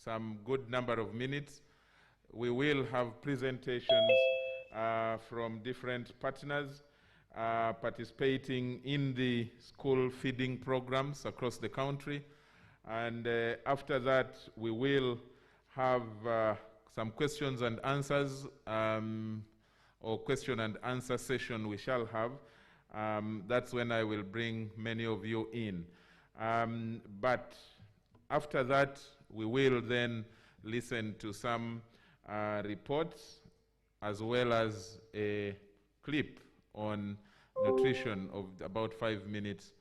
some good number of minutes. We will have presentations from different partners participating in the school feeding programs across the country. And after that, we will have some questions and answers, or question and answer session we shall have. That's when I will bring many of you in. But after that, we will then listen to some reports as well as a clip on nutrition of about 5 minutes.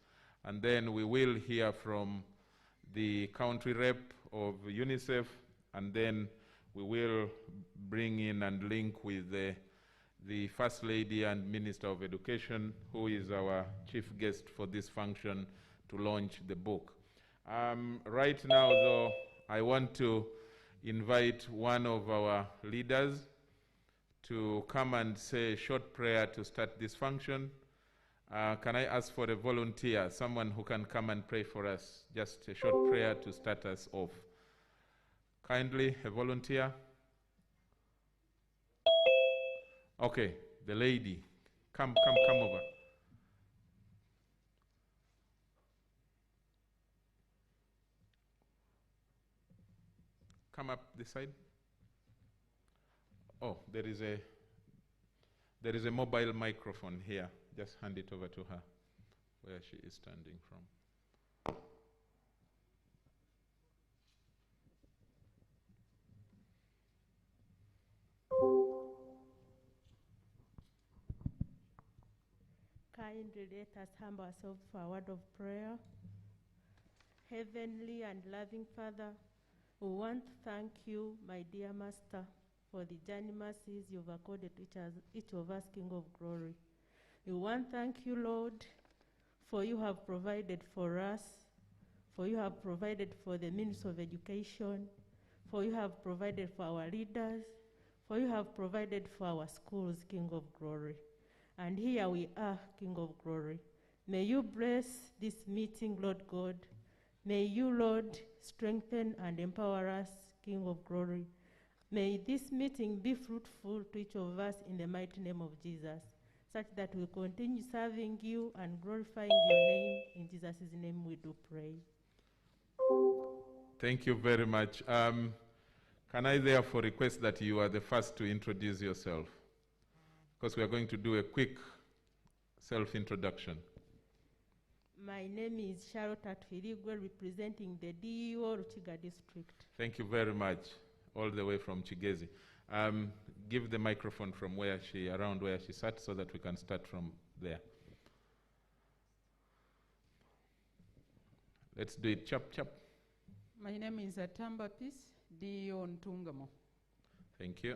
And then we will hear from the country rep of UNICEF, and then we will bring in and link with the First Lady and Minister of Education, who is our chief guest for this function, to launch the book. Right now, though, I want to invite one of our leaders to come and say a short prayer to start this function. Can I ask for a volunteer, someone who can come and pray for us? Just a short prayer to start us off. Kindly, a volunteer. Okay, the lady. Come over. Come up this side. Oh, there is a mobile microphone here. Just hand it over to her, where she is standing from. Kindly let us humble ourselves for a word of prayer. Heavenly and loving Father, we want to thank you, my dear Master, for the journey mercies you've accorded to each of us, King of Glory. We want to thank you, Lord, for you have provided for us, for you have provided for the Ministry of Education, for you have provided for our leaders, for you have provided for our schools, King of Glory. And here we are, King of Glory. May you bless this meeting, Lord God. May you, Lord, strengthen and empower us, King of Glory. May this meeting be fruitful to each of us in the mighty name of Jesus, such that we continue serving you and glorifying your name. In Jesus' name we do pray. Thank you very much. Can I therefore request that you are the first to introduce yourself? Because we are going to do a quick self-introduction. My name is Charlotte Atwirigwe, representing the DEO Ruchiga district. Thank you very much, all the way from Chigezi. Give the microphone from around where she sat, so that we can start from there. Let's do it chap. My name is Atamba Peace, DEO Ntungamo. Thank you.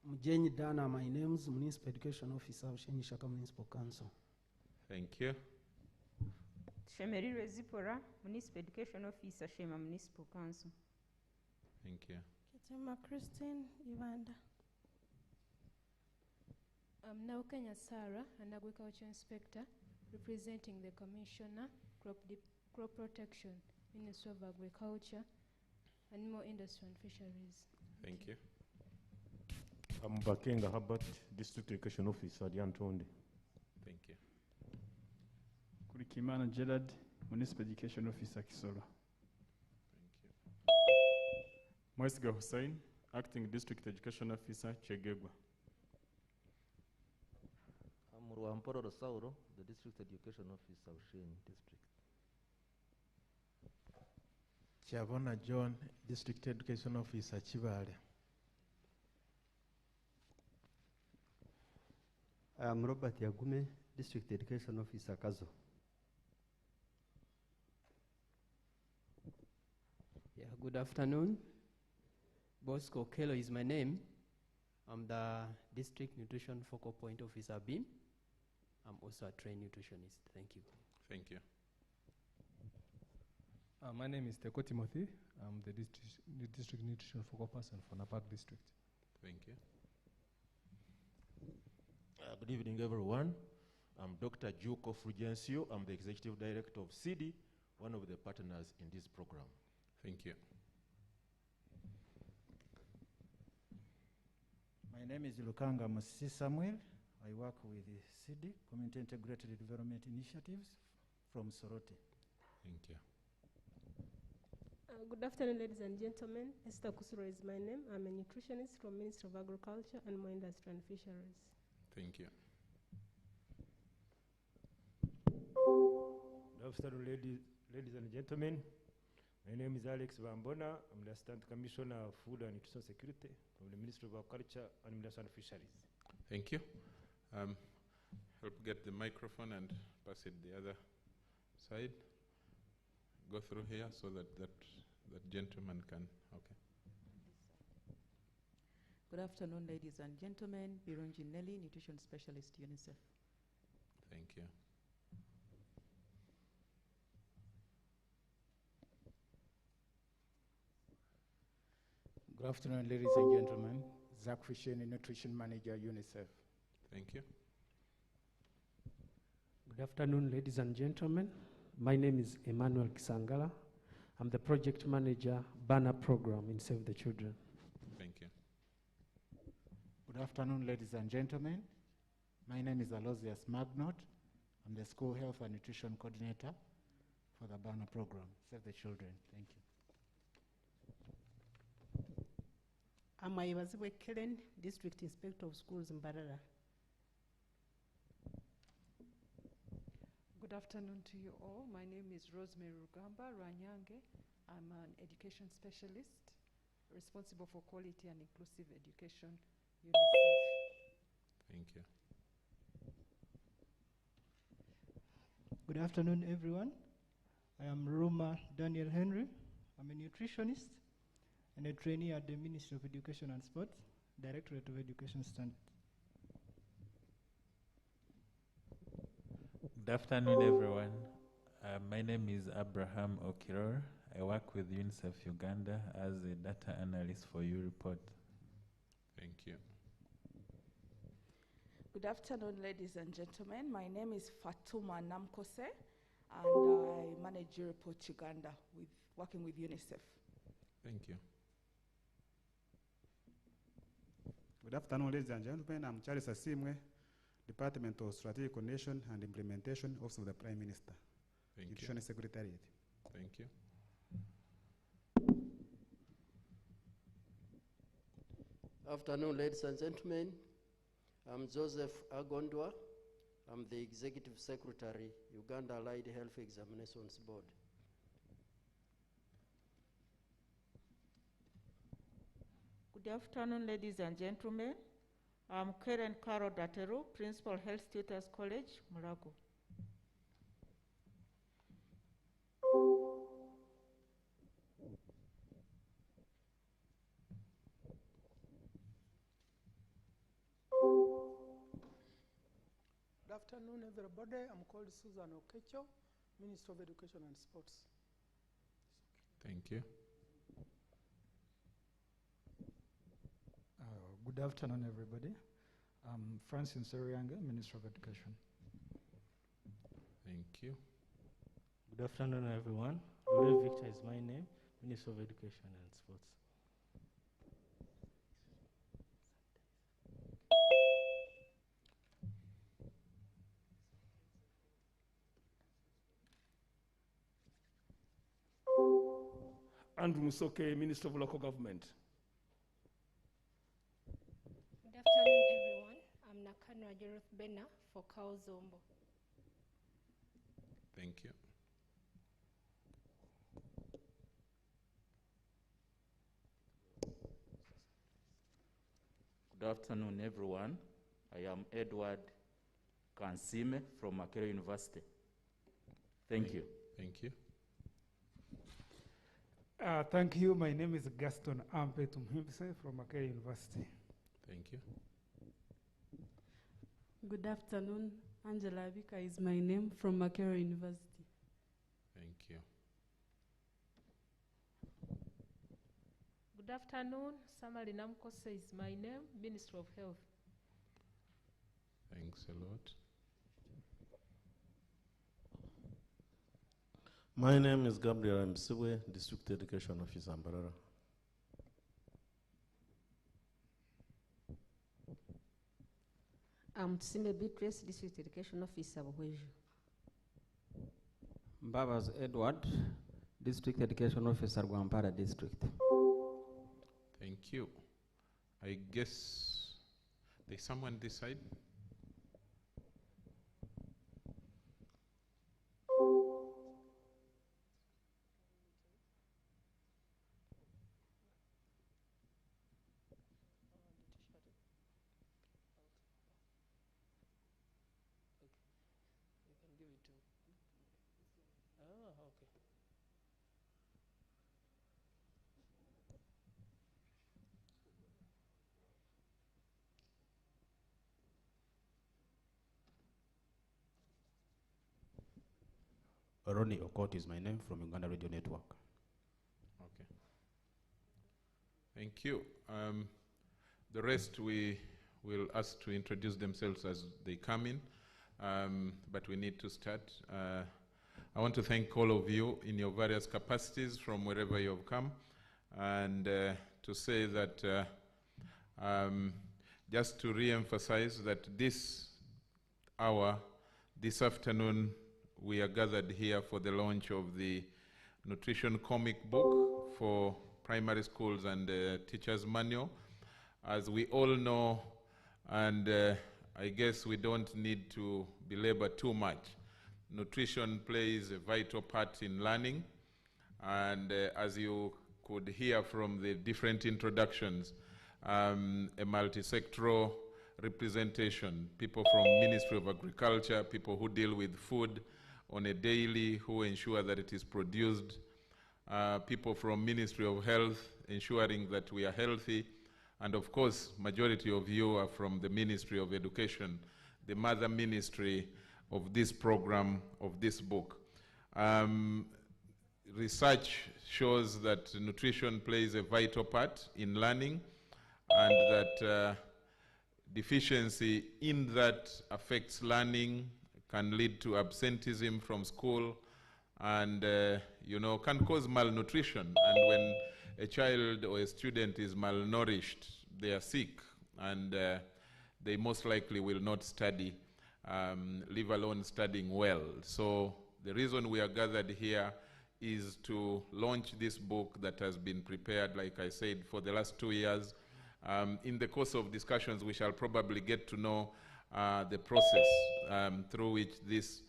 Mjenyi Dana, my name is Municipal Education Officer of Shenyi Shaka Municipal Council. Thank you. Shemerirwe Zipora, Municipal Education Officer, Shema Municipal Council. Thank you. Kitema Christine, Uganda. I'm now Kenya Sarah, an Agriculture Inspector, representing the Commissioner, Crop Protection, Ministry of Agriculture, Animal Industry and Fisheries. Thank you. I'm Bakenga Herbert, District Education Officer, Yantonde. Thank you. Kurikimana Gerard, Municipal Education Officer, Kisoro. Thank you. Moisga Hussein, Acting District Education Officer, Chegegwa. I'm Ruamporo Rosauro, the District Education Officer of Shane District. Chabona John, District Education Officer, Chivale. I'm Robert Yagume, District Education Officer, Kazo. Yeah, good afternoon. Bosco Kelo is my name. I'm the District Nutrition Focal Point Officer, BIM. I'm also a trained nutritionist. Thank you. Thank you. My name is Teko Timothy. I'm the District Nutrition Focal Person for Napak District. Thank you. Good evening, everyone. I'm Dr. Juko Frugencio. I'm the Executive Director of CD, one of the partners in this program. Thank you. My name is Lukanga Musisi Samuel. I work with the CD, Community Integrated Development Initiatives from Soroti. Thank you. Good afternoon, ladies and gentlemen. Esther Kusuro is my name. I'm a nutritionist from Ministry of Agriculture, Animal Industry and Fisheries. Thank you. Good afternoon, ladies and gentlemen. My name is Alex Bambona. I'm the Assistant Commissioner of Food and Nutrition Security from the Ministry of Agriculture, Animal Industry and Fisheries. Thank you. Help get the microphone and pass it the other side. Go through here so that gentleman can, okay. Good afternoon, ladies and gentlemen. Birungi Nelly, Nutrition Specialist, UNICEF. Thank you. Good afternoon, ladies and gentlemen. Zach Fisheni, Nutrition Manager, UNICEF. Thank you. Good afternoon, ladies and gentlemen. My name is Emmanuel Kisangala. I'm the Project Manager, Banner Program in Save the Children. Thank you. Good afternoon, ladies and gentlemen. My name is Aloysius Magnot. I'm the School Health and Nutrition Coordinator for the Banner Program, Save the Children. Thank you. I'm Ayibazibwe Kellen, District Inspector of Schools in Mbarara. Good afternoon to you all. My name is Rosemary Rugamba Ranyange. I'm an education specialist responsible for quality and inclusive education, UNICEF. Thank you. Good afternoon, everyone. I am Roma Daniel Henry. I'm a nutritionist and a trainee at the Ministry of Education and Sport, Directorate of Education Standards. Good afternoon, everyone. My name is Abraham Okiror. I work with UNICEF Uganda as a data analyst for U-Report. Thank you. Good afternoon, ladies and gentlemen. My name is Fatuma Namkose, and I manage U-Report Uganda, working with UNICEF. Thank you. Good afternoon, ladies and gentlemen. I'm Charles Asimwe, Department of Strategic Coordination and Implementation, Office of the Prime Minister. Thank Nutrition you. Secretariat. Thank you. Afternoon, ladies and gentlemen. I'm Joseph Agondwa. I'm the Executive Secretary, Uganda Allied Health Examinations Board. Good afternoon, ladies and gentlemen. I'm Karen Carol Dateru, Principal Health Tutors College, Mulago. Good afternoon, everybody. I'm called Susan Okacho, Minister of Education and Sports. Thank you. Good afternoon, everybody. I'm Francis Serianga, Minister of Education. Thank you. Good afternoon, everyone. Louis Victor is my name, Minister of Education and Sports. Andrew Musoke, Minister of Local Government. Good afternoon, everyone. I'm Nakano Ajeruth Bena for Kaozombo. Thank you. Good afternoon, everyone. I am Edward Kansime from Makerere University. Thank you. Thank you. Thank you. My name is Gaston Ampe Tumhimbise from Makerere University. Thank you. Good afternoon. Angela Abika is my name from Makerere University. Thank you. Good afternoon. Samali Namkose is my name, Minister of Health. Thanks a lot. My name is Gabriel Msiwe, District Education Officer, Mbarara. I'm Tsime Beatrice, District Education Officer, Bweju. Mbabas Edward, District Education Officer, Gwampara District. Thank you. I guess there's someone this side. Ronnie Okot is my name, from Uganda Radio Network. Okay. Thank you. The rest we will ask to introduce themselves as they come in, but we need to start. I want to thank all of you in your various capacities from wherever you have come, and to say that just to re-emphasize that this hour, this afternoon, we are gathered here for the launch of the nutrition comic book for primary schools and teachers manual. As we all know, and I guess we don't need to belabor too much, nutrition plays a vital part in learning. And as you could hear from the different introductions, a multi-sectoral representation, people from Ministry of Agriculture, people who deal with food on a daily, who ensure that it is produced, people from Ministry of Health, ensuring that we are healthy, and of course, majority of you are from the Ministry of Education, the mother ministry of this program, of this book. Research shows that nutrition plays a vital part in learning, and that deficiency in that affects learning, can lead to absenteeism from school, and can cause malnutrition. And when a child or a student is malnourished, they are sick, and they most likely will not study, leave alone studying well. So the reason we are gathered here is to launch this book that has been prepared, like I said, for the last 2 years. In the course of discussions, we shall probably get to know the process through which this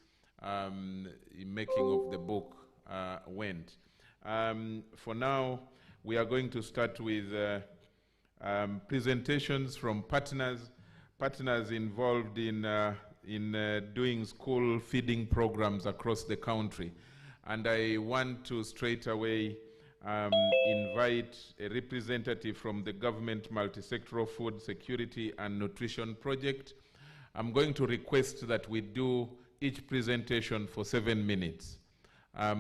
making of the book went. For now, we are going to start with presentations from partners involved in doing school feeding programs across the country. And I want to straight away invite a representative from the Government Multi-Sectoral Food Security and Nutrition Project. I'm going to request that we do each presentation for 7 minutes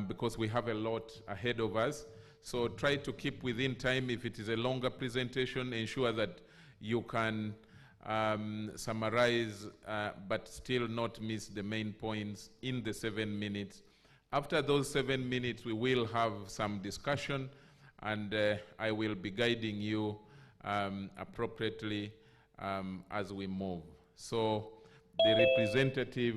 because we have a lot ahead of us. So try to keep within time. If it is a longer presentation, ensure that you can summarize but still not miss the main points in the 7 minutes. After those 7 minutes, we will have some discussion, and I will be guiding you appropriately as we move. So the representative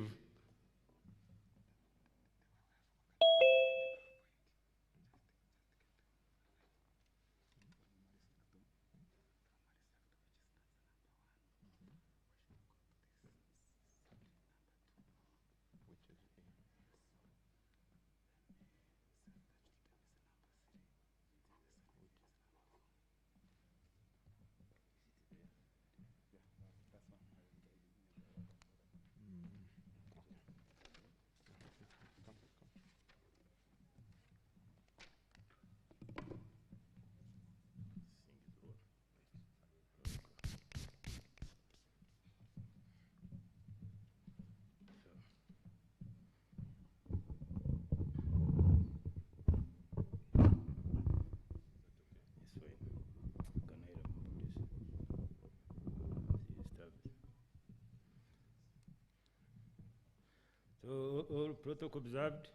all protocol observed.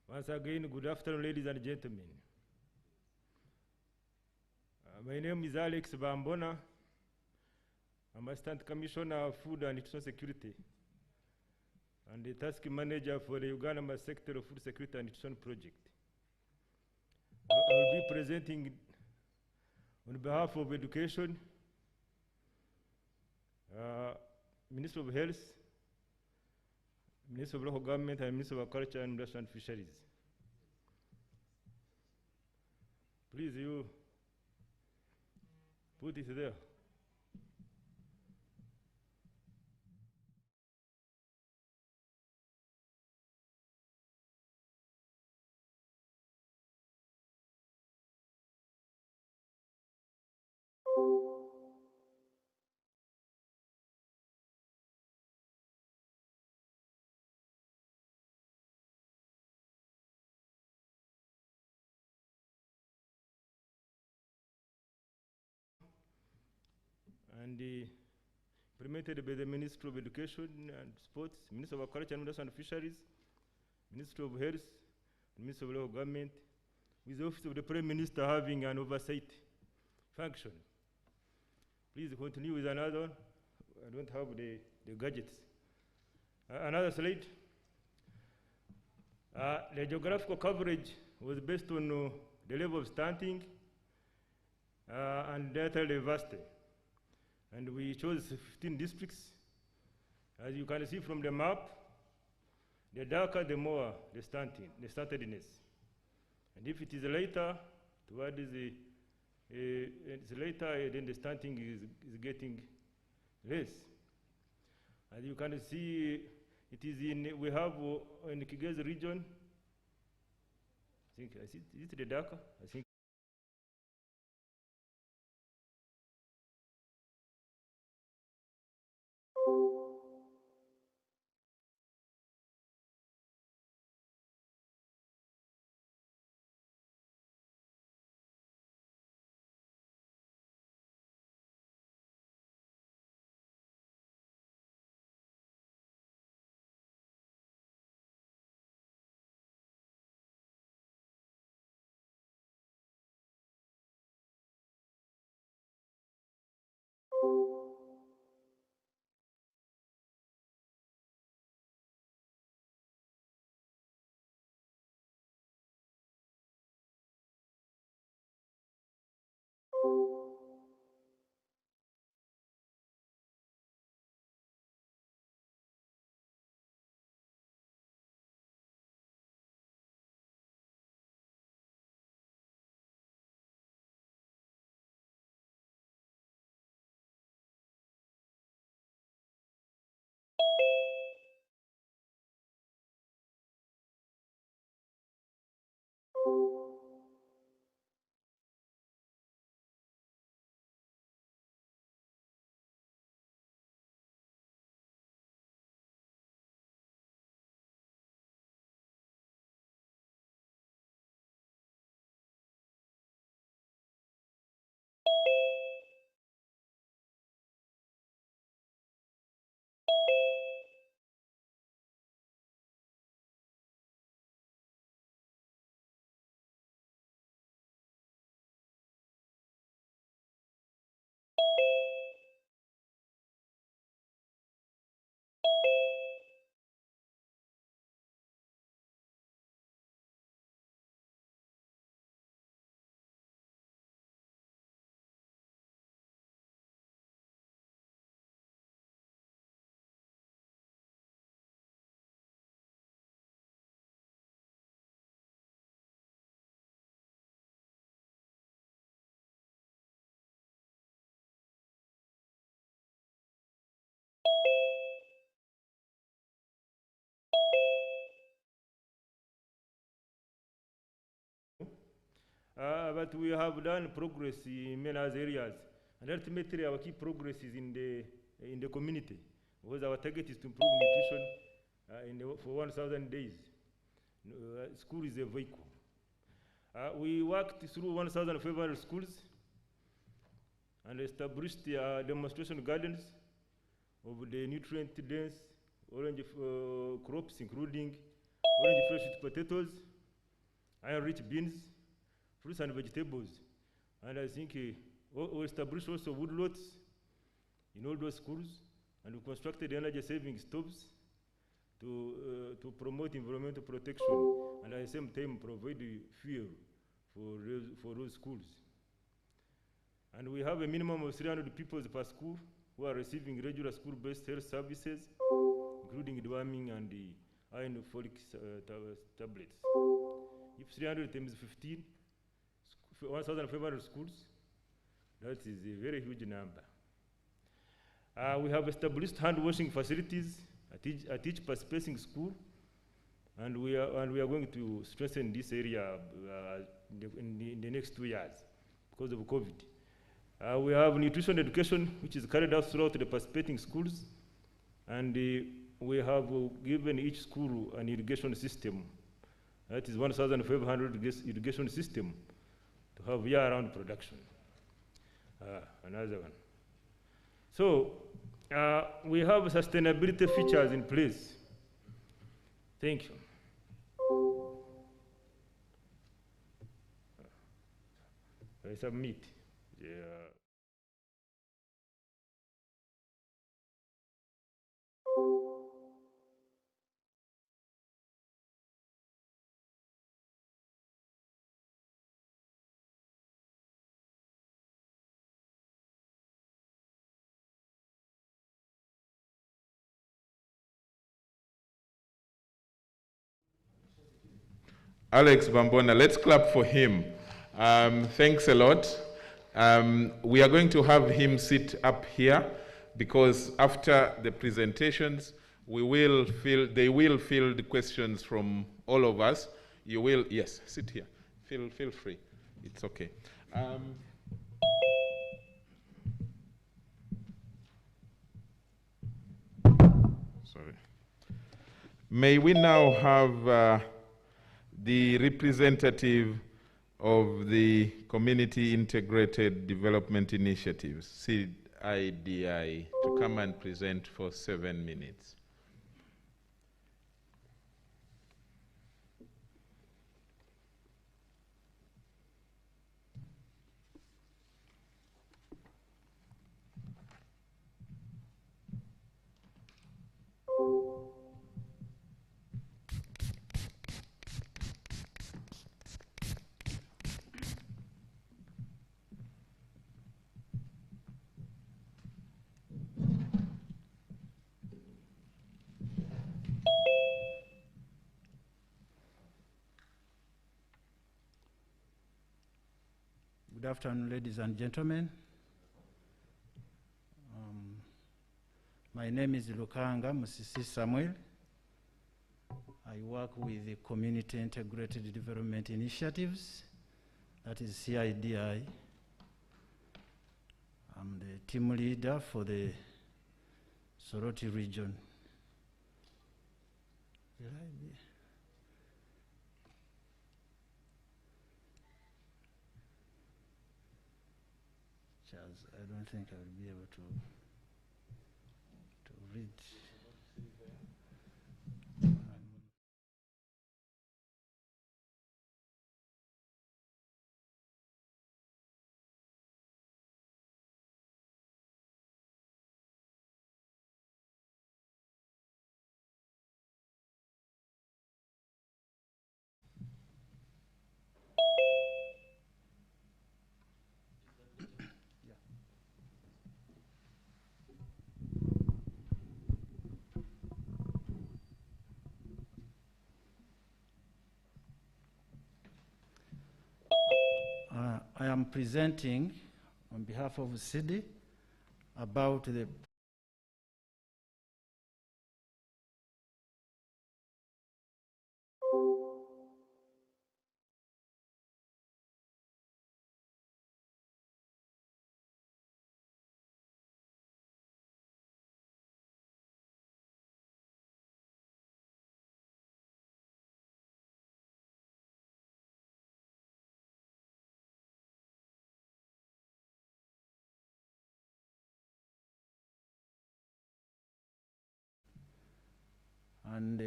Once again, good afternoon, ladies and gentlemen. My name is Alex Bambona. I'm Assistant Commissioner of Food and Nutrition Security and the Task Manager for the Uganda Sector of Food Security and Nutrition Project. I will be presenting on behalf of Education, Minister of Health, Minister of Local Government, and Minister of Agriculture and Industry and Fisheries. Please, you put it there. And implemented by the Minister of Education and Sports, Minister of Agriculture and Industry and Fisheries, Minister of Health, Minister of Local Government, with the Office of the Prime Minister having an oversight function. Please continue with another one. I don't have the gadgets. Another slide. The geographical coverage was based on the level of stunting and data diversity. And we chose 15 districts. As you can see from the map, the darker the more the stuntedness. And if it is later, towards it's later, then the stunting is getting less. As you can see, it is we have in the Kigezi region, I think, is it the darker? I think. But we have done progress in many other areas. And ultimately, our key progress is in the community, because our target is to improve nutrition for 1,000 days. School is a vehicle. We worked through 1,500 schools and established demonstration gardens of the nutrient-dense orange crops, including orange fresh potatoes, iron-rich beans, fruits and vegetables. And I think we established also woodlots in all those schools, and we constructed energy saving stoves to promote environmental protection and at the same time provide fuel for those schools. And we have a minimum of 300 people per school who are receiving regular school-based health services, including deworming and the iron folic tablets. If 300 times 15, 1,500 schools, that is a very huge number. We have established hand washing facilities at each participating school, and we are going to strengthen this area in the next 2 years because of COVID. We have nutrition education, which is carried out throughout the participating schools, and we have given each school an irrigation system. That is 1,500 irrigation system to have year-round production. Another one. So we have sustainability features in place. Thank you. I submit. Yeah. Alex Bambona, let's clap for him. Thanks a lot. We are going to have him sit up here because after the presentations, they will field questions from all of us. You will, yes, sit here. Feel free. It's okay. Sorry. May we now have the representative of the Community Integrated Development Initiatives, CIDI, to come and present for 7 minutes. Good afternoon, ladies and gentlemen. My name is Lukanga Musisi Samuel. I work with the Community Integrated Development Initiatives, that is CIDI. I'm the team leader for the Soroti region. Charles, I don't think I will be able to read. I am presenting on behalf of CIDI about the and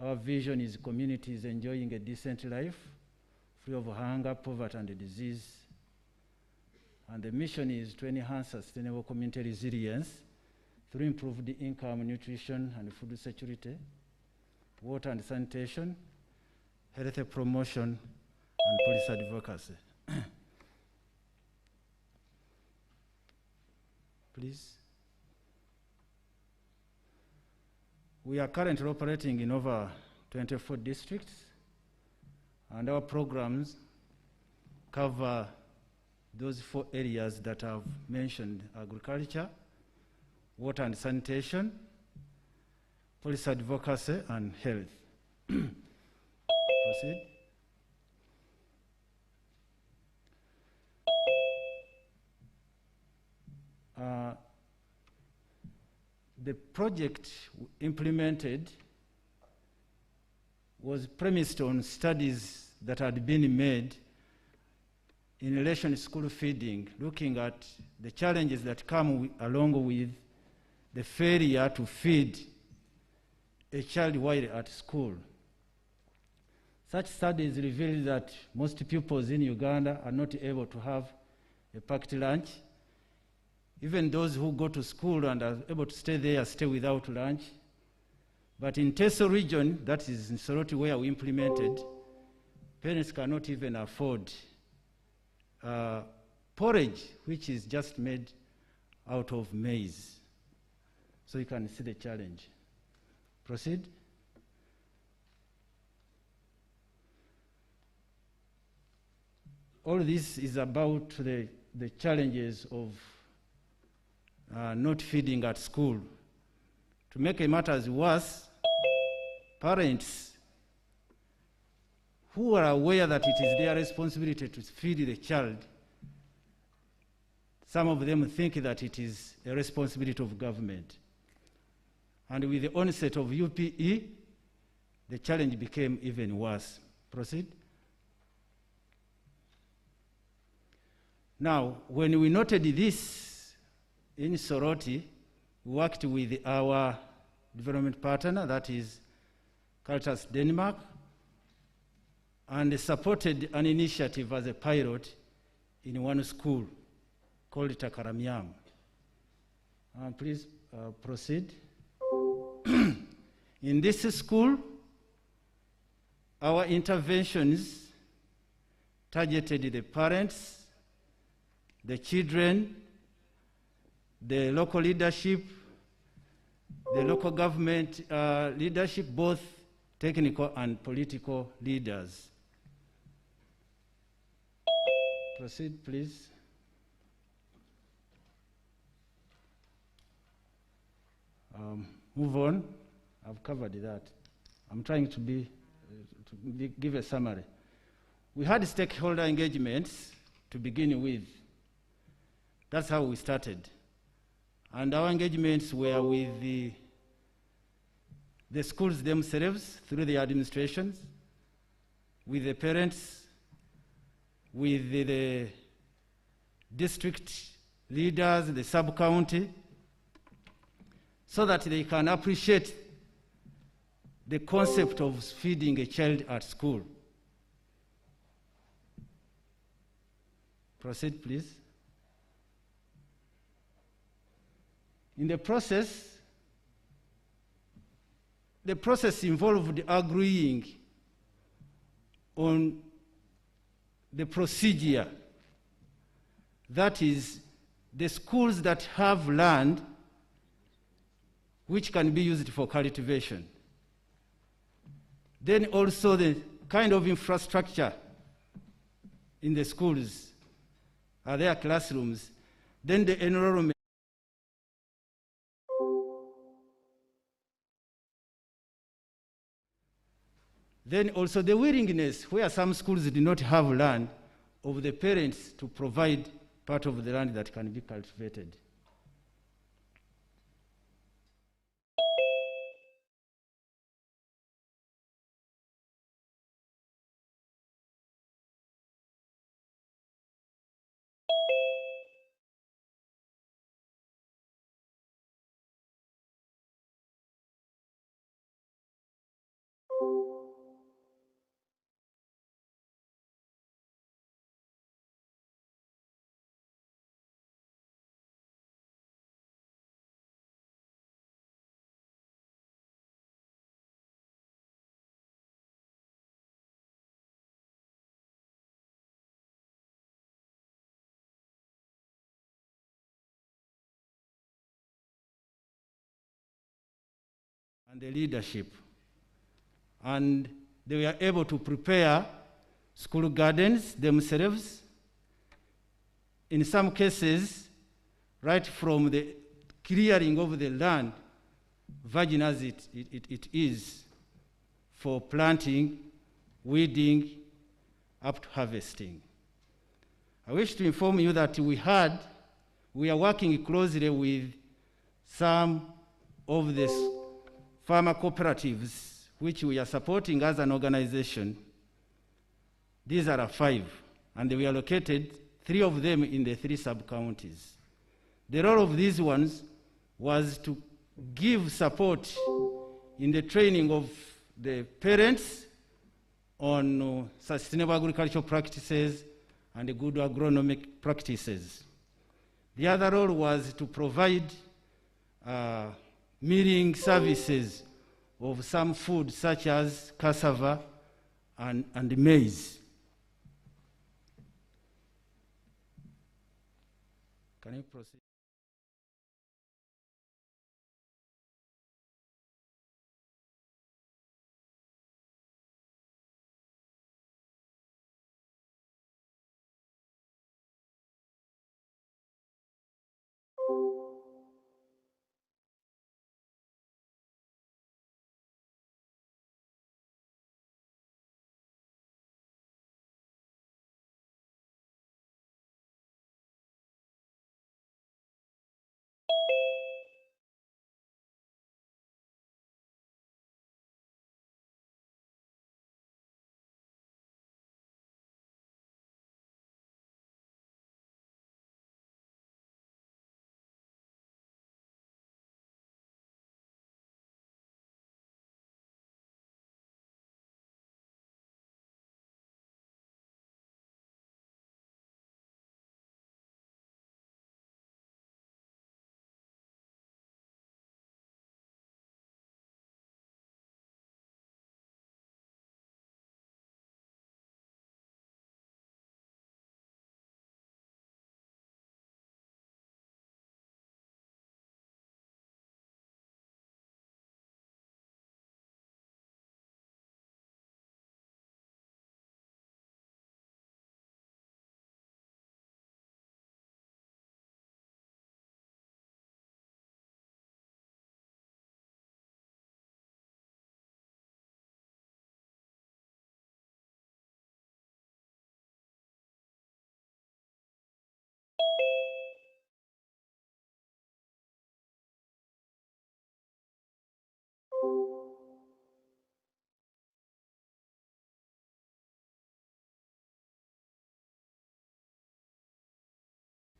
our vision is communities enjoying a decent life, free of hunger, poverty, and disease. And the mission is to enhance sustainable community resilience through improved income, nutrition, and food security, water and sanitation, health promotion, and policy advocacy. Please. We are currently operating in over 24 districts, and our programs cover those 4 areas that I've mentioned: agriculture, water and sanitation, policy advocacy, and health. Proceed. The project implemented was premised on studies that had been made in relation to school feeding, looking at the challenges that come along with the failure to feed a child while at school. Such studies revealed that most pupils in Uganda are not able to have a packed lunch. Even those who go to school and are able to stay there stay without lunch. But in Teso region, that is in Soroti where we implemented, parents cannot even afford porridge, which is just made out of maize. So you can see the challenge. Proceed. All this is about the challenges of not feeding at school. To make matters worse, parents who are aware that it is their responsibility to feed the child, some of them think that it is a responsibility of government. And with the onset of UPE, the challenge became even worse. Proceed. Now, when we noted this in Soroti, we worked with our development partner, that is Caritas Denmark, and supported an initiative as a pilot in one school called Takaramiam. Please proceed. In this school, our interventions targeted the parents, the children, the local leadership, the local government leadership, both technical and political leaders. Proceed, please. Move on. I've covered that. I'm trying to give a summary. We had stakeholder engagements to begin with. That's how we started. And our engagements were with the schools themselves through the administrations, with the parents, with the district leaders, the sub-county, so that they can appreciate the concept of feeding a child at school. Proceed, please. In the process involved agreeing on the procedure. That is, the schools that have land which can be used for cultivation. Then also the kind of infrastructure in the schools. Are there classrooms? Then the enrollment. Then also the willingness, where some schools do not have land, of the parents to provide part of the land that can be cultivated. and the leadership. And they were able to prepare school gardens themselves. In some cases, right from the clearing of the land, virgin as it is, for planting, weeding, up to harvesting. I wish to inform you that we are working closely with some of the farmer cooperatives which we are supporting as an organization. These are 5, and we are located 3 of them in the 3 sub-counties. The role of these ones was to give support in the training of the parents on sustainable agricultural practices and good agronomic practices. The other role was to provide milling services of some food such as cassava and maize. Can you proceed?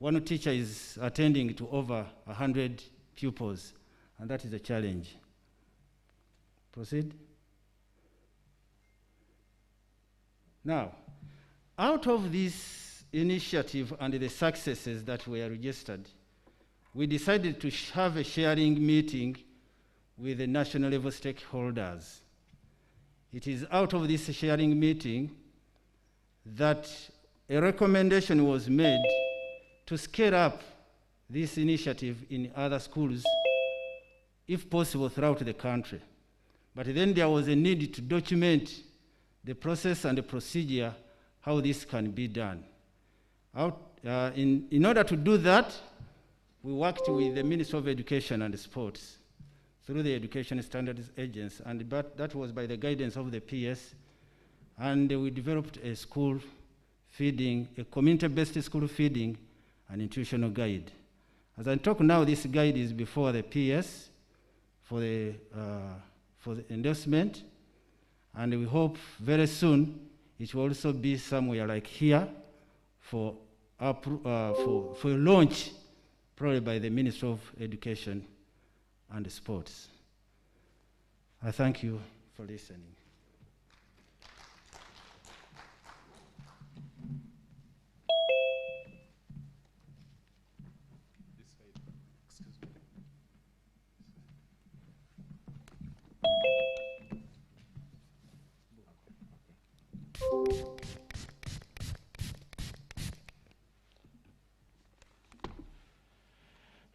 One teacher is attending to over 100 pupils, and that is a challenge. Proceed. Now, out of this initiative and the successes that were registered, we decided to have a sharing meeting with the national level stakeholders. It is out of this sharing meeting that a recommendation was made to scale up this initiative in other schools, if possible, throughout the country. But then there was a need to document the process and the procedure, how this can be done. In order to do that, we worked with the Ministry of Education and Sports through the Education Standards Agency, and that was by the guidance of the PS, and we developed a school feeding, a community-based school feeding and nutritional guide. As I talk now, this guide is before the PS for the endorsement, and we hope very soon it will also be somewhere like here for launch, probably by the Ministry of Education and Sports. I thank you for listening.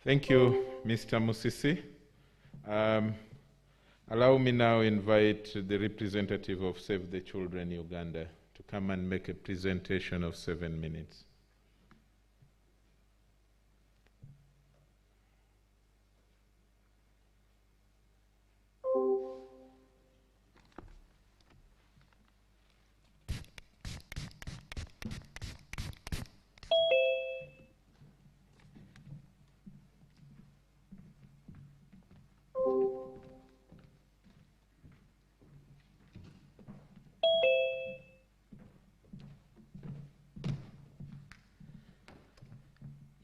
Thank you, Mr. Musisi. Allow me now invite the representative of Save the Children Uganda to come and make a presentation of 7 minutes.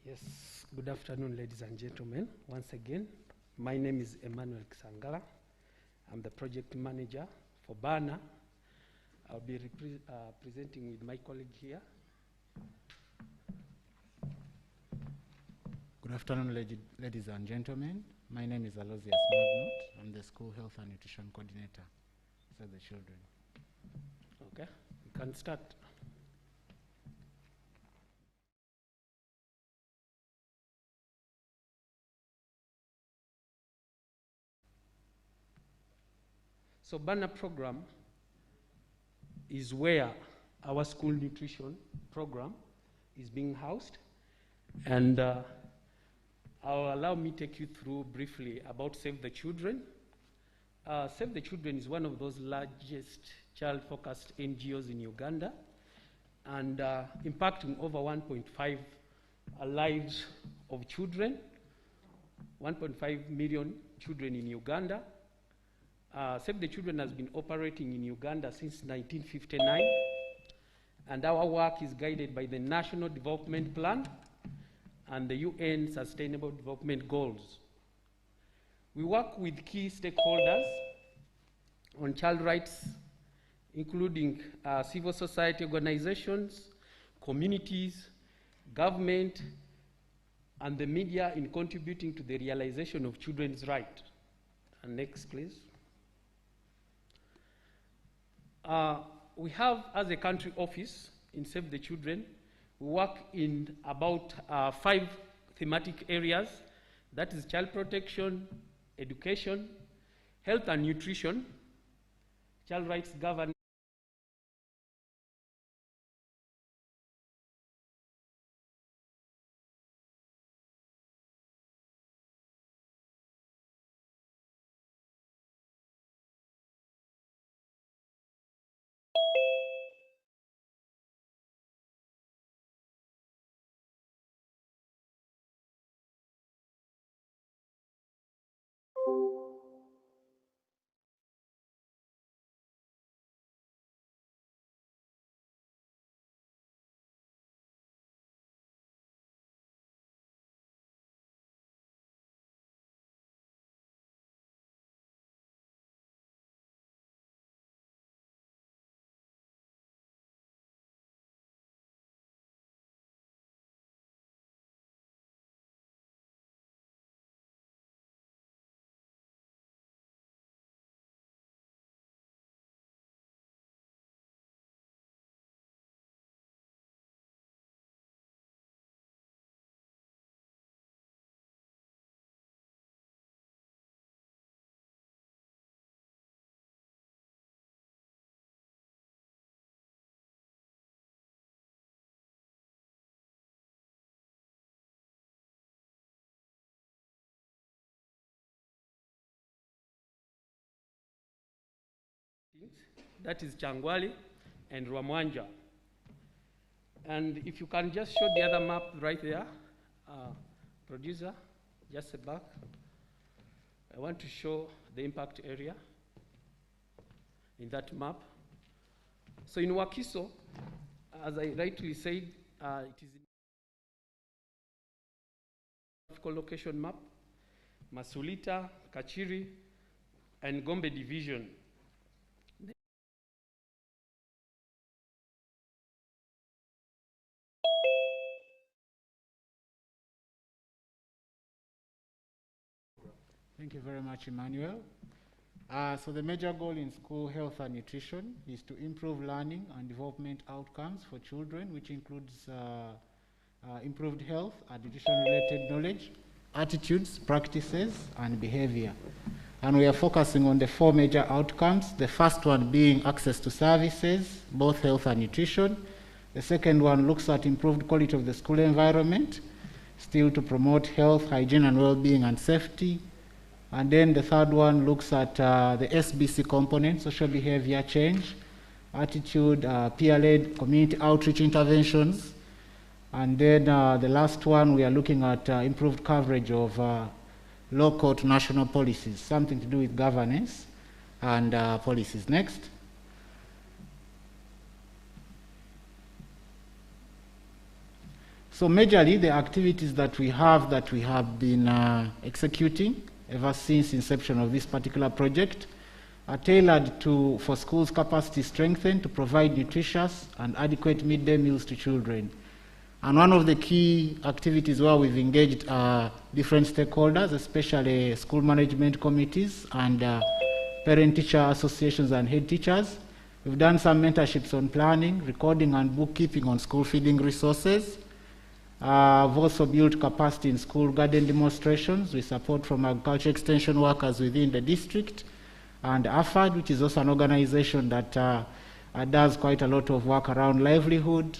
Yes, good afternoon, ladies and gentlemen. Once again, my name is Emmanuel Kisangala. I'm the project manager for BANA. I'll be presenting with my colleague here. Good afternoon, ladies and gentlemen. My name is Aloysius Magnot. I'm the School Health and Nutrition Coordinator for the children. Okay, we can start. So BANA program is where our school nutrition program is being housed. And I'll allow me take you through briefly about Save the Children. Save the Children is one of those largest child-focused NGOs in Uganda and impacting over 1.5 lives of children, 1.5 million children in Uganda. Save the Children has been operating in Uganda since 1959, and our work is guided by the National Development Plan and the UN Sustainable Development Goals. We work with key stakeholders on child rights, including civil society organizations, communities, government, and the media in contributing to the realization of children's rights. And next, please. We have, as a country office in Save the Children, we work in about 5 thematic areas. That is child protection, education, health and nutrition, child rights governance, that is Changwali and Rwamwanja. And if you can just show the other map right there, producer, just a back. I want to show the impact area in that map. So in Wakiso, as I rightly said, it is a location map, Masulita, Kachiri, and Gombe division. Thank you very much, Emmanuel. So the major goal in school health and nutrition is to improve learning and development outcomes for children, which includes improved health and nutrition-related knowledge, attitudes, practices, and behavior. And we are focusing on the 4 major outcomes. The first one being access to services, both health and nutrition. The second one looks at improved quality of the school environment, still to promote health, hygiene, and well-being and safety. And then the third one looks at the SBC component, social behavior change, attitude, peer-led community outreach interventions. And then the last one, we are looking at improved coverage of local to national policies, something to do with governance and policies. Next. So majorly, the activities that we have been executing ever since inception of this particular project are tailored for schools' capacity strengthened to provide nutritious and adequate midday meals to children. And one of the key activities where we've engaged different stakeholders, especially school management committees and parent-teacher associations and head teachers. We've done some mentorships on planning, recording, and bookkeeping on school feeding resources. I've also built capacity in school garden demonstrations with support from agriculture extension workers within the district, and AFAD, which is also an organization that does quite a lot of work around livelihood.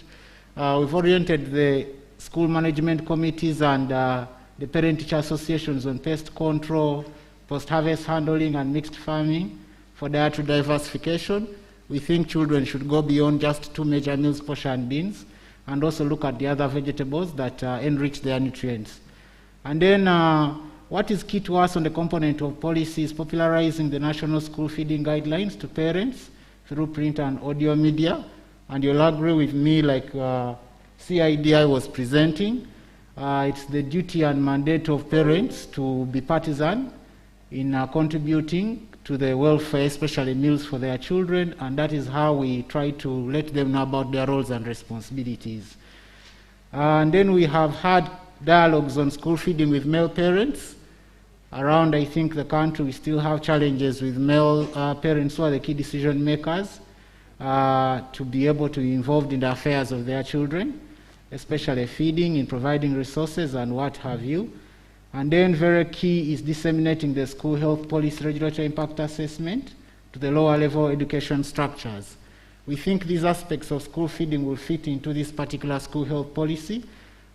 We've oriented the school management committees and the parent-teacher associations on pest control, post-harvest handling, and mixed farming for dietary diversification. We think children should go beyond just 2 major meals, portion beans, and also look at the other vegetables that enrich their nutrients. And then what is key to us on the component of policy is popularizing the national school feeding guidelines to parents through print and audio media. And you'll agree with me, like CIDI was presenting, it's the duty and mandate of parents to be partisan in contributing to the welfare, especially meals for their children, and that is how we try to let them know about their roles and responsibilities. And then we have had dialogues on school feeding with male parents. Around, I think, the country, we still have challenges with male parents who are the key decision makers to be able to be involved in the affairs of their children, especially feeding, in providing resources and what have you. And then very key is disseminating the school health policy regulatory impact assessment to the lower level education structures. We think these aspects of school feeding will fit into this particular school health policy,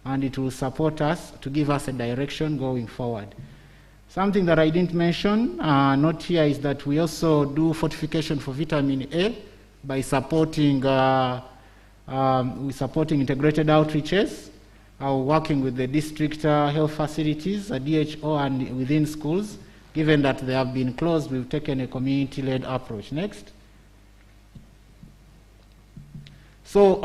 and it will support us to give us a direction going forward. Something that I didn't mention, not here, is that we also do fortification for vitamin A by supporting integrated outreaches, working with the district health facilities, DHO, and within schools. Given that they have been closed, we've taken a community-led approach. Next. So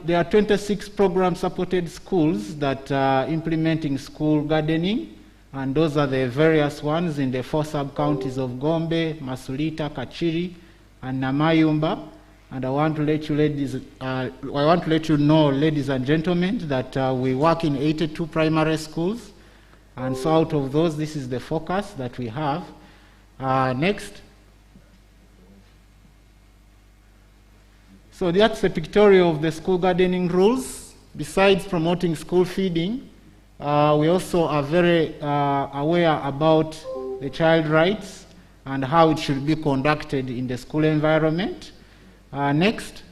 there are 26 program-supported schools that are implementing school gardening, and those are the various ones in the 4 sub-counties of Gombe, Masulita, Kachiri, and Namayumba. And I want to let you know, ladies and gentlemen, that we work in 82 primary schools. And so out of those, this is the focus that we have. Next. So that's a pictorial of the school gardening rules. Besides promoting school feeding, we also are very aware about the child rights and how it should be conducted in the school environment. Next.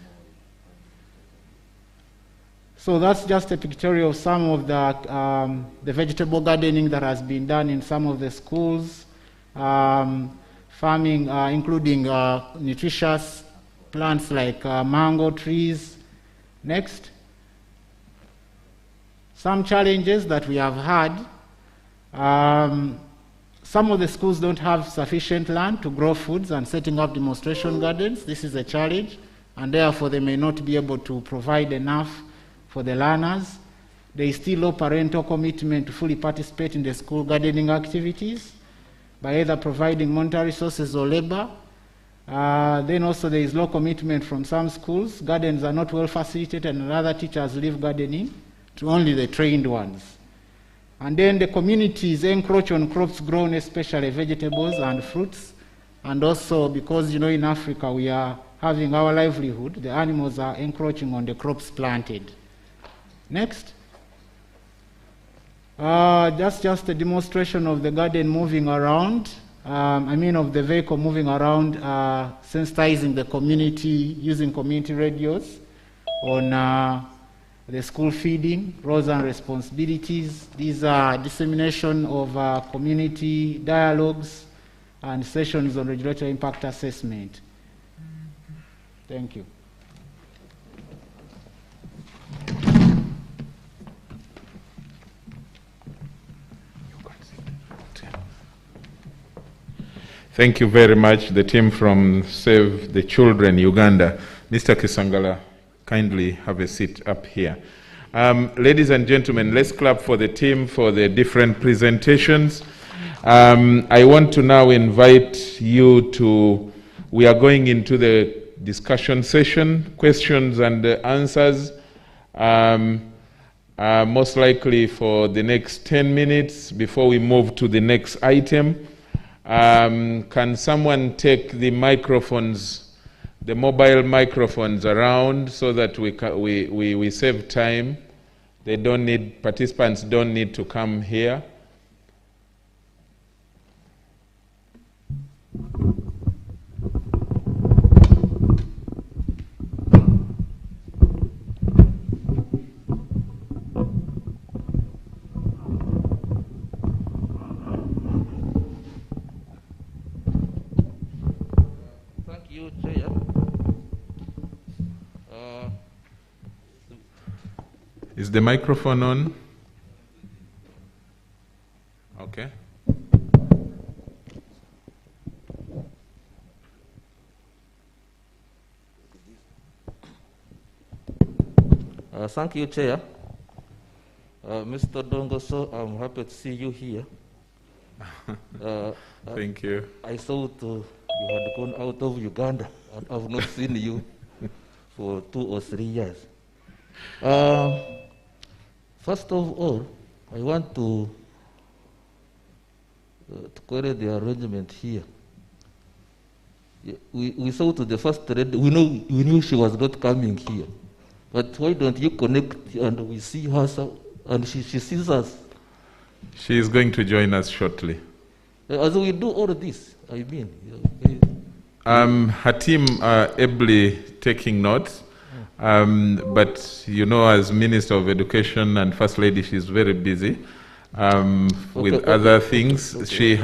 So that's just a pictorial of some of the vegetable gardening that has been done in some of the schools. Farming, including nutritious plants like mango trees. Next. Some challenges that we have had. Some of the schools don't have sufficient land to grow foods, and setting up demonstration gardens, this is a challenge, and therefore they may not be able to provide enough for the learners. There is still low parental commitment to fully participate in the school gardening activities by either providing monetary resources or labor. Then also there is low commitment from some schools. Gardens are not well facilitated, and other teachers leave gardening to only the trained ones. And then the communities encroach on crops grown, especially vegetables and fruits. And also because, in Africa we are having our livelihood, the animals are encroaching on the crops planted. Next. Just a demonstration of the garden moving around. Of the vehicle moving around, sensitizing the community, using community radios on the school feeding, roles and responsibilities. These are dissemination of community dialogues and sessions on regulatory impact assessment. Thank you. Thank you very much, the team from Save the Children Uganda. Mr. Kisangala, kindly have a seat up here. Ladies and gentlemen, let's clap for the team for the different presentations. I want to now invite you to, we are going into the discussion session, questions and answers, most likely for the next 10 minutes before we move to the next item. Can someone take the microphones, the mobile microphones around so that we save time? They don't need, participants don't need to come here. Is the microphone on? Okay. Thank you, Chair. Mr. Dongoso, I'm happy to see you here. Thank you. I thought you had gone out of Uganda, and I've not seen you for 2 or 3 years. First of all, I want to query the arrangement here. We saw to the first lady, we knew she was not coming here. But why don't you connect and we see her and she sees us? She is going to join us shortly. As we do all this, I mean. Her team are ably taking notes. But you know, as Minister of Education and First Lady, she's very busy with other things. Okay. She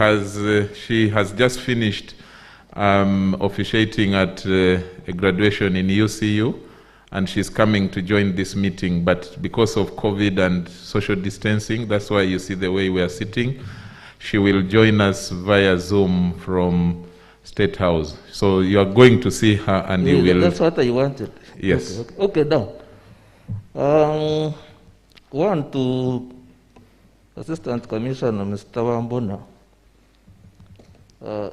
has just finished officiating at a graduation in UCU, and she's coming to join this meeting. But because of COVID and social distancing, that's why you see the way we are sitting. She will join us via Zoom from State House. So you are going to see her, and you will. That's what I wanted. Yes. Okay, now. One to Assistant Commissioner Mr. Wambona.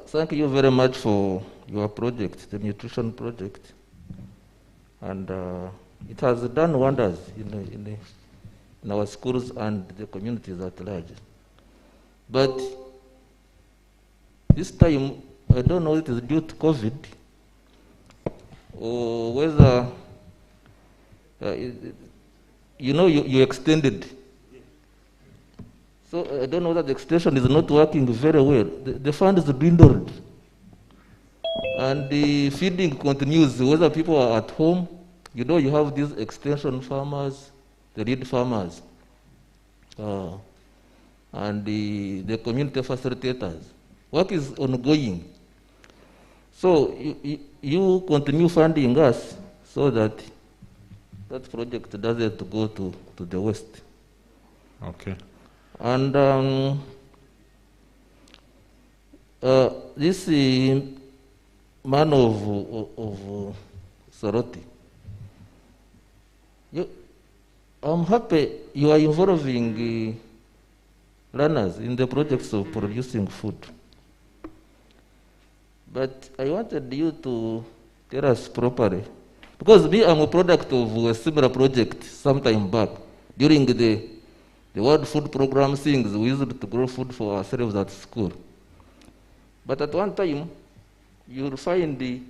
Thank you very much for your project, the nutrition project. And it has done wonders in our schools and the communities at large. But this time, I don't know if it is due to COVID, or whether, you extended. So I don't know that the extension is not working very well. The fund is dwindled. And the feeding continues, whether people are at home. You have these extension farmers, the lead farmers, and the community facilitators. Work is ongoing. So you continue funding us so that that project doesn't go to the west. Okay. And this man of Soroti, I'm happy you are involving learners in the projects of producing food. But I wanted you to tell us properly, because me, I'm a product of a similar project some time back. During the World Food Program things, we used to grow food for ourselves at school. But at one time, you'll find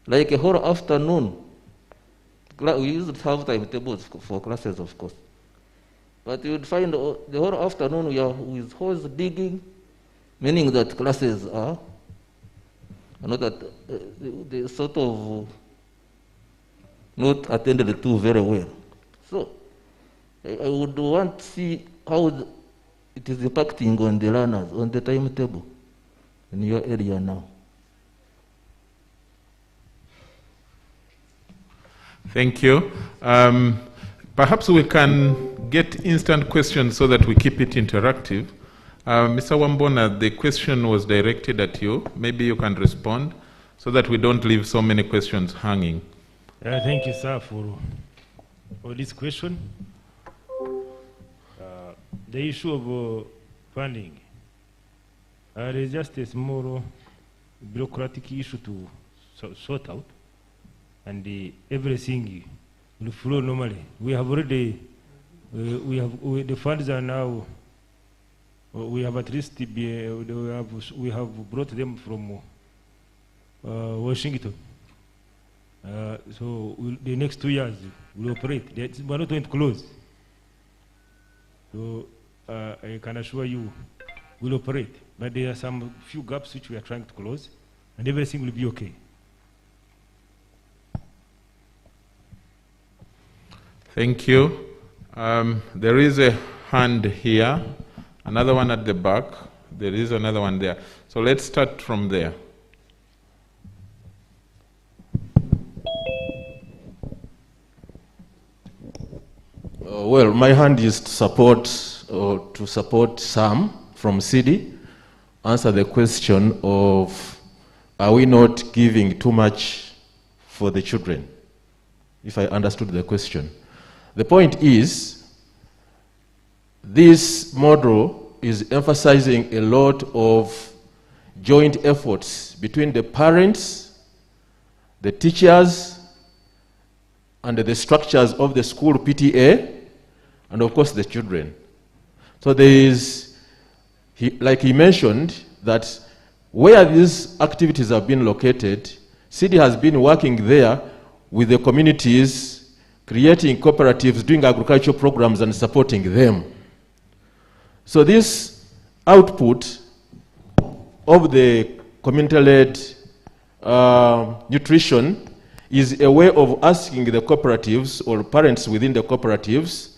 like a whole afternoon. We used to have timetables for classes, of course. But you would find the whole afternoon we are with hose digging, meaning that classes are not that they sort of not attended to very well. So I would want to see how it is impacting on the learners, on the timetable in your area now. Thank you. Perhaps we can get instant questions so that we keep it interactive. Mr. Wambona, the question was directed at you. Maybe you can respond so that we don't leave so many questions hanging. Thank you, sir, for this question. The issue of funding, there is just a small bureaucratic issue to sort out, and everything will flow normally. We have already, the funds are now, we have at least, we have brought them from Washington. So the next 2 years will operate. We're not going to close. So I can assure you we'll operate. But there are some few gaps which we are trying to close, and everything will be okay. Thank you. There is a hand here, another one at the back. There is another one there. So let's start from there. Well, my hand is to support Sam from CD, answer the question of, are we not giving too much for the children? If I understood the question. The point is, this model is emphasizing a lot of joint efforts between the parents, the teachers, and the structures of the school PTA, and of course the children. So there is, like he mentioned, that where these activities have been located, CD has been working there with the communities, creating cooperatives, doing agricultural programs and supporting them. So this output of the community-led nutrition is a way of asking the cooperatives or parents within the cooperatives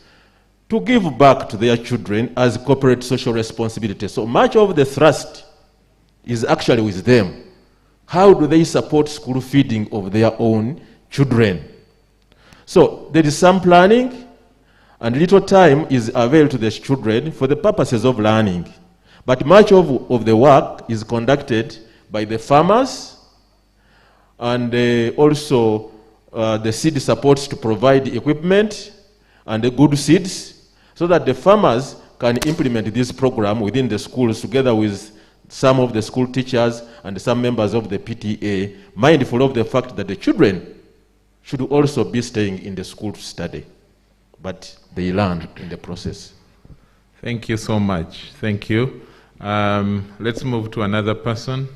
to give back to their children as corporate social responsibility. So much of the thrust is actually with them. How do they support school feeding of their own children? So there is some planning, and little time is available to the children for the purposes of learning. But much of the work is conducted by the farmers, and also the seed supports to provide equipment and the good seeds, so that the farmers can implement this program within the schools together with some of the school teachers and some members of the PTA, mindful of the fact that the children should also be staying in the school to study, but they learn in the process. Thank you so much. Thank you. Let's move to another person.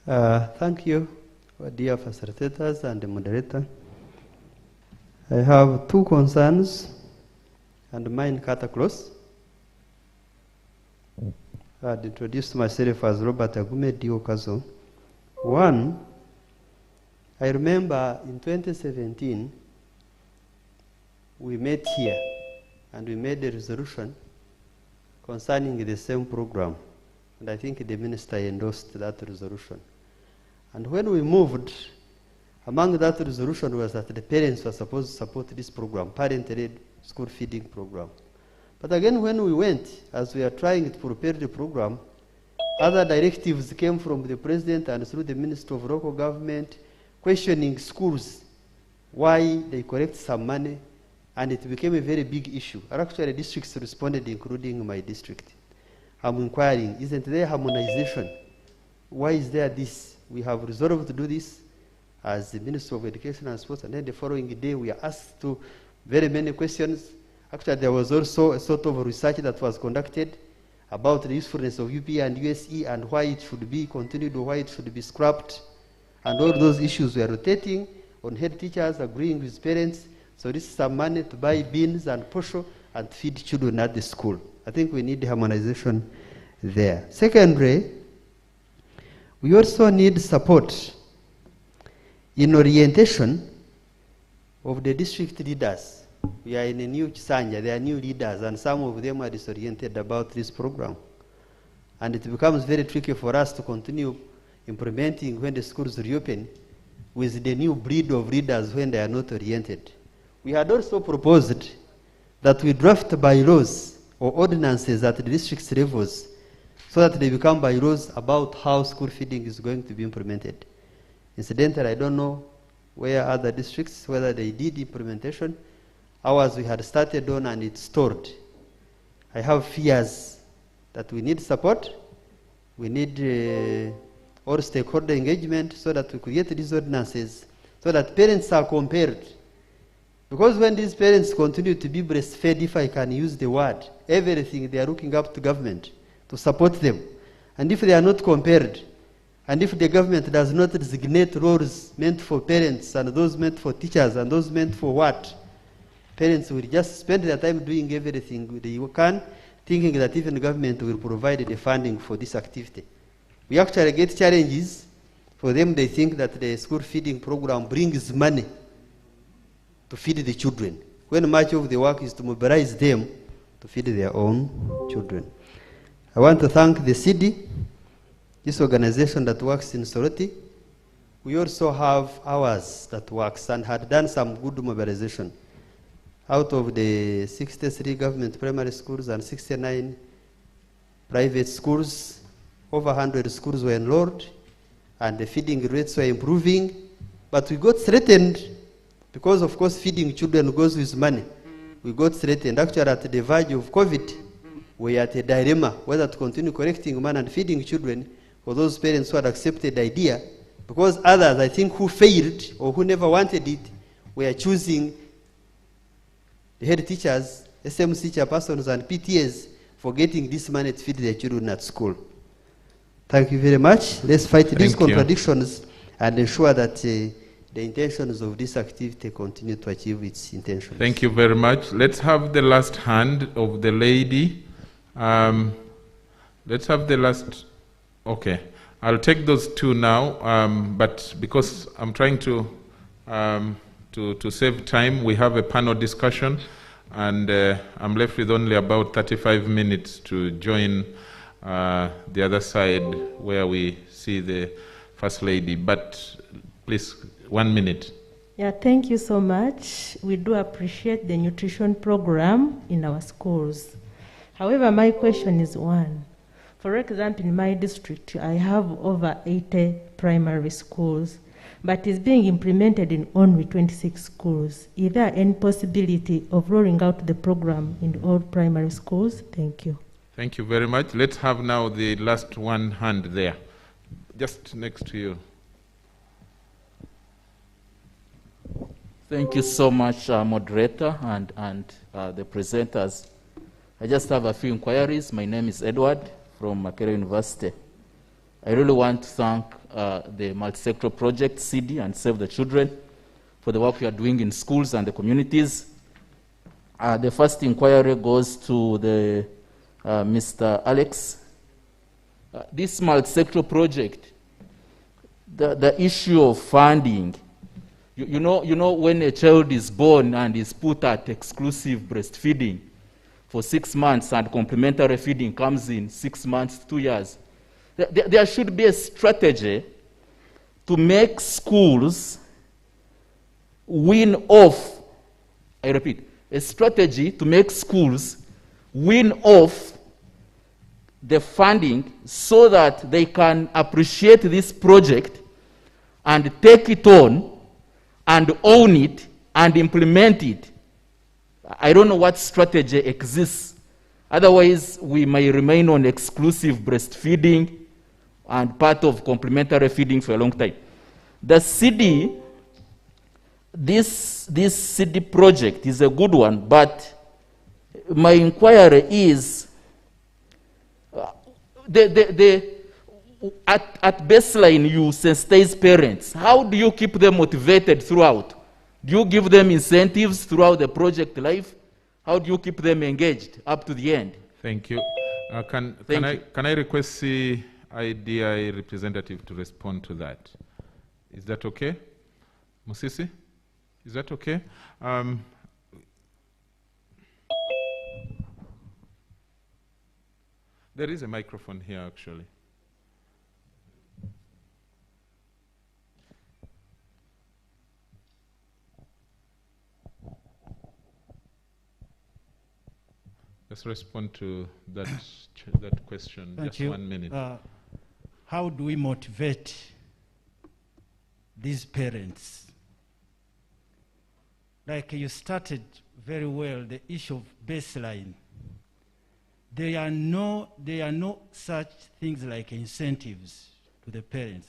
Thank you, dear facilitators and the moderator. I have two concerns, and mine cut across. I'd introduced myself as Robert Agume Okacho. One, I remember in 2017, we met here and we made a resolution concerning the same program. And I think the minister endorsed that resolution. And when we moved, among that resolution was that the parents were supposed to support this program, parent-led school feeding program. But again, when we went, as we are trying to prepare the program, other directives came from the president and through the Minister of Local Government, questioning schools why they collect some money, and it became a very big issue. Actually, districts responded, including my district. I'm inquiring, isn't there harmonization? Why is there this? We have resolved to do this as the Minister of Education and Sports, and then the following day we are asked to very many questions. Actually, there was also a sort of research that was conducted, about the usefulness of UP and USE and why it should be continued or why it should be scrapped. And all those issues were rotating on head teachers agreeing with parents. So this is some money to buy beans and posho and feed children at the school. I think we need harmonization there. Secondly, we also need support in orientation of the district leaders. We are in a new Chisanja, there are new leaders, and some of them are disoriented about this program. And it becomes very tricky for us to continue implementing when the schools reopen with the new breed of leaders when they are not oriented. We had also proposed that we draft bylaws or ordinances at the district levels so that they become bylaws about how school feeding is going to be implemented. Incidentally, I don't know where other districts, whether they did implementation. Ours we had started on and it stalled. I have fears that we need support. We need all stakeholder engagement so that we create these ordinances so that parents are compared. Because when these parents continue to be breastfed, if I can use the word, everything they are looking up to government to support them. And if they are not compared, and if the government does not designate roles meant for parents and those meant for teachers and those meant for what, parents will just spend their time doing everything they can, thinking that even the government will provide the funding for this activity. We actually get challenges. For them, they think that the school feeding program brings money to feed the children, when much of the work is to mobilize them to feed their own children. I want to thank the CD, this organization that works in Soroti. We also have ours that works and had done some good mobilization. Out of the 63 government primary schools and 69 private schools, over 100 schools were enrolled, and the feeding rates were improving. But we got threatened because, of course, feeding children goes with money. We got threatened. Actually, at the verge of COVID, we are at a dilemma whether to continue collecting money and feeding children for those parents who had accepted the idea, because others, I think, who failed or who never wanted it, were choosing the head teachers, SMC chairpersons, and PTAs for getting this money to feed their children at school. Thank you very much. Let's fight these contradictions and ensure that the intentions of this activity continue to achieve its intentions. Thank you very much. Let's have the last hand of the lady. Let's have the last. Okay, I'll take those two now, but because I'm trying to save time, we have a panel discussion, and I'm left with only about 35 minutes to join the other side where we see the First Lady. But please, 1 minute. Yeah, thank you so much. We do appreciate the nutrition program in our schools. However, my question is one. For example, in my district, I have over 80 primary schools, but it's being implemented in only 26 schools. Is there any possibility of rolling out the program in all primary schools? Thank you. Thank you very much. Let's have now the last one hand there, just next to you. Thank you so much, moderator and the presenters. I just have a few inquiries. My name is Edward from Makerere University. I really want to thank the multi-sectoral project, CD, and Save the Children for the work we are doing in schools and the communities. The first inquiry goes to the Mr. Alex. This multi-sectoral project, the issue of funding, you know when a child is born and is put at exclusive breastfeeding for 6 months and complementary feeding comes in 6 months, 2 years, there should be a strategy to make schools win off, I repeat, a strategy to make schools win off the funding so that they can appreciate this project and take it on and own it and implement it. I don't know what strategy exists. Otherwise, we may remain on exclusive breastfeeding and part of complementary feeding for a long time. The CD, this CD project is a good one, but my inquiry is, at baseline you sensitize parents. How do you keep them motivated throughout? Do you give them incentives throughout the project life? How do you keep them engaged up to the end? Thank you. Can I request the IDI representative to respond to that? Is that okay? Musisi, is that okay? There is a microphone here, actually. Let's respond to that, that question. Thank Just you. 1 minute. How do we motivate these parents? Like you started very well, the issue of baseline. There are no such things like incentives to the parents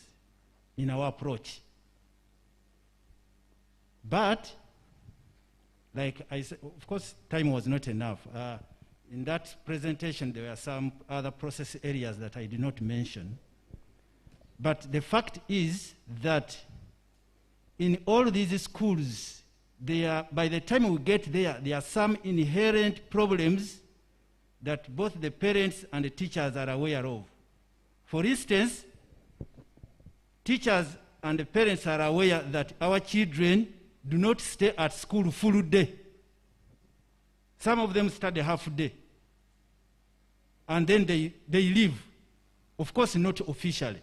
in our approach. But, like I said, of course, time was not enough. In that presentation, there were some other process areas that I did not mention. But the fact is that in all these schools, by the time we get there are some inherent problems that both the parents and the teachers are aware of. For instance, teachers and the parents are aware that our children do not stay at school full day. Some of them study half day. And then they leave. Of course, not officially,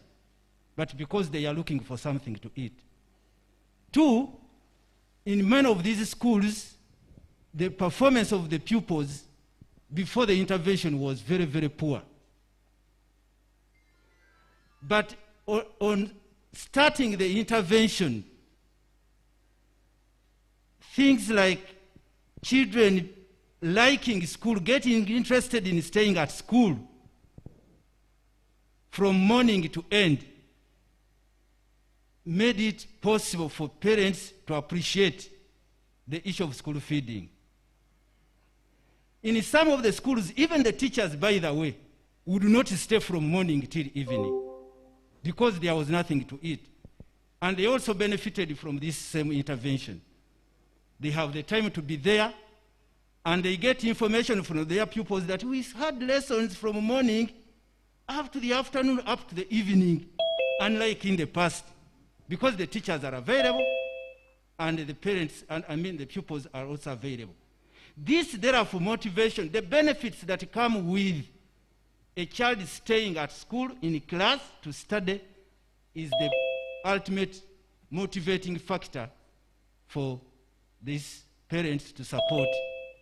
but because they are looking for something to eat. 2, in many of these schools, the performance of the pupils before the intervention was very, very poor. But on starting the intervention, things like children liking school, getting interested in staying at school from morning to end, made it possible for parents to appreciate the issue of school feeding. In some of the schools, even the teachers, by the way, would not stay from morning till evening because there was nothing to eat. And they also benefited from this same intervention. They have the time to be there, and they get information from their pupils that we had lessons from morning up to the afternoon, up to the evening, unlike in the past, because the teachers are available and the parents, the pupils are also available. This, therefore, motivation, the benefits that come with a child staying at school in class to study is the ultimate motivating factor for these parents to support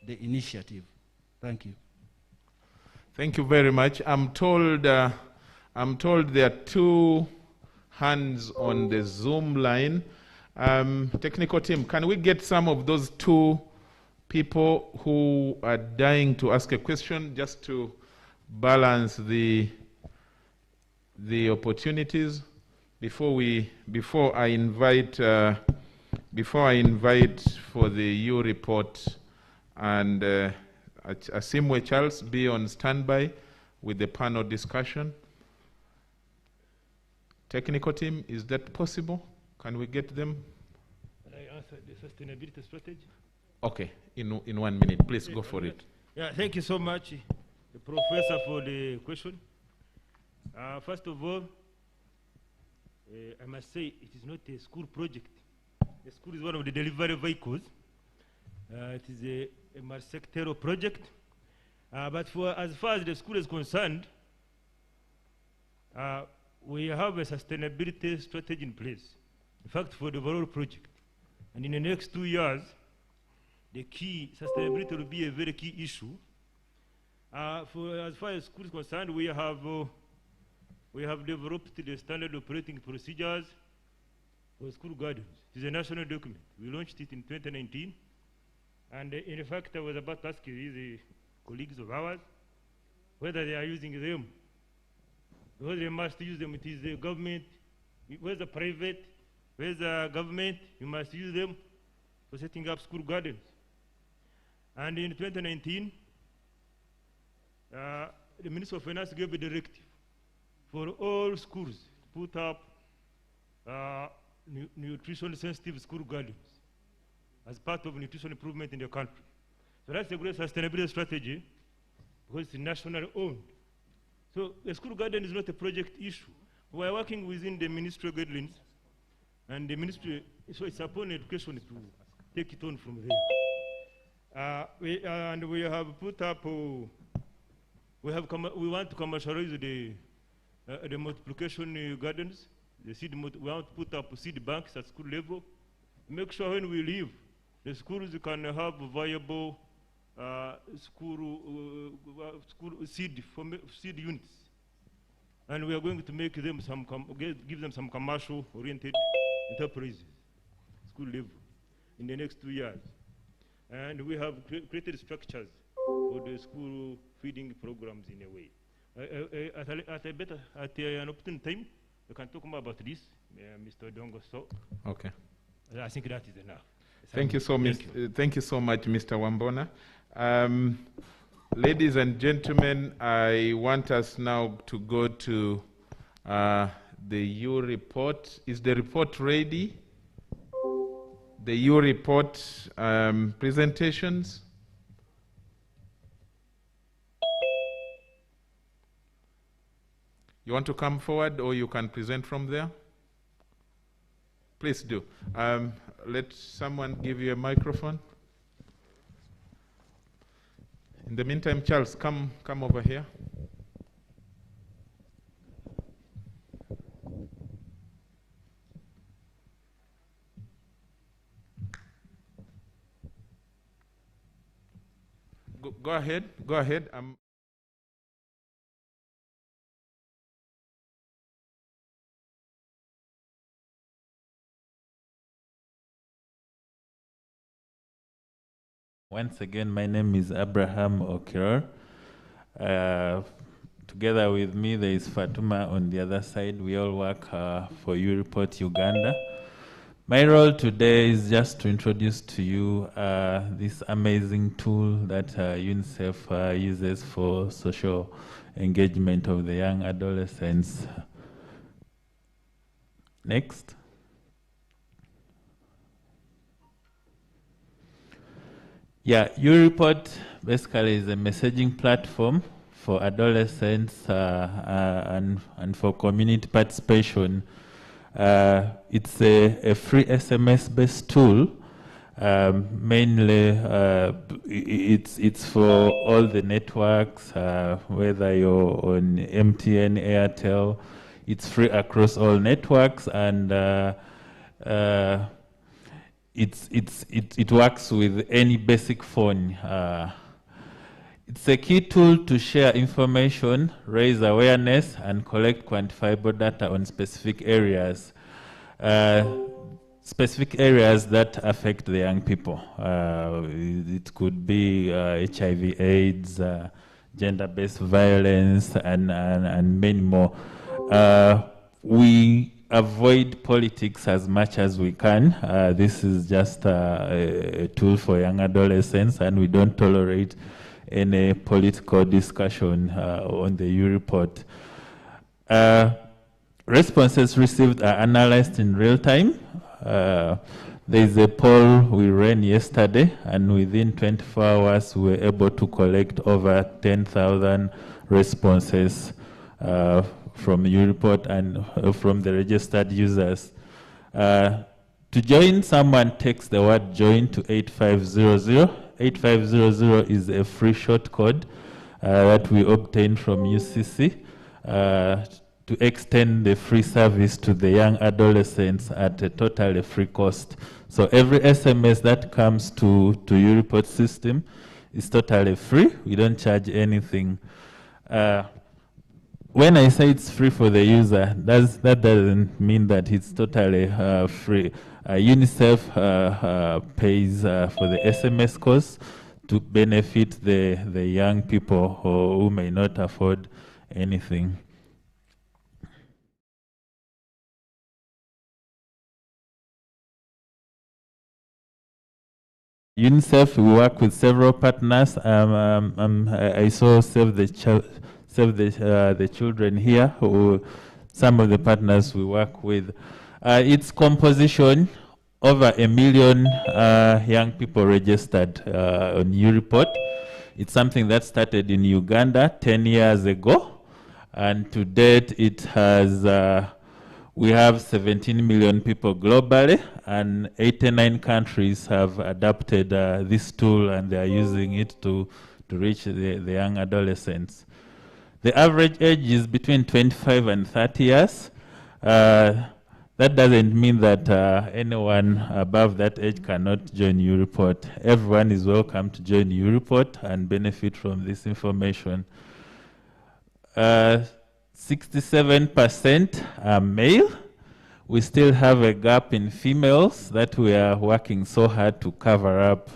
the initiative. Thank you. Thank you very much. I'm told there are 2 hands on the Zoom line. Technical team, can we get some of those 2 people who are dying to ask a question just to balance the opportunities before I invite for the U report, and Asimwe Charles be on standby with the panel discussion. Technical team, is that possible? Can we get them? Can I answer the sustainability strategy? Okay, in 1 minute, please go for it. Yeah, thank you so much, Professor, for the question. First of all, I must say it is not a school project. The school is one of the delivery vehicles. It is a multi-sectoral project. But as far as the school is concerned, we have a sustainability strategy in place. In fact, for the overall project. And in the next 2 years, the key sustainability will be a very key issue. As far as school is concerned, we have developed the standard operating procedures for school gardens. It is a national document. We launched it in 2019. And in fact, I was about to ask these colleagues of ours whether they are using them. Because they must use them. It is the government, whether private, whether government, you must use them for setting up school gardens. And in 2019, the Minister of Finance gave a directive for all schools to put up nutrition-sensitive school gardens as part of nutrition improvement in the country. So that's a great sustainability strategy because it's nationally owned. So the school garden is not a project issue. We are working within the ministry guidelines, and the ministry, so it's upon education to take it on from there. We have put up, we want to commercialize the multiplication gardens. We want to put up seed banks at school level. Make sure when we leave, the schools can have viable school seed units. And we are going to make them give them some commercial-oriented enterprises, school level, in the next 2 years. And we have created structures for the school feeding programs in a way. At an opportune time, we can talk more about this, Mr. Dongo. So, okay. I think that is enough. Thank you so much, Mr. Wambona. Ladies and gentlemen, I want us now to go to the U report. Is the report ready? The U report presentations. You want to come forward, or you can present from there? Please do. Let someone give you a microphone. In the meantime, Charles, come over here. Go ahead. Go ahead. Once again, my name is Abraham Okiror. Together with me, there is Fatuma on the other side. We all work for U-Report Uganda. My role today is just to introduce to you this amazing tool that UNICEF uses for social engagement of the young adolescents. Next. Yeah, U-Report basically is a messaging platform for adolescents and for community participation. It's a free SMS-based tool. Mainly, it's for all the networks, whether you're on MTN, Airtel. It's free across all networks, and it works with any basic phone. It's a key tool to share information, raise awareness, and collect quantifiable data on specific areas that affect the young people. It could be HIV/AIDS, gender-based violence, and many more. We avoid politics as much as we can. This is just a tool for young adolescents, and we don't tolerate any political discussion on the U-Report. Responses received are analyzed in real time. There is a poll we ran yesterday, and within 24 hours, we were able to collect over 10,000 responses from U-Report and from the registered users. To join, someone text the word join to 8500. 8500 is a free short code that we obtained from UCC to extend the free service to the young adolescents at a totally free cost. So every SMS that comes to U-Report system is totally free. We don't charge anything. When I say it's free for the user, that doesn't mean that it's totally free. UNICEF pays for the SMS cost to benefit the young people who may not afford anything. UNICEF, we work with several partners. I saw Save Save the Children here, who some of the partners we work with. Its composition, over 1 million young people registered on U-Report. It's something that started in Uganda 10 years ago, and to date it has, we have 17 million people globally, and 89 countries have adopted this tool, and they are using it to reach the young adolescents. The average age is between 25 and 30 years. That doesn't mean that anyone above that age cannot join U-Report. Everyone is welcome to join U-Report and benefit from this information. 67% are male. We still have a gap in females that we are working so hard to cover up.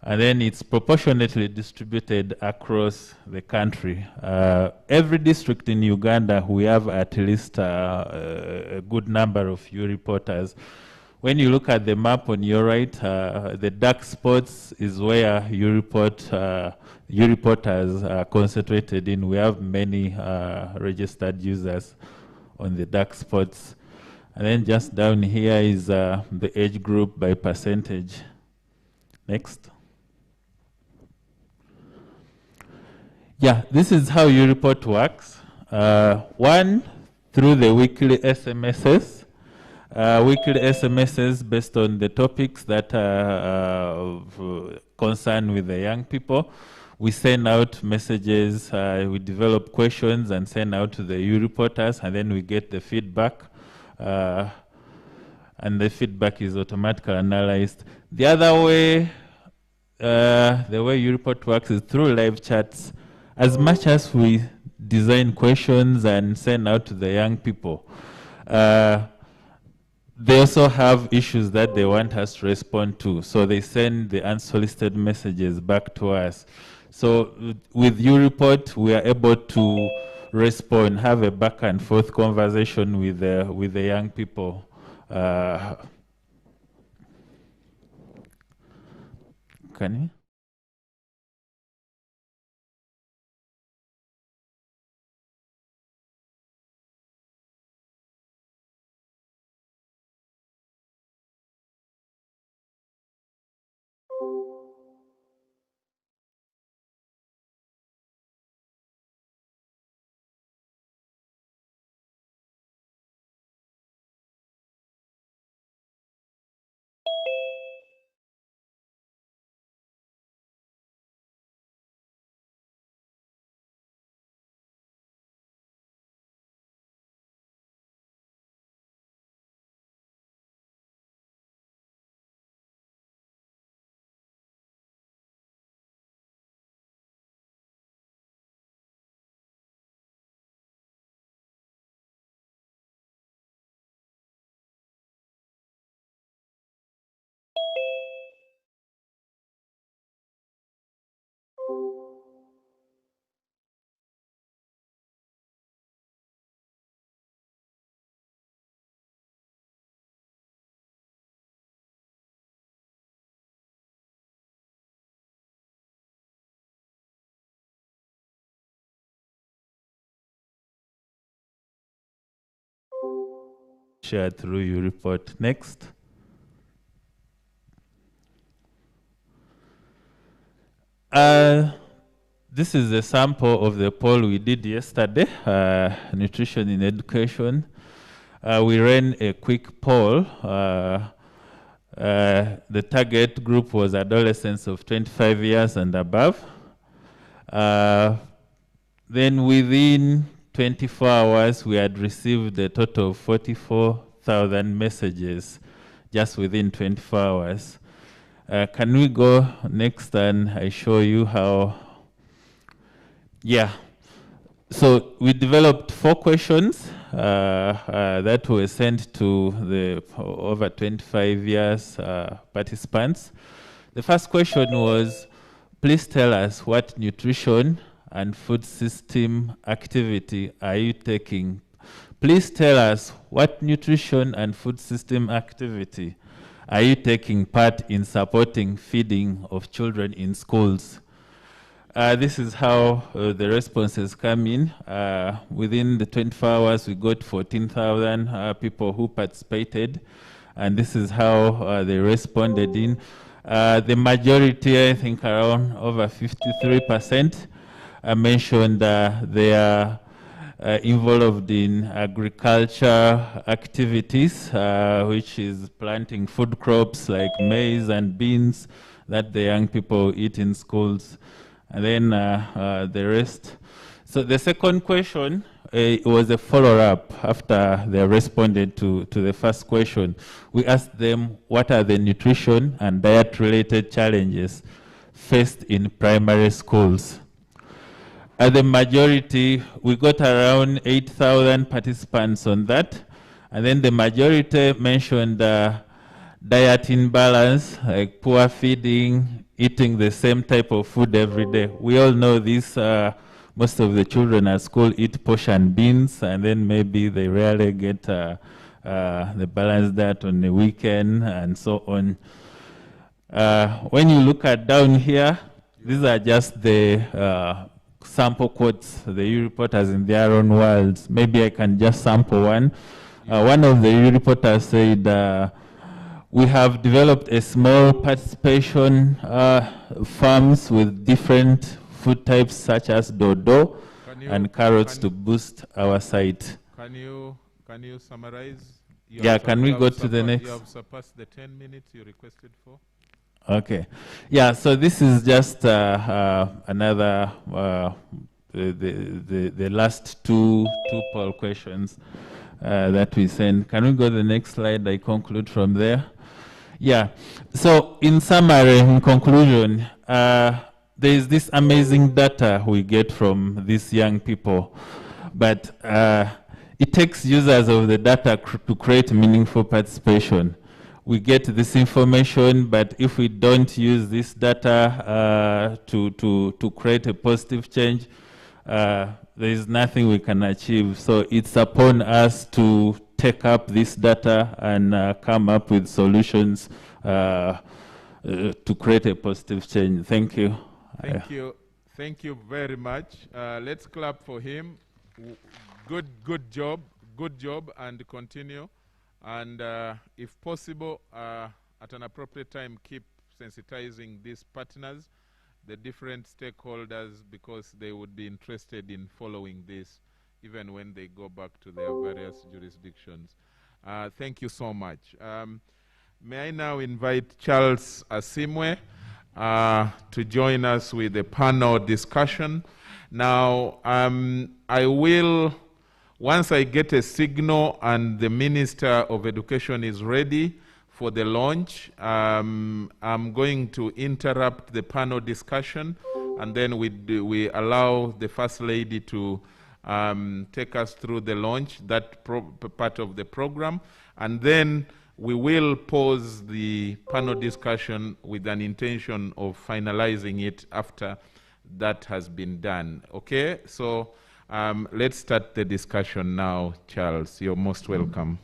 And then it's proportionately distributed across the country. Every district in Uganda, we have at least a good number of U-Reporters. When you look at the map on your right, the dark spots is where U-Reporters are concentrated in. We have many registered users on the dark spots. And then just down here is the age group by percentage. Next. Yeah, this is how U-Report works. One, through the weekly SMSs. Weekly SMSs based on the topics that are concerned with the young people. We send out messages, we develop questions and send out to the U-Reporters, and then we get the feedback. And the feedback is automatically analyzed. The other way, the way U-Report works is through live chats. As much as we design questions and send out to the young people, they also have issues that they want us to respond to. So they send the unsolicited messages back to us. So with U-Report, we are able to respond, have a back and forth conversation with the young people. Can you? Shared through U-Report. Next. This is a sample of the poll we did yesterday, Nutrition in Education. We ran a quick poll. The target group was adolescents of 25 years and above. Then within 24 hours, we had received a total of 44,000 messages just within 24 hours. Can we go next and I show you how? Yeah. So we developed 4 questions that were sent to the over 25 years participants. The first question was, please tell us what nutrition and food system activity are you taking? Please tell us what nutrition and food system activity are you taking part in supporting feeding of children in schools? This is how the responses come in. Within the 24 hours, we got 14,000 people who participated, and this is how they responded in. The majority, I think around over 53%, mentioned they are involved in agriculture activities, which is planting food crops like maize and beans that the young people eat in schools. And then the rest. So the second question was a follow-up after they responded to the first question. We asked them what are the nutrition and diet-related challenges faced in primary schools. At the majority, we got around 8,000 participants on that. And then the majority mentioned diet imbalance, like poor feeding, eating the same type of food every day. We all know this, most of the children at school eat portion beans, and then maybe they rarely get the balanced diet on the weekend, and so on. When you look at down here, these are just the sample quotes the EU reporters in their own words. Maybe I can just sample one. One of the EU reporters said, we have developed a small participation farms with different food types such as dodo and carrots to boost our site. Can you summarize? Yeah, can we go to the next? You have surpassed the 10 minutes you requested for. Okay. Yeah, so this is just another, the last two poll questions that we sent. Can we go to the next slide? I conclude from there. Yeah, so in summary, in conclusion, there is this amazing data we get from these young people, but it takes users of the data to create meaningful participation. We get this information, but if we don't use this data to create a positive change, there is nothing we can achieve. So it's upon us to take up this data and come up with solutions to create a positive change. Thank you. Thank you. Thank you very much. Let's clap for him. Good job, and continue. And if possible, at an appropriate time, keep sensitizing these partners, the different stakeholders, because they would be interested in following this even when they go back to their various jurisdictions. Thank you so much. May I now invite Charles Asimwe to join us with a panel discussion. Now, I will, once I get a signal and the Minister of Education is ready for the launch, I'm going to interrupt the panel discussion, and then we allow the First Lady to take us through the launch, that part of the program, and then we will pause the panel discussion with an intention of finalizing it after that has been done. Okay, so let's start the discussion now. Charles, you're most welcome.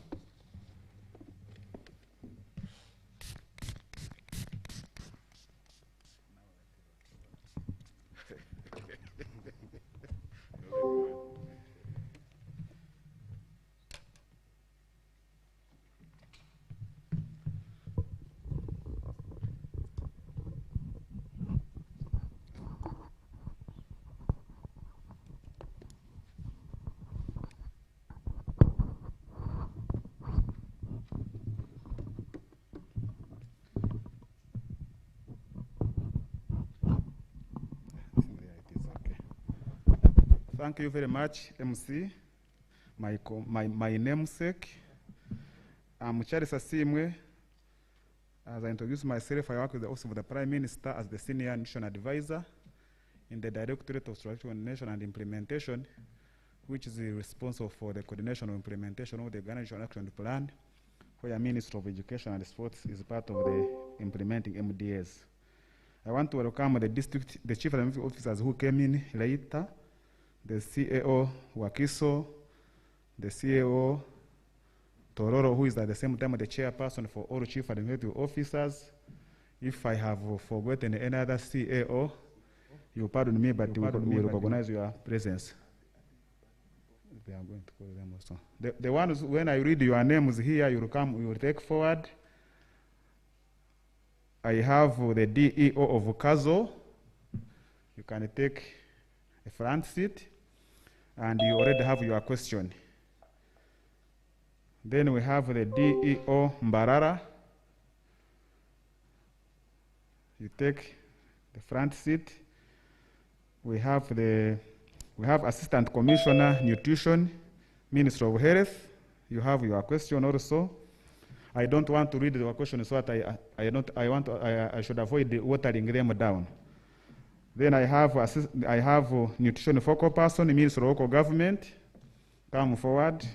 Thank you very much, MC. My namesake. I'm Charles Asimwe. As I introduce myself, I work with the Office of the Prime Minister as the Senior Nutrition Advisor in the Directorate of Strategic Coordination and Implementation, which is responsible for the coordination of implementation of the Uganda Nutrition Action Plan, where Minister of Education and Sports is part of the implementing MDS. I want to welcome the Chief Administrative Officers who came in later, the CAO Wakiso, the CAO Tororo, who is at the same time the chairperson for all Chief Administrative Officers. If I have forgotten any other CAO, You pardon me, but we recognize your presence. They are going to call them also. The ones, when I read your names here, you will take forward. I have the DEO of Okacho. You can take a front seat, and you already have your question. Then we have the DEO Mbarara. You take the front seat. We have Assistant Commissioner Nutrition, Minister of Health. You have your question also. I don't want to read your question so that I should avoid watering them down. Then I have Nutrition Focal Person, Minister of Local Government. Come forward.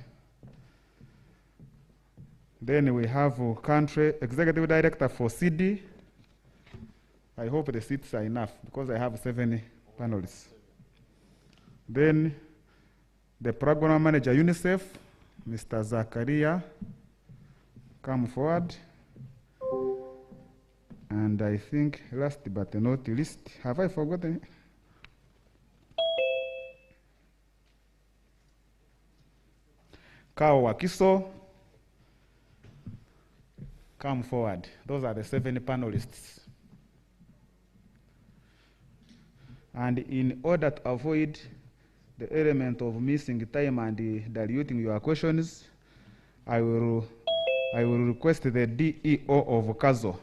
Then we have Country Executive Director for CD. I hope the seats are enough because I have 7 panelists. Then the Program Manager UNICEF, Mr. Zakaria, come forward. And I think last but not least, have I forgotten? Kao Wakiso, come forward. Those are the 7 panelists. And in order to avoid the element of missing time and diluting your questions, I will request the DEO of Okacho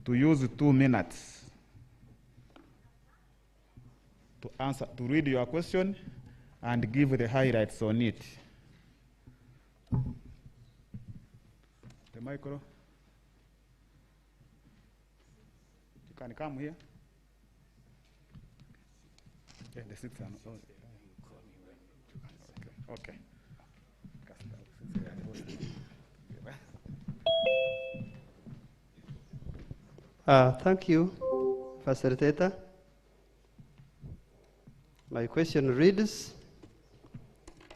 to use 2 minutes to read your question and give the highlights on it. The micro. You can come here. Yeah, the seats are not. Okay. Thank you, Facilitator. My question reads,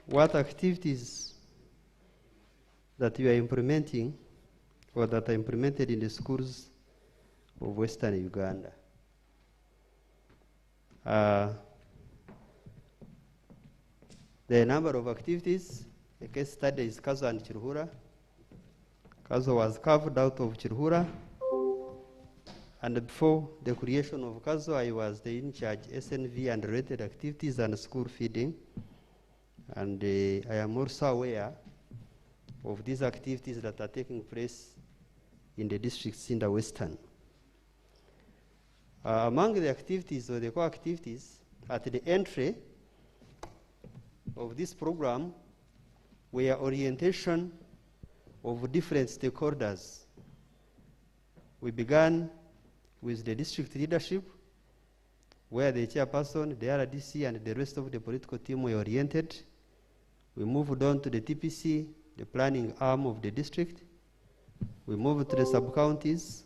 what activities that you are implementing or that are implemented in the schools of Western Uganda? There are a number of activities. The case study is Okacho and Chirhura. Okacho was carved out of Chirhura. And before the creation of Okacho, I was the in-charge SNV and related activities and school feeding. And I am also aware of these activities that are taking place in the districts in the Western. Among the activities or the core activities at the entry of this program were orientation of different stakeholders. We began with the district leadership, where the chairperson, the RDC, and the rest of the political team were oriented. We moved on to the TPC, the planning arm of the district. We moved to the sub-counties,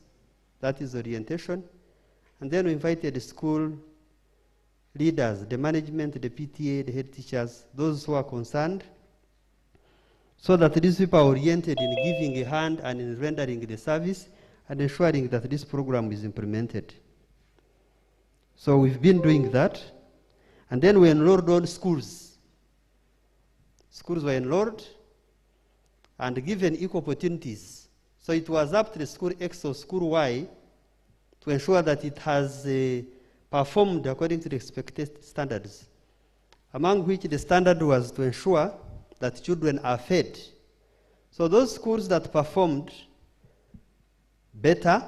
that is orientation. And then we invited the school leaders, the management, the PTA, the head teachers, those who are concerned, so that these people are oriented in giving a hand and in rendering the service and ensuring that this program is implemented. So we've been doing that. And then we enrolled on schools. Schools were enrolled and given equal opportunities. So it was up to the school X or school Y to ensure that it has performed according to the expected standards, among which the standard was to ensure that children are fed. So those schools that performed better,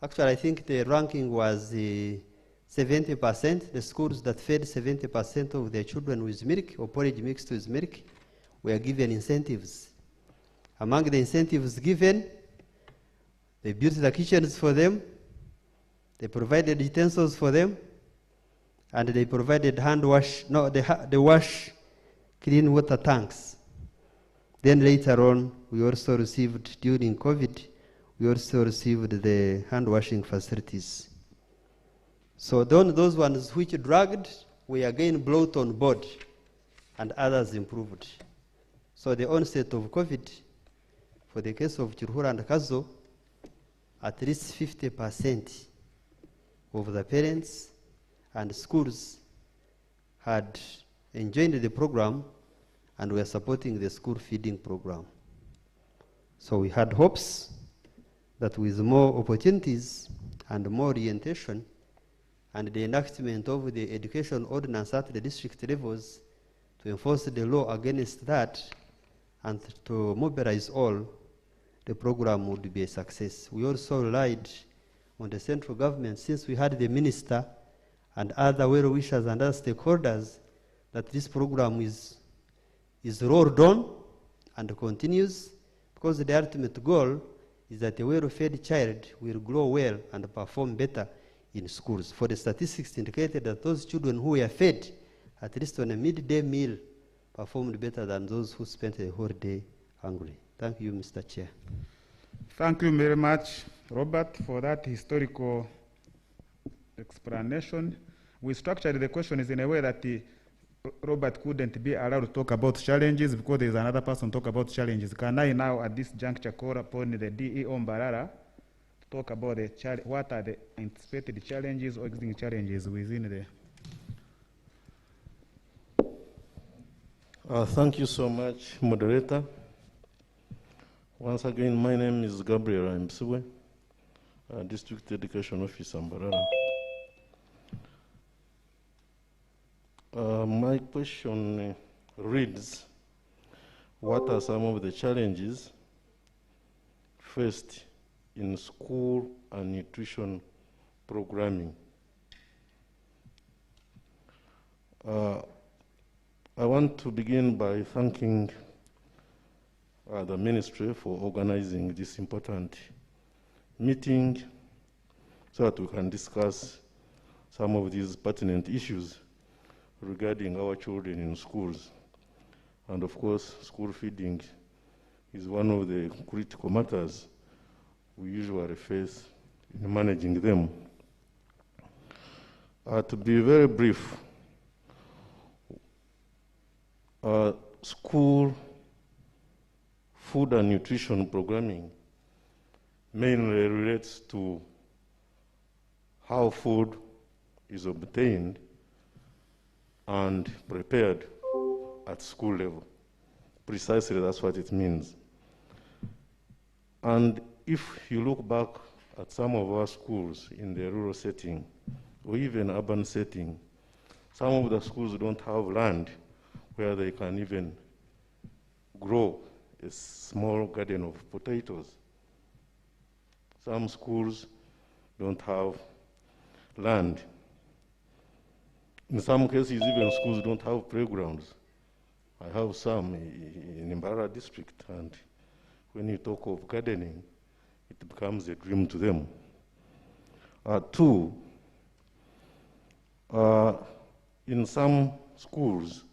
actually I think the ranking was 70%, the schools that fed 70% of their children with milk or porridge mixed with milk were given incentives. Among the incentives given, they built the kitchens for them, they provided utensils for them, and they provided the wash clean water tanks. Then later on, we also received, during COVID, we also received the hand washing facilities. So those ones which dragged were again brought on board, and others improved. So the onset of COVID, for the case of Chirhura and Okacho, at least 50% of the parents and schools had enjoyed the program and were supporting the school feeding program. So we had hopes that with more opportunities and more orientation and the enactment of the education ordinance at the district levels to enforce the law against that and to mobilize all, the program would be a success. We also relied on the central government, since we had the minister and other well-wishers and other stakeholders, that this program is rolled on and continues, because the ultimate goal is that a well-fed child will grow well and perform better in schools. For the statistics indicated that those children who were fed, at least on a midday meal, performed better than those who spent the whole day hungry. Thank you, Mr. Chair. Thank you very much, Robert, for that historical explanation. We structured the questions in a way that Robert couldn't be allowed to talk about challenges because there is another person talk about challenges. Can I now, at this juncture, call upon the DEO Mbarara to talk about what are the anticipated challenges or existing challenges within the... Thank you so much, moderator. Once again, my name is Gabriel Msiwe, District Education Officer, Mbarara. My question reads, what are some of the challenges faced in school and nutrition programming? I want to begin by thanking the ministry for organizing this important meeting so that we can discuss some of these pertinent issues regarding our children in schools. And of course, school feeding is one of the critical matters we usually face in managing them. To be very brief, school food and nutrition programming mainly relates to how food is obtained and prepared at school level. Precisely, that's what it means. And if you look back at some of our schools in the rural setting or even urban setting, some of the schools don't have land where they can even grow a small garden of potatoes. Some schools don't have land. In some cases, even schools don't have playgrounds. I have some in Mbarara district, and when you talk of gardening, it becomes a dream to them. Two, in some schools,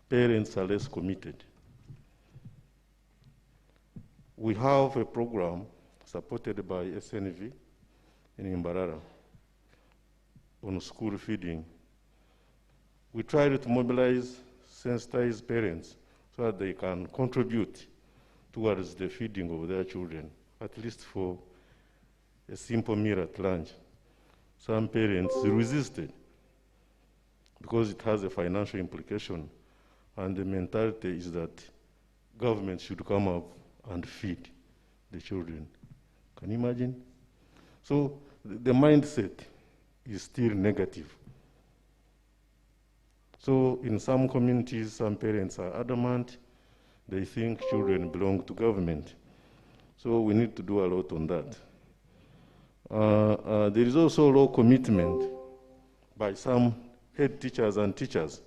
parents are less committed. We have a program supported by SNV in Mbarara on school feeding. We try to mobilize sensitized parents so that they can contribute towards the feeding of their children, at least for a simple meal at lunch. Some parents resisted because it has a financial implication, and the mentality is that government should come up and feed the children. Can you imagine? So the mindset is still negative. So in some communities, some parents are adamant. They think children belong to government. So we need to do a lot on that. There is also low commitment by some head teachers and teachers.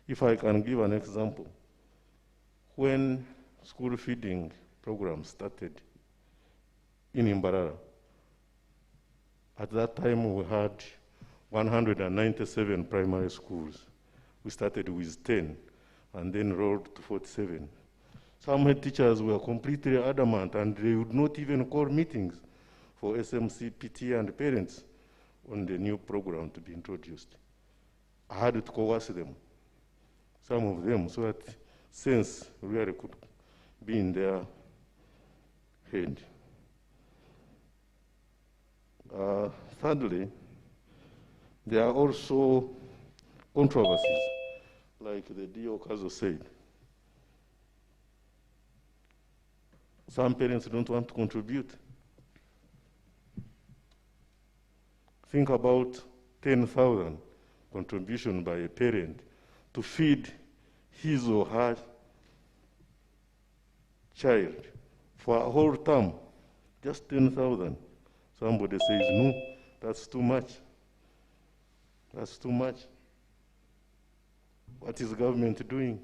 If I can give an example, when school feeding program started in Mbarara, at that time we had 197 primary schools. We started with 10 and then rolled to 47. Some head teachers were completely adamant, and they would not even call meetings for SMC, PT, and parents on the new program to be introduced. I had to coerce them, some of them, so that sense really could be in their head. thirdly, there are also controversies, like the D.O. Okacho said. Some parents don't want to contribute. Think about 10,000 contribution by a parent to feed his or her child for a whole term, just 10,000. Somebody says, no, that's too much. That's too much. What is the government doing?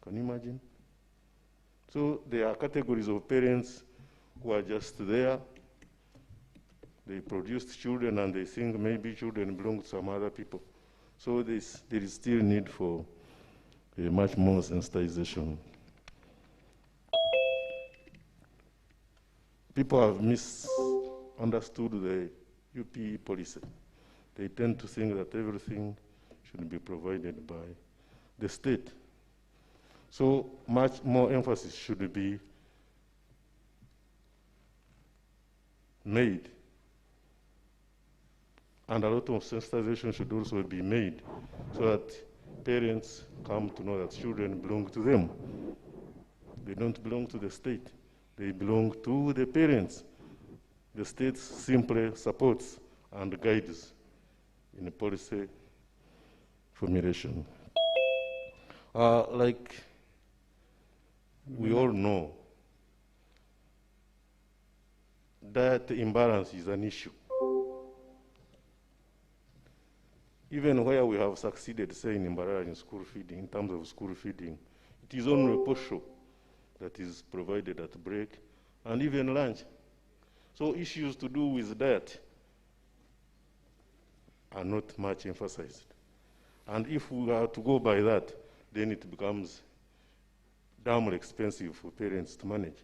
Can you imagine? So there are categories of parents who are just there. They produced children and they think maybe children belong to some other people. So there is still need for a much more sensitization. People have misunderstood the UP policy. They tend to think that everything should be provided by the state. So much more emphasis should be made. And a lot of sensitization should also be made so that parents come to know that children belong to them. They don't belong to the state. They belong to the parents. The state simply supports and guides in policy formulation. Like we all know, diet imbalance is an issue. Even where we have succeeded, say in Mbarara in school feeding, in terms of school feeding, it is only a portion that is provided at break and even lunch. So issues to do with diet are not much emphasized. And if we are to go by that, then it becomes damn expensive for parents to manage.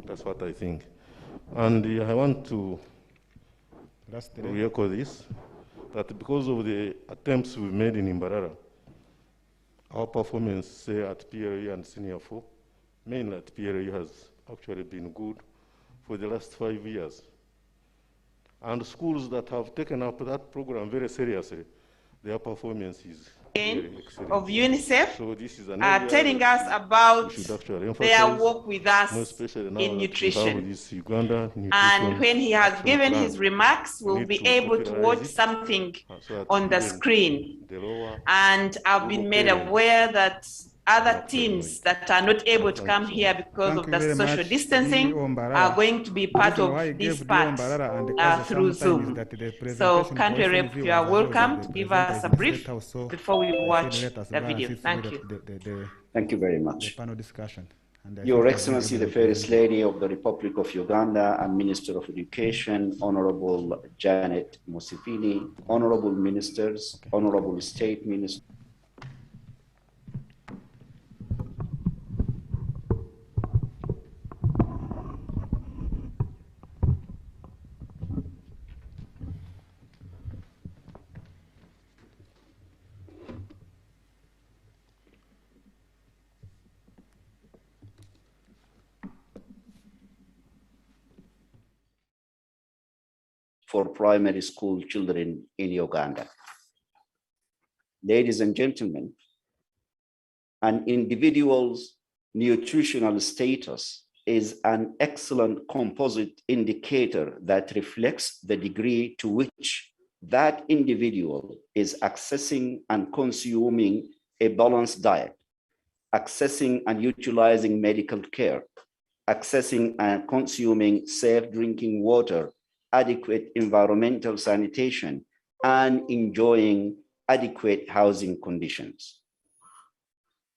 That's what I think. And I want to re-echo this, that because of the attempts we've made in Mbarara, our performance, say, at PLE and Senior 4, mainly at PLE, has actually been good for the last 5 years. And schools that have taken up that program very seriously, their performance is of UNICEF so this is an telling us about their work work with us in nutrition. Uganda And when he has given his remarks, we'll be able to watch something on the screen. And I've been made aware that other teams that are not able to come here because of the social distancing are going to be part of this part through Zoom. So, Country Rep, you are welcome to give us a brief before we watch the video. Thank you. Thank you very much. Panel discussion. Your Excellency, the First Lady of the Republic of Uganda and Minister of Education, Honorable Janet Museveni, Honorable Ministers, Honorable State Ministers. For primary school children in Uganda. Ladies and gentlemen, an individual's nutritional status is an excellent composite indicator that reflects the degree to which that individual is accessing and consuming a balanced diet, accessing and utilizing medical care, accessing and consuming safe drinking water, adequate environmental sanitation, and enjoying adequate housing conditions.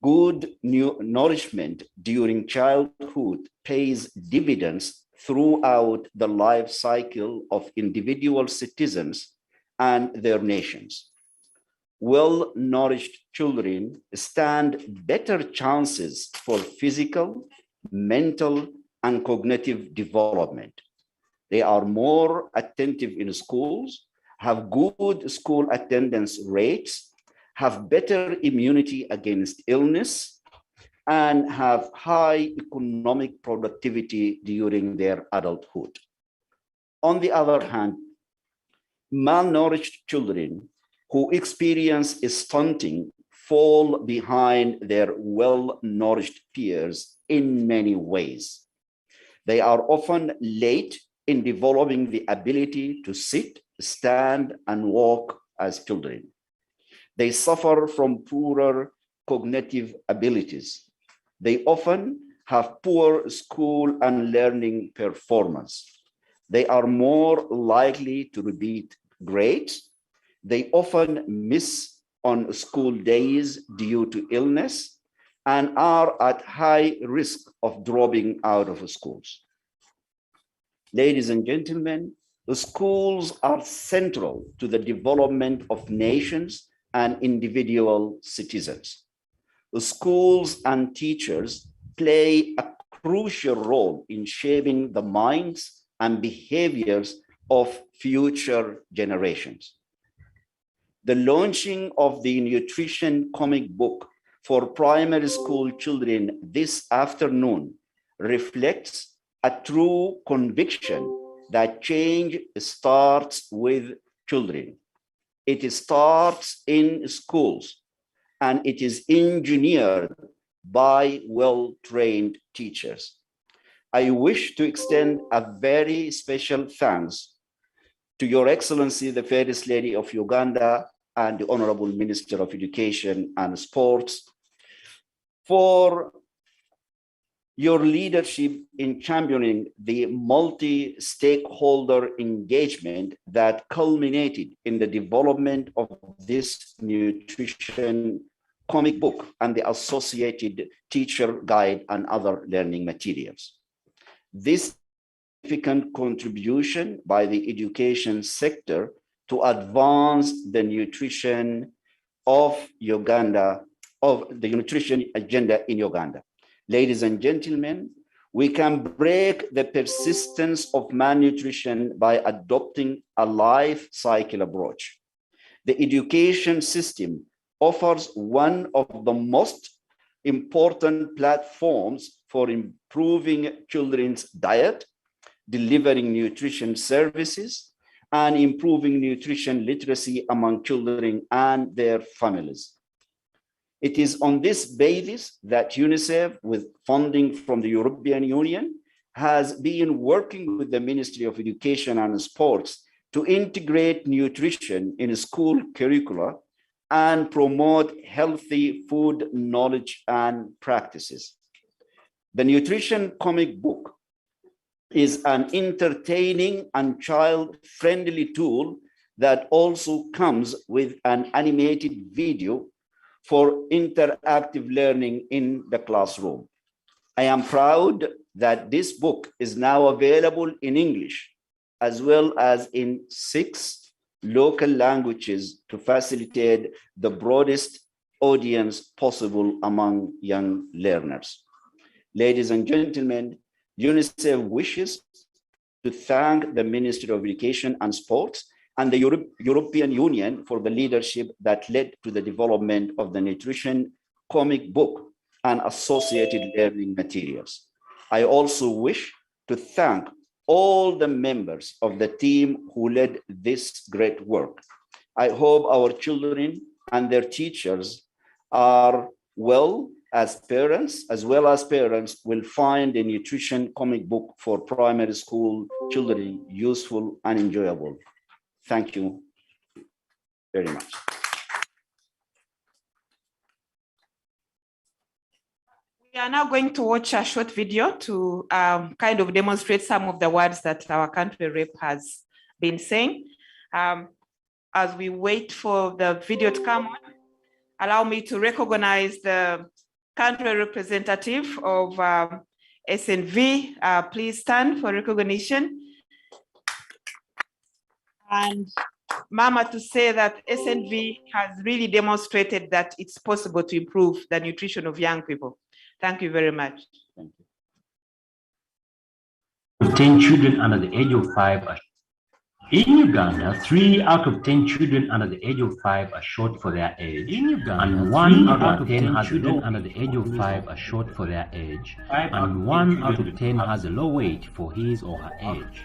Good nourishment during childhood pays dividends throughout the life cycle of individual citizens and their nations. Well-nourished children stand better chances for physical, mental, and cognitive development. They are more attentive in schools, have good school attendance rates, have better immunity against illness, and have high economic productivity during their adulthood. On the other hand, malnourished children who experience stunting fall behind their well-nourished peers in many ways. They are often late in developing the ability to sit, stand, and walk as children. They suffer from poorer cognitive abilities. They often have poor school and learning performance. They are more likely to repeat grades. They often miss on school days due to illness and are at high risk of dropping out of schools. Ladies and gentlemen, the schools are central to the development of nations and individual citizens. The schools and teachers play a crucial role in shaping the minds and behaviors of future generations. The launching of the nutrition comic book for primary school children this afternoon reflects a true conviction that change starts with children. It starts in schools, and it is engineered by well-trained teachers. I wish to extend a very special thanks to Your Excellency, the First Lady of Uganda, and the Honorable Minister of Education and Sports for your leadership in championing the multi-stakeholder engagement that culminated in the development of this nutrition comic book and the associated teacher guide and other learning materials. This significant contribution by the education sector to advance the nutrition of Uganda, of the nutrition agenda in Uganda. Ladies and gentlemen, we can break the persistence of malnutrition by adopting a life cycle approach. The education system offers one of the most important platforms for improving children's diet, delivering nutrition services, and improving nutrition literacy among children and their families. It is on this basis that UNICEF, with funding from the European Union, has been working with the Ministry of Education and Sports to integrate nutrition in school curricula and promote healthy food knowledge and practices. The nutrition comic book is an entertaining and child-friendly tool that also comes with an animated video for interactive learning in the classroom. I am proud that this book is now available in English, as well as in 6 local languages to facilitate the broadest audience possible among young learners. Ladies and gentlemen, UNICEF wishes to thank the Ministry of Education and Sports and the European Union for the leadership that led to the development of the nutrition comic book and associated learning materials. I also wish to thank all the members of the team who led this great work. I hope our children and their teachers are well as well as parents will find the nutrition comic book for primary school children useful and enjoyable. Thank you very much. We are now going to watch a short video to kind of demonstrate some of the words that our country rep has been saying. As we wait for the video to come on, allow me to recognize the country representative of SNV. Please stand for recognition. And Mama, to say that SNV has really demonstrated that it's possible to improve the nutrition of young people. Thank you very much. Thank you. 10 children under the age of 5 are In Uganda, 3 out of 10 children under the age of 5 are short for their age. In Uganda, and 1 out of 10 children under the age of 5 are short for their age, and 1 out of 10 has a low weight for his or her age.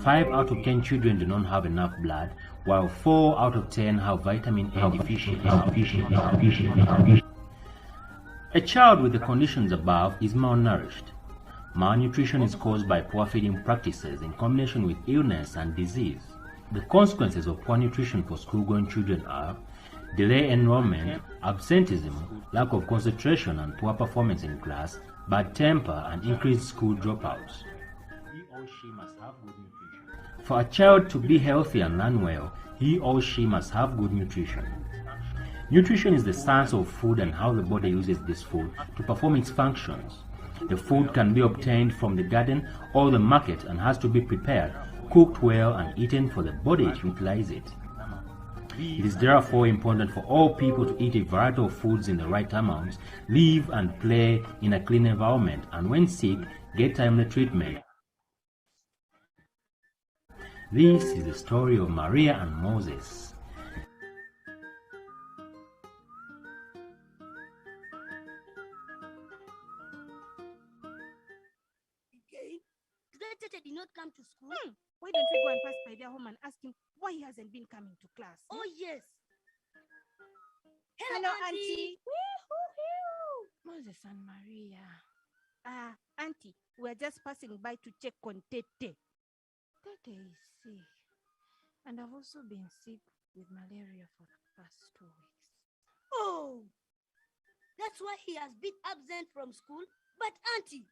5 out of 10 children do not have enough blood, while 4 out of 10 have vitamin A deficiency. A child with the conditions above is malnourished. Malnutrition is caused by poor feeding practices in combination with illness and disease. The consequences of poor nutrition for school-going children are delayed enrollment, absenteeism, lack of concentration and poor performance in class, bad temper, and increased school dropouts. He or she must have good nutrition. For a child to be healthy and learn well, he or she must have good nutrition. Nutrition is the science of food and how the body uses this food to perform its functions. The food can be obtained from the garden or the market and has to be prepared, cooked well, and eaten for the body to utilize it. It is therefore important for all people to eat a variety of foods in the right amounts, live and play in a clean environment, and when sick, get timely treatment. This is the story of Maria and Moses. Tete did not come to school. Why don't we go and pass by their home and ask him why he hasn't been coming to class? Oh, yes. Hello, Auntie. Moses and Maria. Auntie, we're just passing by to check on Tete. Tete is sick. And I've also been sick with malaria for the past 2 weeks. Oh, that's why he has been absent from school. But Auntie,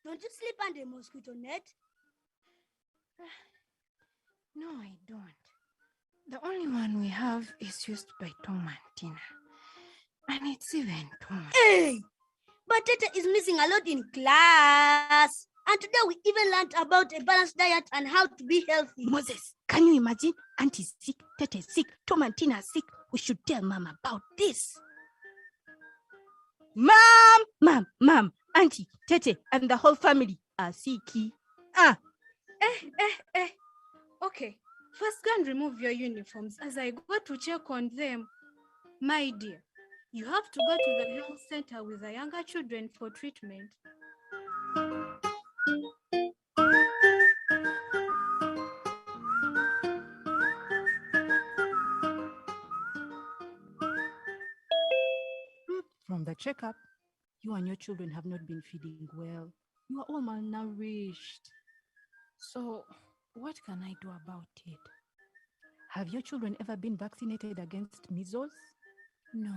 don't you sleep under a mosquito net? No, I don't. The only one we have is used by Tom and Tina. And it's even too much. Hey! But Tete is missing a lot in class. And today we even learned about a balanced diet and how to be healthy. Moses, can you imagine? Auntie's sick, Tete's sick, Tom and Tina are sick. We should tell Mom about this. Mom, Auntie, Tete, and the whole family are sick. Okay, first go and remove your uniforms as I go to check on them. My dear, you have to go to the health center with the younger children for treatment. From the checkup, you and your children have not been feeding well. You are all malnourished. So, what can I do about it? Have your children ever been vaccinated against measles? No.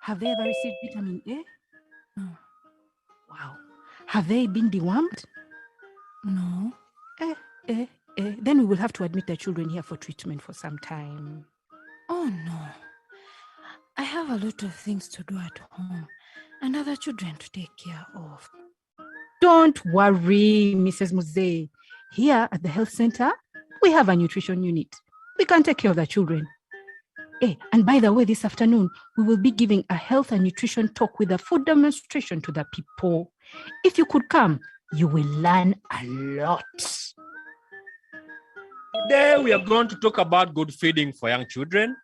Have they ever received vitamin A? No. Wow. Have they been dewormed? No. Then we will have to admit the children here for treatment for some time. Oh, no. I have a lot of things to do at home and other children to take care of. Don't worry, Mrs. Muse. Here at the health center, we have a nutrition unit. We can take care of the children. And by the way, this afternoon, we will be giving a health and nutrition talk with a food demonstration to the people. If you could come, you will learn a lot. Today, we are going to talk about good feeding for young children,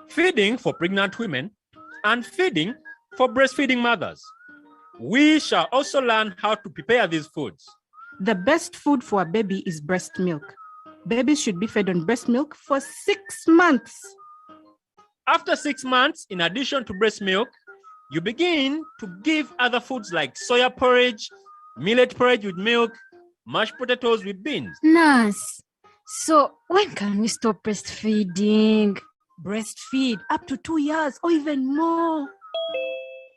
feeding for pregnant women, and feeding for breastfeeding mothers. We shall also learn how to prepare these foods. The best food for a baby is breast milk. Babies should be fed on breast milk for 6 months. After 6 months, in addition to breast milk, you begin to give other foods like soya porridge, millet porridge with milk, mashed potatoes with beans. Nurse, so when can we stop breastfeeding? Breastfeed up to 2 years or even more.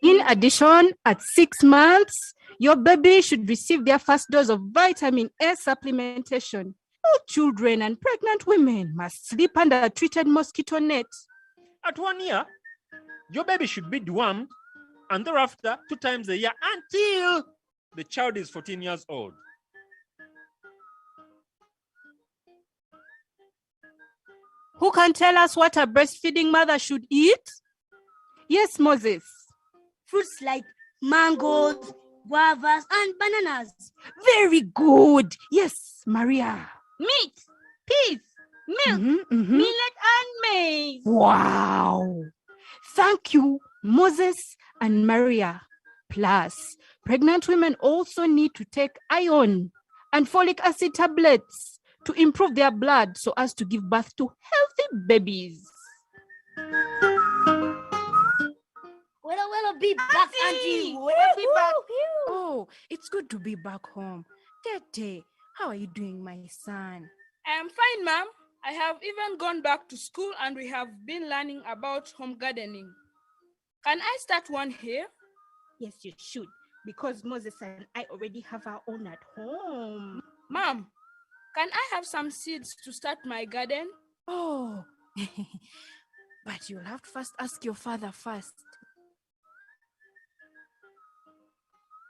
In addition, at 6 months, your baby should receive their first dose of vitamin A supplementation. All children and pregnant women must sleep under a treated mosquito net. At 1 year, your baby should be dewormed, and thereafter 2 times a year until the child is 14 years old. Who can tell us what a breastfeeding mother should eat? Yes, Moses. Fruits like mangoes, guavas, and bananas. Very good. Yes, Maria. meat, peas, milk, millet, and maize. Wow! Thank you, Moses and Maria. Plus, pregnant women also need to take iron and folic acid tablets to improve their blood so as to give birth to healthy babies. Well, be back, Auntie. Well, be back. Oh, it's good to be back home. Tete, how are you doing, my son? I am fine, ma'am. I have even gone back to school and we have been learning about home gardening. Can I start one here? Yes, you should, because Moses and I already have our own at home. Ma'am, can I have some seeds to start my garden? Oh, but you'll have to first ask your father first.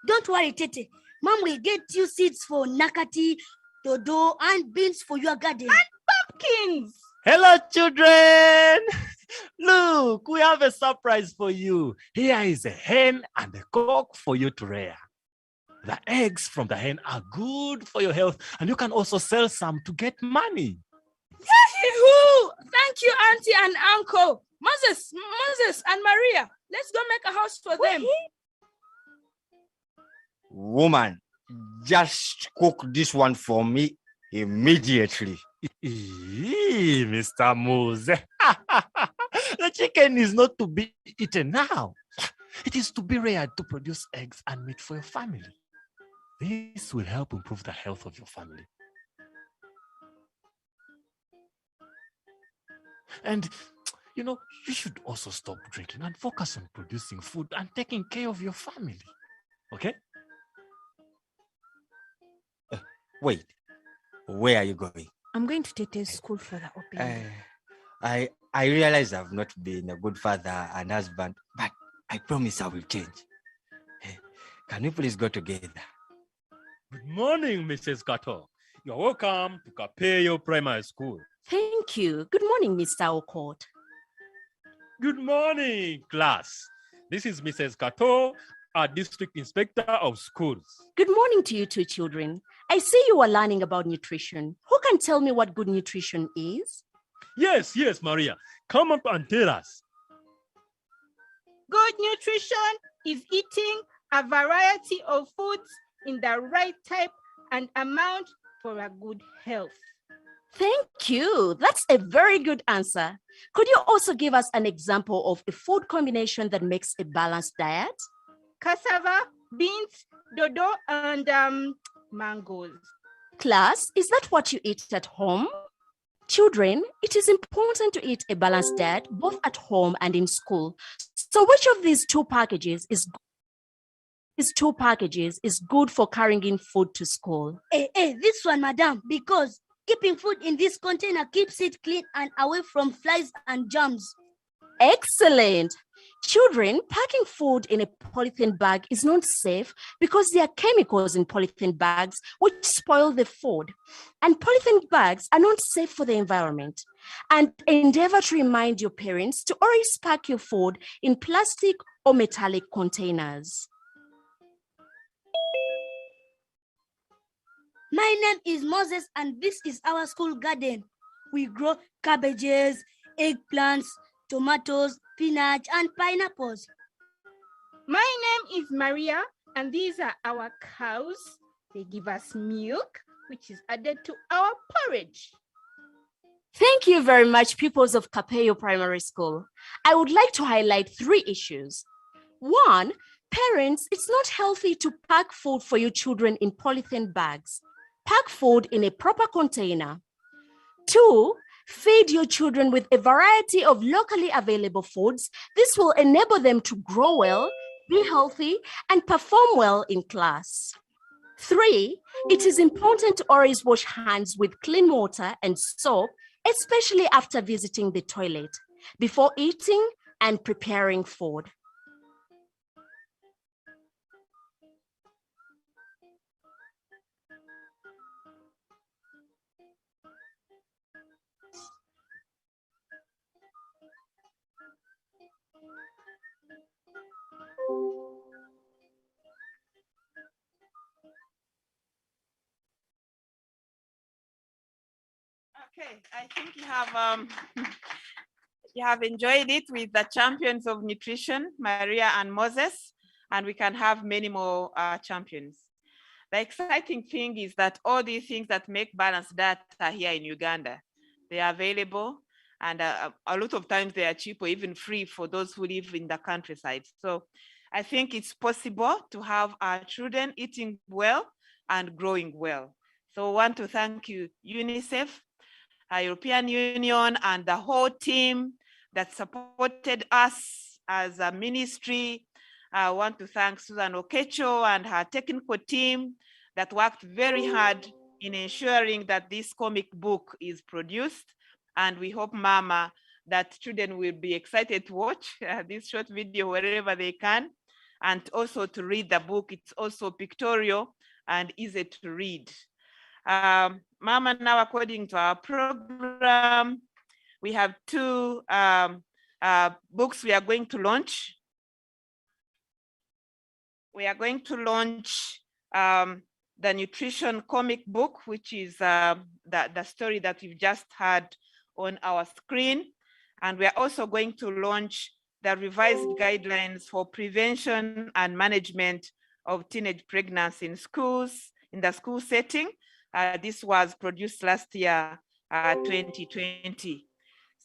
Don't worry, Tete. Mom will get you seeds for nakati, dodo, and beans for your garden. And pumpkins! Hello, children! Look, we have a surprise for you. Here is a hen and a cock for you to rear. The eggs from the hen are good for your health, and you can also sell some to get money. Yahoo! Thank you, Auntie and Uncle. Moses and Maria, let's go make a house for them. Woman, just cook this one for me immediately. Mr. Mose. The chicken is not to be eaten now. It is to be reared to produce eggs and meat for your family. This will help improve the health of your family. And, you should also stop drinking and focus on producing food and taking care of your family. Okay? Wait, where are you going? I'm going to Tete's school for the opening. I realize I've not been a good father and husband, but I promise I will change. Can we please go together? Good morning, Mrs. Kato. You're welcome to Kapeyo Primary School. Thank you. Good morning, Mr. Okot. Good morning, class. This is Mrs. Kato, our District Inspector of Schools. Good morning to you two children. I see you are learning about nutrition. Who can tell me what good nutrition is? Yes, Maria. Come up and tell us. Good nutrition is eating a variety of foods in the right type and amount for a good health. Thank you. That's a very good answer. Could you also give us an example of a food combination that makes a balanced diet? Cassava, beans, dodo, and mangoes. Class, is that what you eat at home? Children, it is important to eat a balanced diet both at home and in school. So which of these two packages is good for carrying in food to school? This one, madam, because keeping food in this container keeps it clean and away from flies and germs. Excellent. Children, packing food in a polythene bag is not safe because there are chemicals in polythene bags which spoil the food. And polythene bags are not safe for the environment. And endeavor to remind your parents to always pack your food in plastic or metallic containers. My name is Moses and this is our school garden. We grow cabbages, eggplants, tomatoes, spinach, and pineapples. My name is Maria, and these are our cows. They give us milk, which is added to our porridge. Thank you very much, pupils of Kapeyo Primary School. I would like to highlight 3 issues. 1, parents, it's not healthy to pack food for your children in polythene bags. Pack food in a proper container. 2, feed your children with a variety of locally available foods. This will enable them to grow well, be healthy, and perform well in class. 3, it is important to always wash hands with clean water and soap, especially after visiting the toilet, before eating and preparing food. Okay, I think you have enjoyed it with the champions of nutrition, Maria and Moses, and we can have many more champions. The exciting thing is that all these things that make balanced diet are here in Uganda. They are available, and a lot of times they are cheap or even free for those who live in the countryside. So I think it's possible to have our children eating well and growing well. So I want to thank you, UNICEF, European Union, and the whole team that supported us as a ministry. I want to thank Susan Okacho and her technical team that worked very hard in ensuring that this comic book is produced. And we hope, Mama, that children will be excited to watch this short video wherever they can, and also to read the book. It's also pictorial and easy to read. Mama, now according to our program, we have two books we are going to launch. We are going to launch the nutrition comic book, which is the story that we've just had on our screen. And we are also going to launch the revised guidelines for prevention and management of teenage pregnancy in schools, in the school setting. This was produced last year, 2020.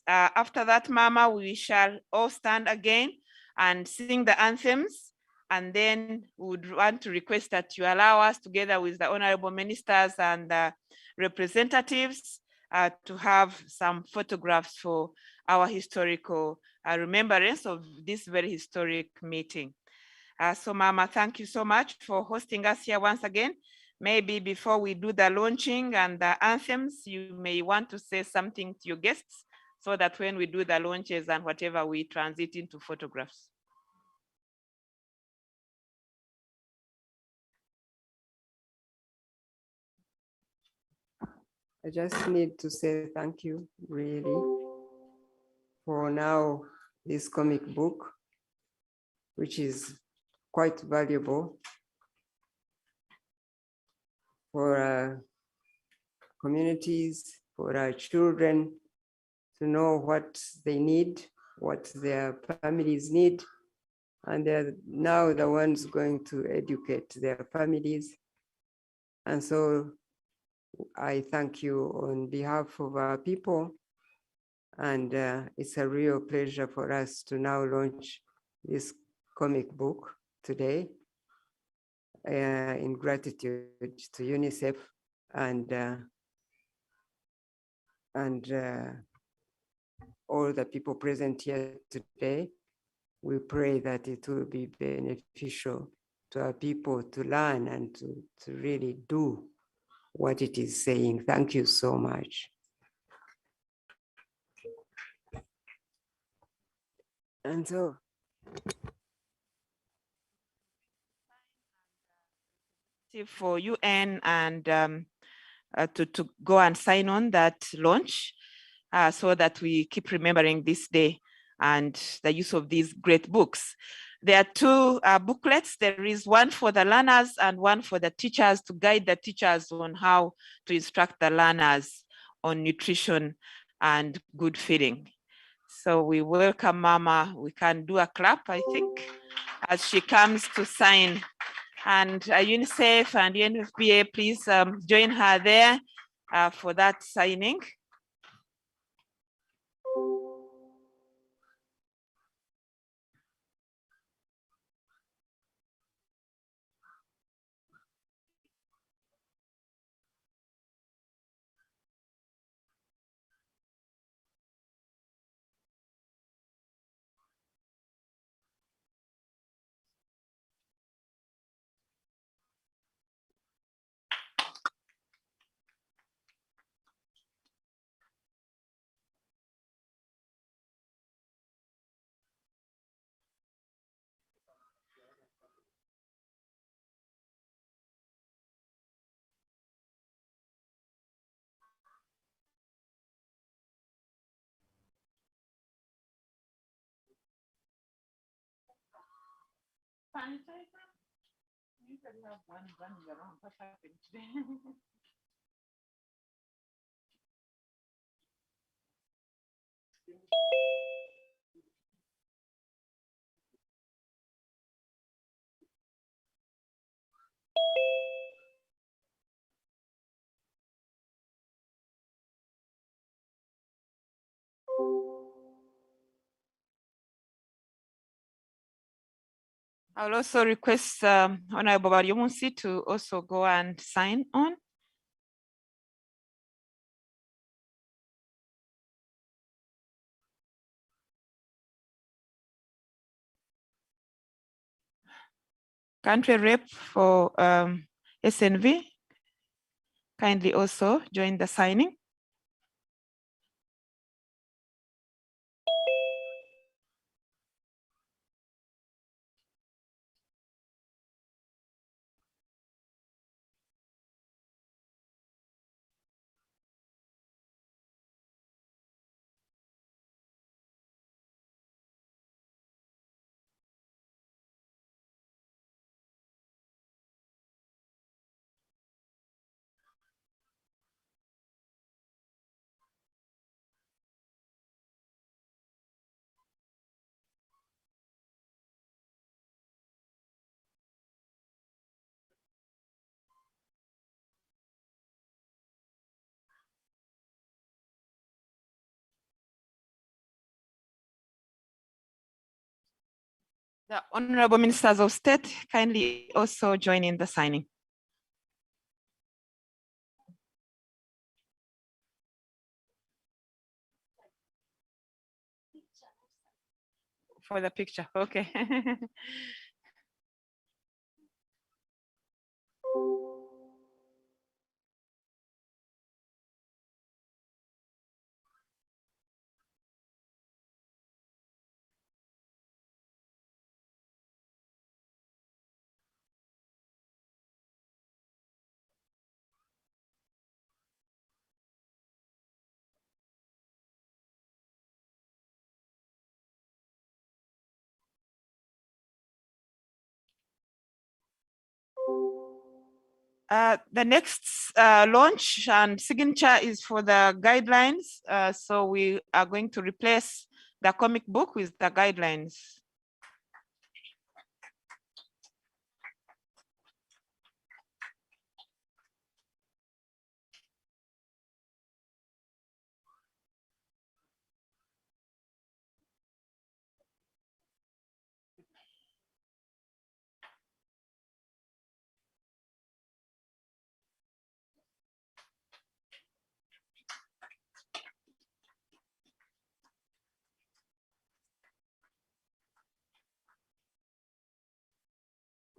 After that, Mama, we shall all stand again and sing the anthems. And then we would want to request that you allow us, together with the honorable ministers and the representatives, to have some photographs for our historical remembrance of this very historic meeting. So Mama, thank you so much for hosting us here once again. Maybe before we do the launching and the anthems, you may want to say something to your guests so that when we do the launches and whatever, we transit into photographs. I just need to say thank you, really, for now this comic book, which is quite valuable for our communities, for our children to know what they need, what their families need, and they're now the ones going to educate their families. And so I thank you on behalf of our people, and it's a real pleasure for us to now launch this comic book today in gratitude to UNICEF and all the people present here today. We pray that it will be beneficial to our people to learn and to really do what it is saying. Thank you so much. And so, for UN and to go and sign on that launch so that we keep remembering this day and the use of these great books. There are two booklets. There is one for the learners and one for the teachers, to guide the teachers on how to instruct the learners on nutrition and good feeding. So we welcome Mama. We can do a clap, I think, as she comes to sign. And UNICEF and UNFPA, please join her there for that signing. Sanitizer? You usually have one running around. What happened today? I'll also request Honorable Baryomunsi to also go and sign on. Country Rep for SNV, kindly also join the signing. The Honorable Ministers of State kindly also join in the signing. For the picture, okay. The next launch and signature is for the guidelines. So we are going to replace the comic book with the guidelines.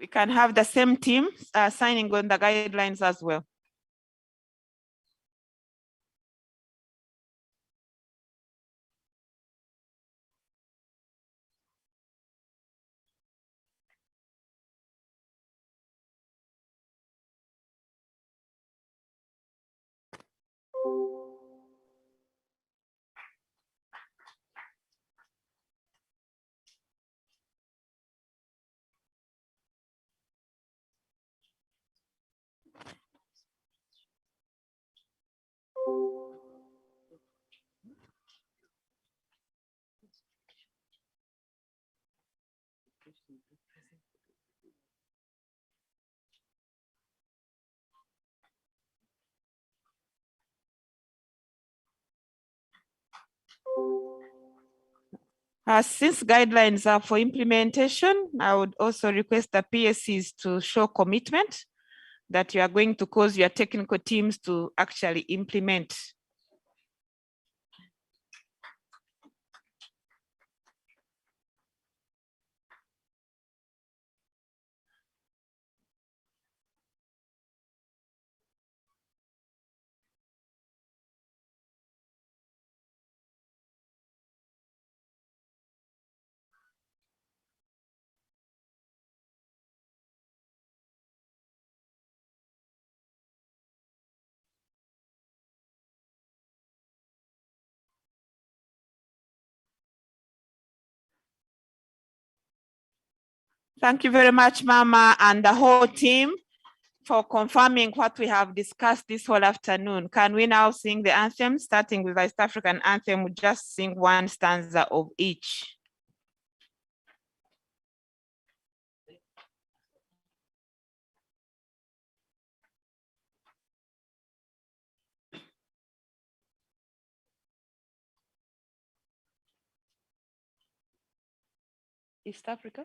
We can have the same team signing on the guidelines as well. Since guidelines are for implementation, I would also request the PSCs to show commitment that you are going to cause your technical teams to actually implement. Thank you very much, Mama, and the whole team for confirming what we have discussed this whole afternoon. Can we now sing the anthem, starting with the East African anthem? We just sing one stanza of each. East Africa.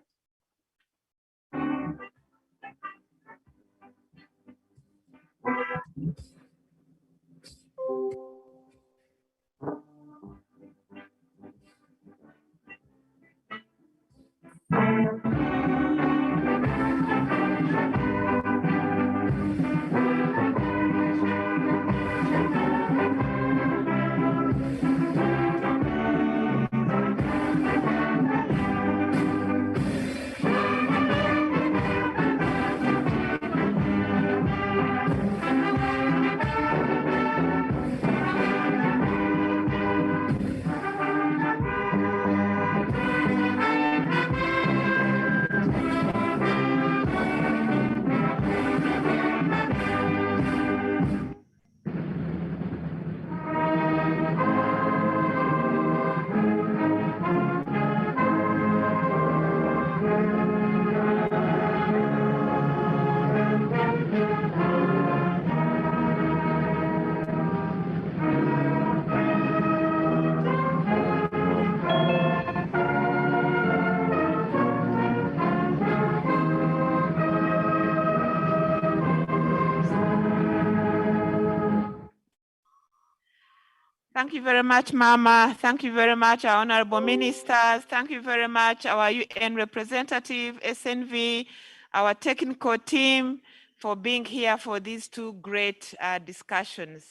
Thank you very much, Mama. Thank you very much, our honorable ministers. Thank you very much, our UN representative, SNV, our technical team, for being here for these two great discussions.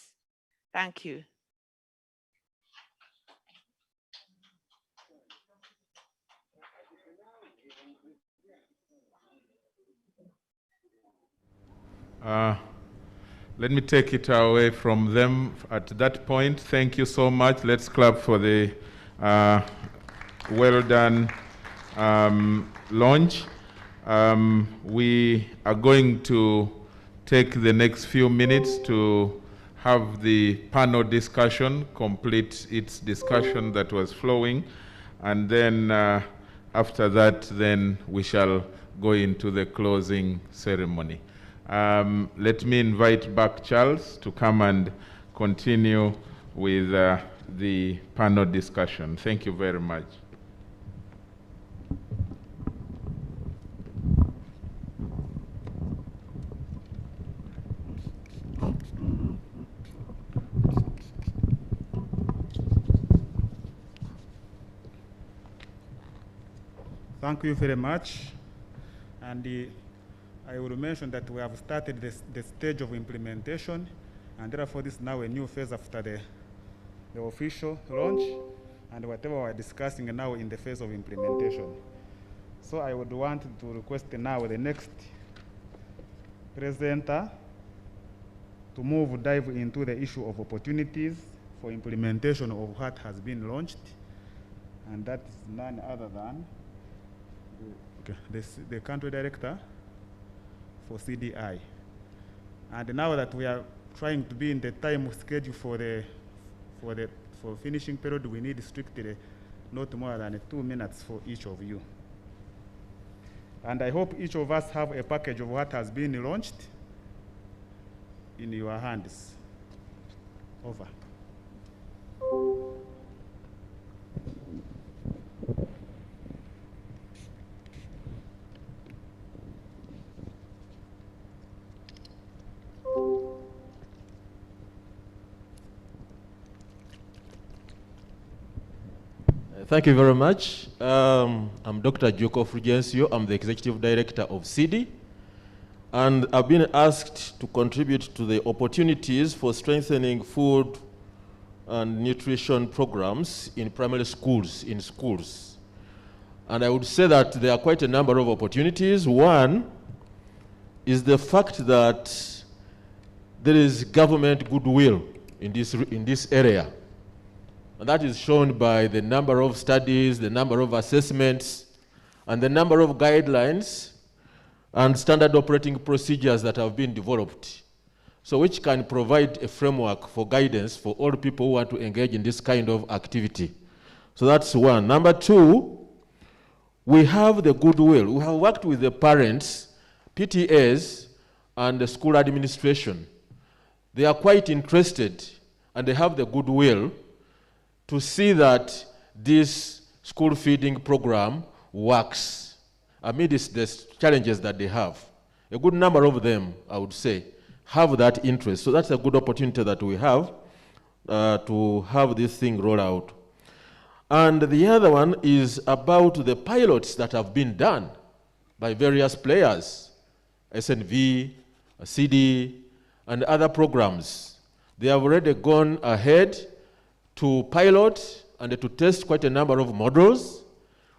Thank you. Let me take it away from them at that point. Thank you so much. Let's clap for the well done launch. We are going to take the next few minutes to have the panel discussion complete its discussion that was flowing. And then after that, then we shall go into the closing ceremony. Let me invite back Charles to come and continue with the panel discussion. Thank you very much. Thank you very much. And I will mention that we have started the stage of implementation, and therefore this is now a new phase after the official launch, and whatever we're discussing now in the phase of implementation. So I would want to request now the next presenter to dive into the issue of opportunities for implementation of what has been launched, and that is none other than the country director for CDI. And now that we are trying to be in the time schedule for finishing period, we need strictly not more than 2 minutes for each of you. And I hope each of us have a package of what has been launched in your hands. Over. Thank you very much. I'm Dr. Joko Fulgencio. I'm the Executive Director of CD. And I've been asked to contribute to the opportunities for strengthening food and nutrition programs in primary schools, in schools. And I would say that there are quite a number of opportunities. One is the fact that there is government goodwill in this area. And that is shown by the number of studies, the number of assessments, and the number of guidelines and standard operating procedures that have been developed, so which can provide a framework for guidance for all people who want to engage in this kind of activity. So that's one. Number two, we have the goodwill. We have worked with the parents, PTAs, and the school administration. They are quite interested and they have the goodwill to see that this school feeding program works amidst the challenges that they have. A good number of them, I would say, have that interest. So that's a good opportunity that we have to have this thing roll out. And the other one is about the pilots that have been done by various players, SNV, CD, and other programs. They have already gone ahead to pilot and to test quite a number of models,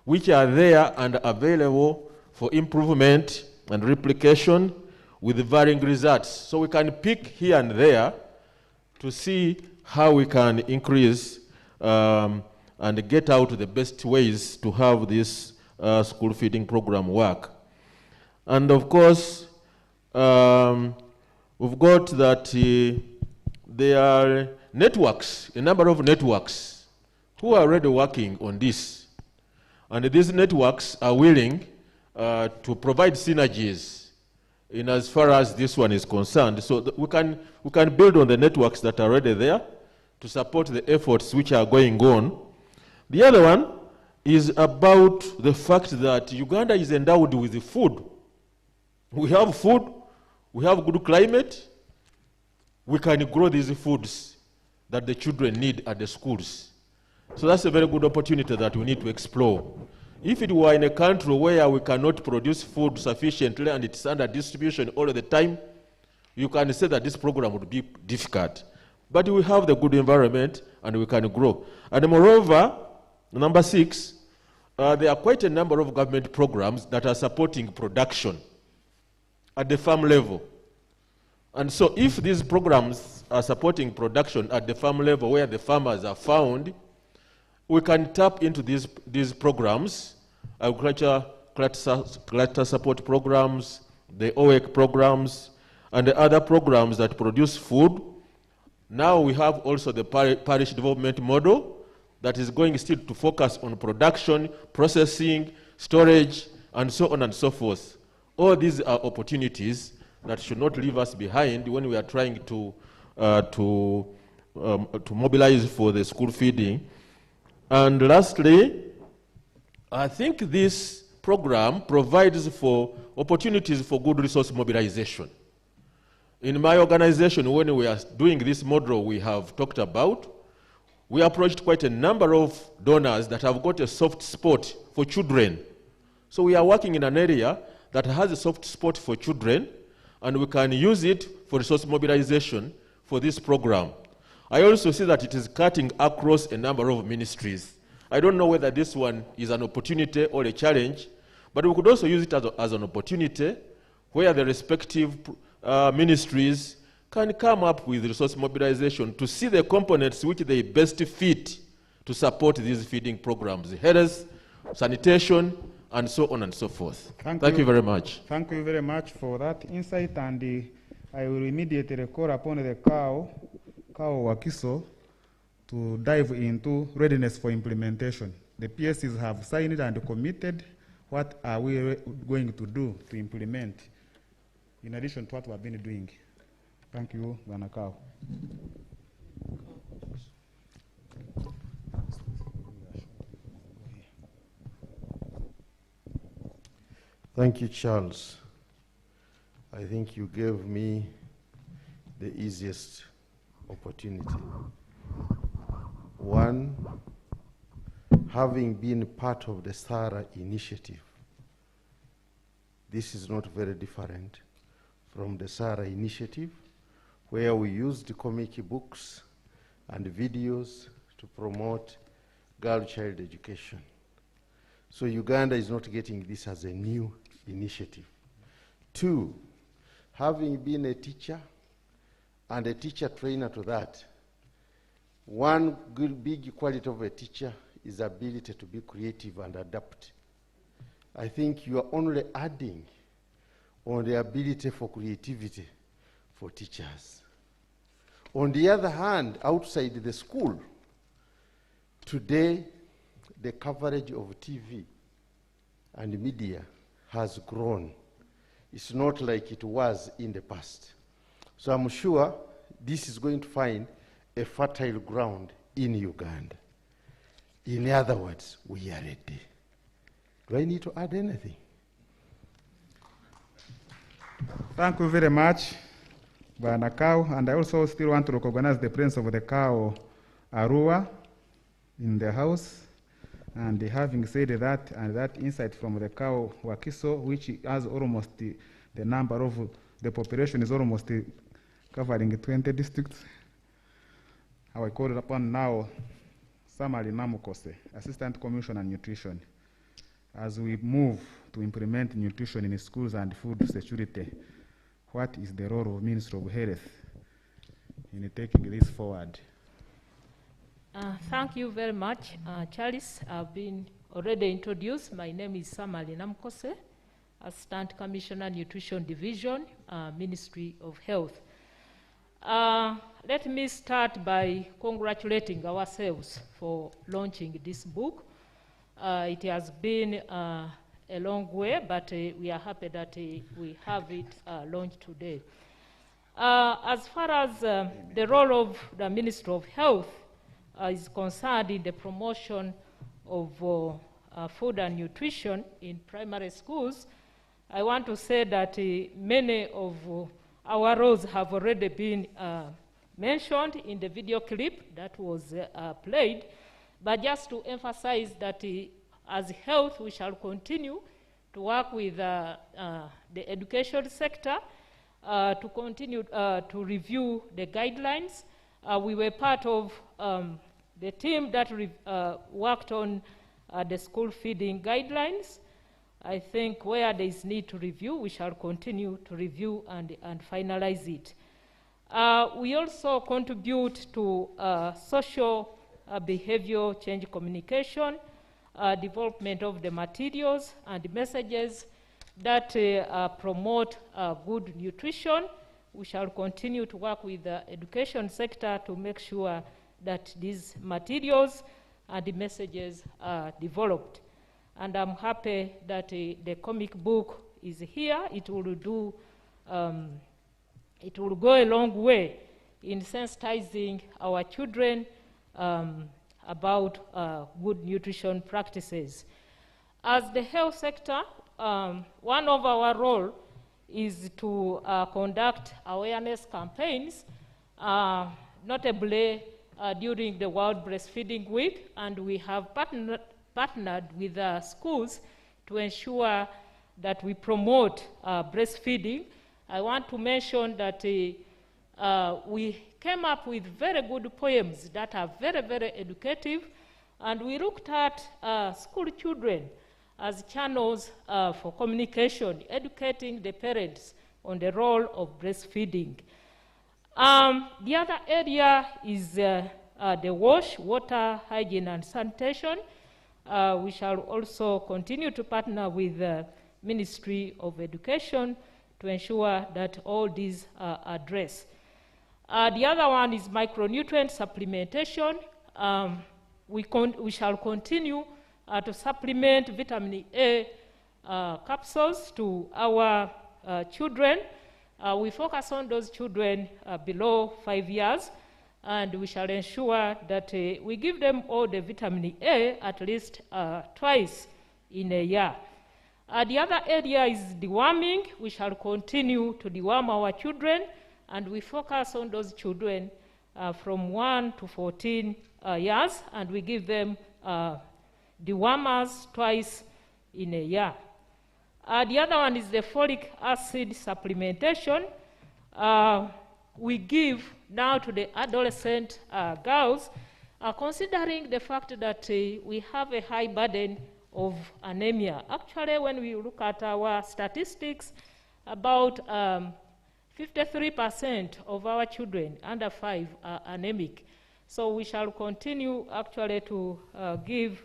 which are there and available for improvement and replication with varying results. So we can pick here and there to see how we can increase and get out the best ways to have this school feeding program work. And of course, we've got that there are networks, a number of networks who are already working on this. And these networks are willing to provide synergies in as far as this one is concerned. So we can build on the networks that are already there to support the efforts which are going on. The other one is about the fact that Uganda is endowed with food. We have food, we have good climate, we can grow these foods that the children need at the schools. So that's a very good opportunity that we need to explore. If it were in a country where we cannot produce food sufficiently and it's under distribution all the time, you can say that this program would be difficult. But we have the good environment and we can grow. And moreover, number 6, there are quite a number of government programs that are supporting production at the farm level. And so if these programs are supporting production at the farm level where the farmers are found, we can tap into these programs, agriculture cluster support programs, the OEC programs, and the other programs that produce food. Now we have also the parish development model that is going still to focus on production, processing, storage, and so on and so forth. All these are opportunities that should not leave us behind when we are trying to mobilize for the school feeding. And lastly, I think this program provides for opportunities for good resource mobilization. In my organization, when we are doing this model we have talked about, we approached quite a number of donors that have got a soft spot for children. So we are working in an area that has a soft spot for children, and we can use it for resource mobilization for this program. I also see that it is cutting across a number of ministries. I don't know whether this one is an opportunity or a challenge, but we could also use it as an opportunity where the respective ministries can come up with resource mobilization to see the components which they best fit to support these feeding programs, health, sanitation, and so on and so forth. Thank you very much. Thank you very much for that insight, and I will immediately call upon the Kao Wakiso to dive into readiness for implementation. The PSCs have signed and committed. What are we going to do to implement in addition to what we have been doing? Thank you, Bwana Kao. Thank you, Charles. I think you gave me the easiest opportunity. One, having been part of the SARA initiative, this is not very different from the SARA initiative, where we used comic books and videos to promote girl-child education. So Uganda is not getting this as a new initiative. Two, having been a teacher and a teacher trainer to that, one good big quality of a teacher is the ability to be creative and adapt. I think you are only adding on the ability for creativity for teachers. On the other hand, outside the school, today the coverage of TV and media has grown. It's not like it was in the past. So I'm sure this is going to find a fertile ground in Uganda. In other words, we are ready. Do I need to add anything? Thank you very much, Bwana Cow. And I also still want to recognize the presence of the cow Arua in the house. And having said that, and that insight from the cow Wakiso, which has almost the number of the population is almost covering 20 districts. I call it upon now Samali Namukose, Assistant Commissioner on Nutrition, as we move to implement nutrition in schools and food security. What is the role of Ministry of Health in taking this forward? Thank you very much, Charles. I've been already introduced. My name is Samali Namukose, Assistant Commissioner, Nutrition Division, Ministry of Health. Let me start by congratulating ourselves for launching this book. It has been a long way, but we are happy that we have it launched today. As far as the role of the Ministry of Health is concerned in the promotion of food and nutrition in primary schools, I want to say that many of our roles have already been mentioned in the video clip that was played, but just to emphasize that as health, we shall continue to work with the education sector to continue to review the guidelines. We were part of the team that worked on the school feeding guidelines. I think where there is need to review, we shall continue to review and finalize it. We also contribute to social behavior change communication, development of the materials and messages that promote good nutrition. We shall continue to work with the education sector to make sure that these materials and the messages are developed. And I'm happy that the comic book is here. It will do, it will go a long way in sensitizing our children about good nutrition practices. As the health sector, one of our roles is to conduct awareness campaigns, notably during the World Breastfeeding Week, and we have partnered with schools to ensure that we promote breastfeeding. I want to mention that we came up with very good poems that are very, very educative, and we looked at school children as channels for communication, educating the parents on the role of breastfeeding. The other area is the WASH, water, hygiene, and sanitation. We shall also continue to partner with the Ministry of Education to ensure that all these are addressed. The other one is micronutrient supplementation. We shall continue to supplement vitamin A capsules to our children. We focus on those children below 5 years, and we shall ensure that we give them all the vitamin A at least twice in a year. The other area is deworming. We shall continue to deworm our children, and we focus on those children from 1 to 14 years, and we give them dewormers twice in a year. The other one is the folic acid supplementation. We give now to the adolescent girls, considering the fact that we have a high burden of anemia. Actually, when we look at our statistics, about 53% of our children under 5 are anemic. So we shall continue actually to give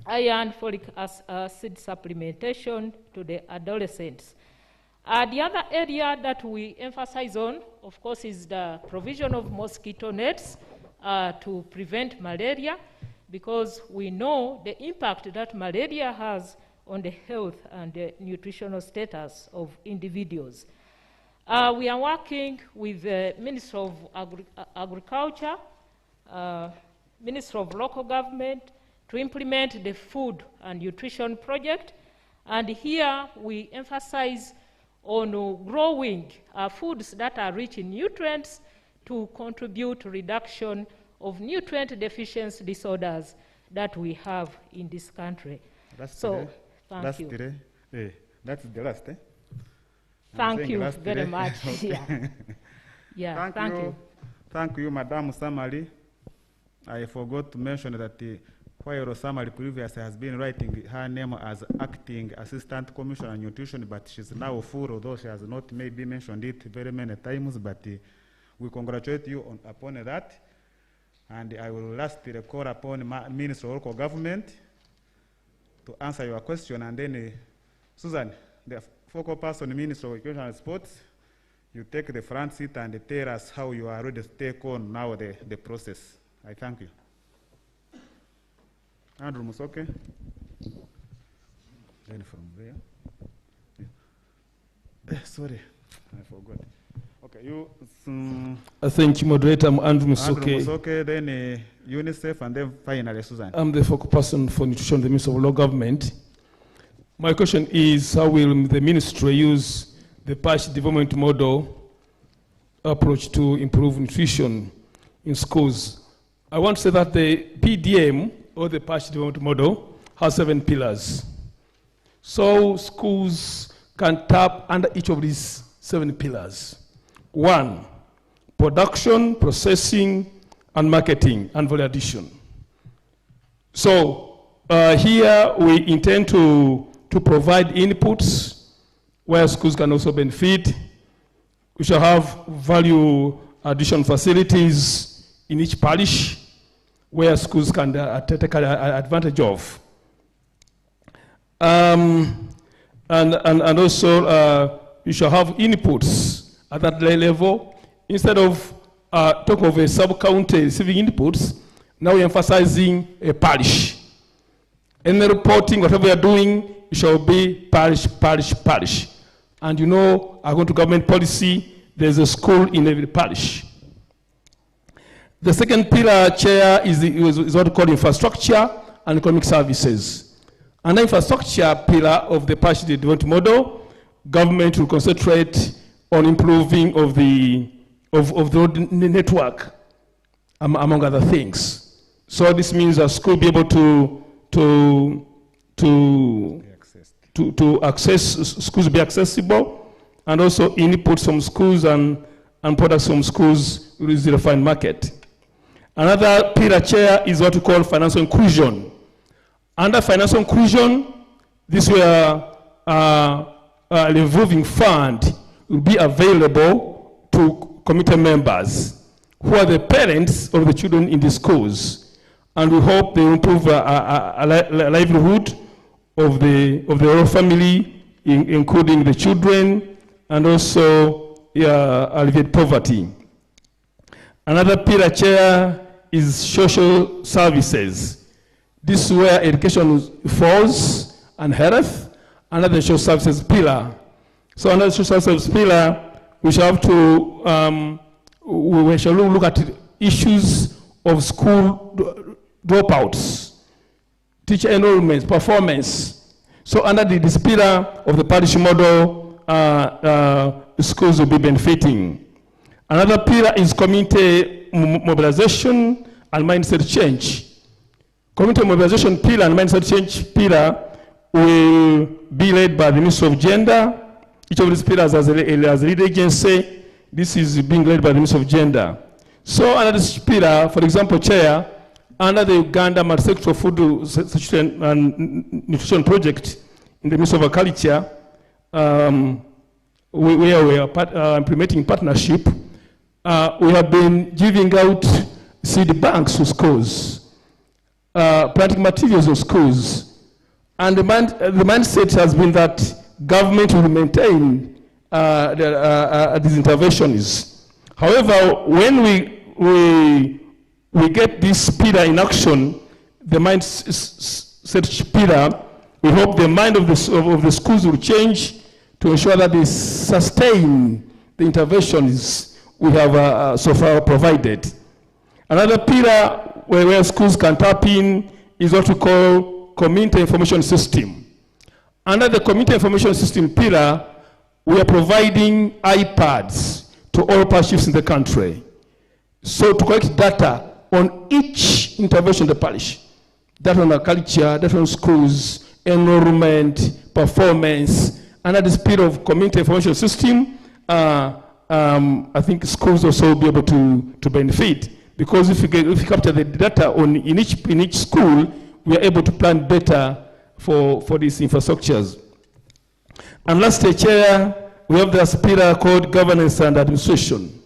iron folic acid supplementation to the adolescents. The other area that we emphasize on, of course, is the provision of mosquito nets to prevent malaria, because we know the impact that malaria has on the health and the nutritional status of individuals. We are working with the Ministry of Agriculture, Ministry of Local Government to implement the Food and Nutrition Project. And here we emphasize on growing foods that are rich in nutrients to contribute to reduction of nutrient deficiency disorders that we have in this country. That's so, thank you. That's the last, eh? Thank you very much. Okay. Yeah, thank you. Thank you, Madam Samali. I forgot to mention that while Samali previously has been writing her name as Acting Assistant Commissioner on Nutrition, but she's now full, although she has not maybe mentioned it very many times, but we congratulate you upon that. And I will lastly call upon Minister of Local Government to answer your question. And then, Susan, the focal person, Minister of Education and Sports, you take the front seat and tell us how you are ready to take on now the process. I thank you. Andrew Musoke. Then from there. Yeah. Sorry, I forgot. Okay, you. Thank you, Moderator. I'm Andrew Musoke. Andrew Musoke, then UNICEF, and then finally Susan. I'm the focal person for nutrition, the Ministry of Local Government. My question is, how will the ministry use the patch development model approach to improve nutrition in schools? I want to say that the PDM, or the patch development model, has 7 pillars. So schools can tap under each of these 7 pillars. 1, production, processing, and marketing, and value addition. So here we intend to provide inputs where schools can also benefit. We shall have value addition facilities in each parish where schools can take advantage of. And also you shall have inputs at that level. Instead of talking of a sub-county receiving inputs, now we're emphasizing a parish. In the reporting, whatever we are doing, it shall be parish, parish, parish. And you know, according to government policy, there's a school in every parish. The second pillar, Chair, is what we call infrastructure and economic services. Under infrastructure pillar of the parish development model, government will concentrate on improving of the road network, among other things. So this means that school will be able to access, schools be accessible, and also inputs from schools and products from schools will use the refined market. Another pillar, Chair, is what we call financial inclusion. Under financial inclusion, this where a revolving fund will be available to committee members who are the parents of the children in the schools, and we hope they will improve livelihood of the whole family, including the children, and also alleviate poverty. Another pillar, Chair, is social services. This is where education falls and health, under the social services pillar. So under the social services pillar, we shall have to we shall look at issues of school dropouts, teacher enrollment, performance. So under this pillar of the parish model, schools will be benefiting. Another pillar is community mobilization and mindset change. Community mobilization pillar and mindset change pillar will be led by the Ministry of Gender. Each of these pillars has a lead agency. This is being led by the Ministry of Gender. So under this pillar, for example, Chair, under the Uganda Multi-Sectoral Food and Nutrition Project in the Ministry of Agriculture, we are implementing partnership. We have been giving out seed banks to schools. planting materials in schools. And the mindset has been that government will maintain these interventions. However, when we get this pillar in action, the mindset pillar, we hope the mind of the schools will change to ensure that they sustain the interventions we have so far provided. Another pillar where schools can tap in is what we call community information system. Under the community information system pillar, we are providing iPads to all parish chiefs in the country. So to collect data on each intervention in the parish, data on agriculture, data on schools, enrollment, performance, under this pillar of community information system, I think schools also will be able to benefit, because if you capture the data in each school, we are able to plan better for these infrastructures. And lastly, Chair, we have the pillar called governance and administration.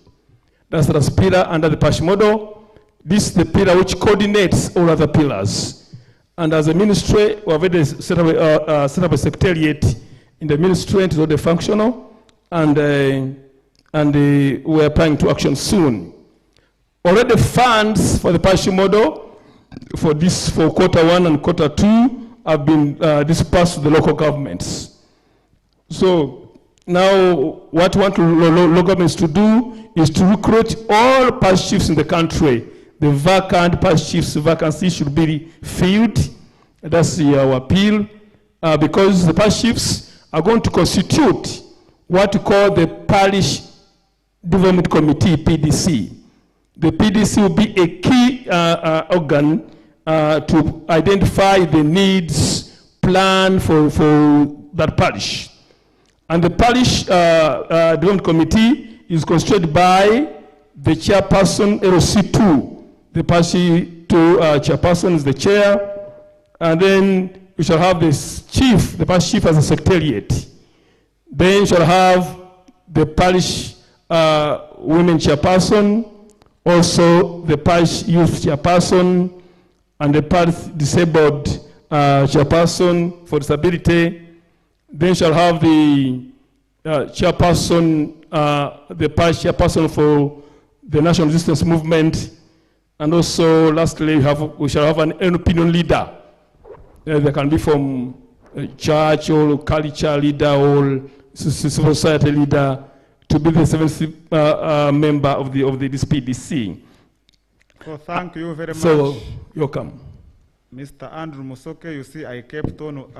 That's the pillar under the parish model. This is the pillar which coordinates all other pillars. And as a ministry, we have set up a secretariat in the ministry to the functional, and we are planning to action soon. Already funds for the parish model for quarter 1 and quarter 2 have been dispersed to the local governments. So now what we want local governments to do is to recruit all parish chiefs in the country. The vacant parish chiefs vacancy should be filled. That's our appeal, because the parish chiefs are going to constitute what we call the Parish Development Committee, PDC. The PDC will be a key organ to identify the needs, plan for that parish. And the Parish Development Committee is constituted by the chairperson, LC2. The parish chairperson is the chair. And then we shall have this chief, the parish chief as a secretariat. Then we shall have the parish women chairperson, also the parish youth chairperson, and the parish disabled chairperson for disability. Then shall have the chairperson, the parish chairperson for the national resistance movement, and also lastly we shall have an opinion leader. They can be from church or culture leader or civil society leader to be the seventh member of this PDC. So thank you very much. So you're welcome. Mr. Andrew Musoke, you see, I kept on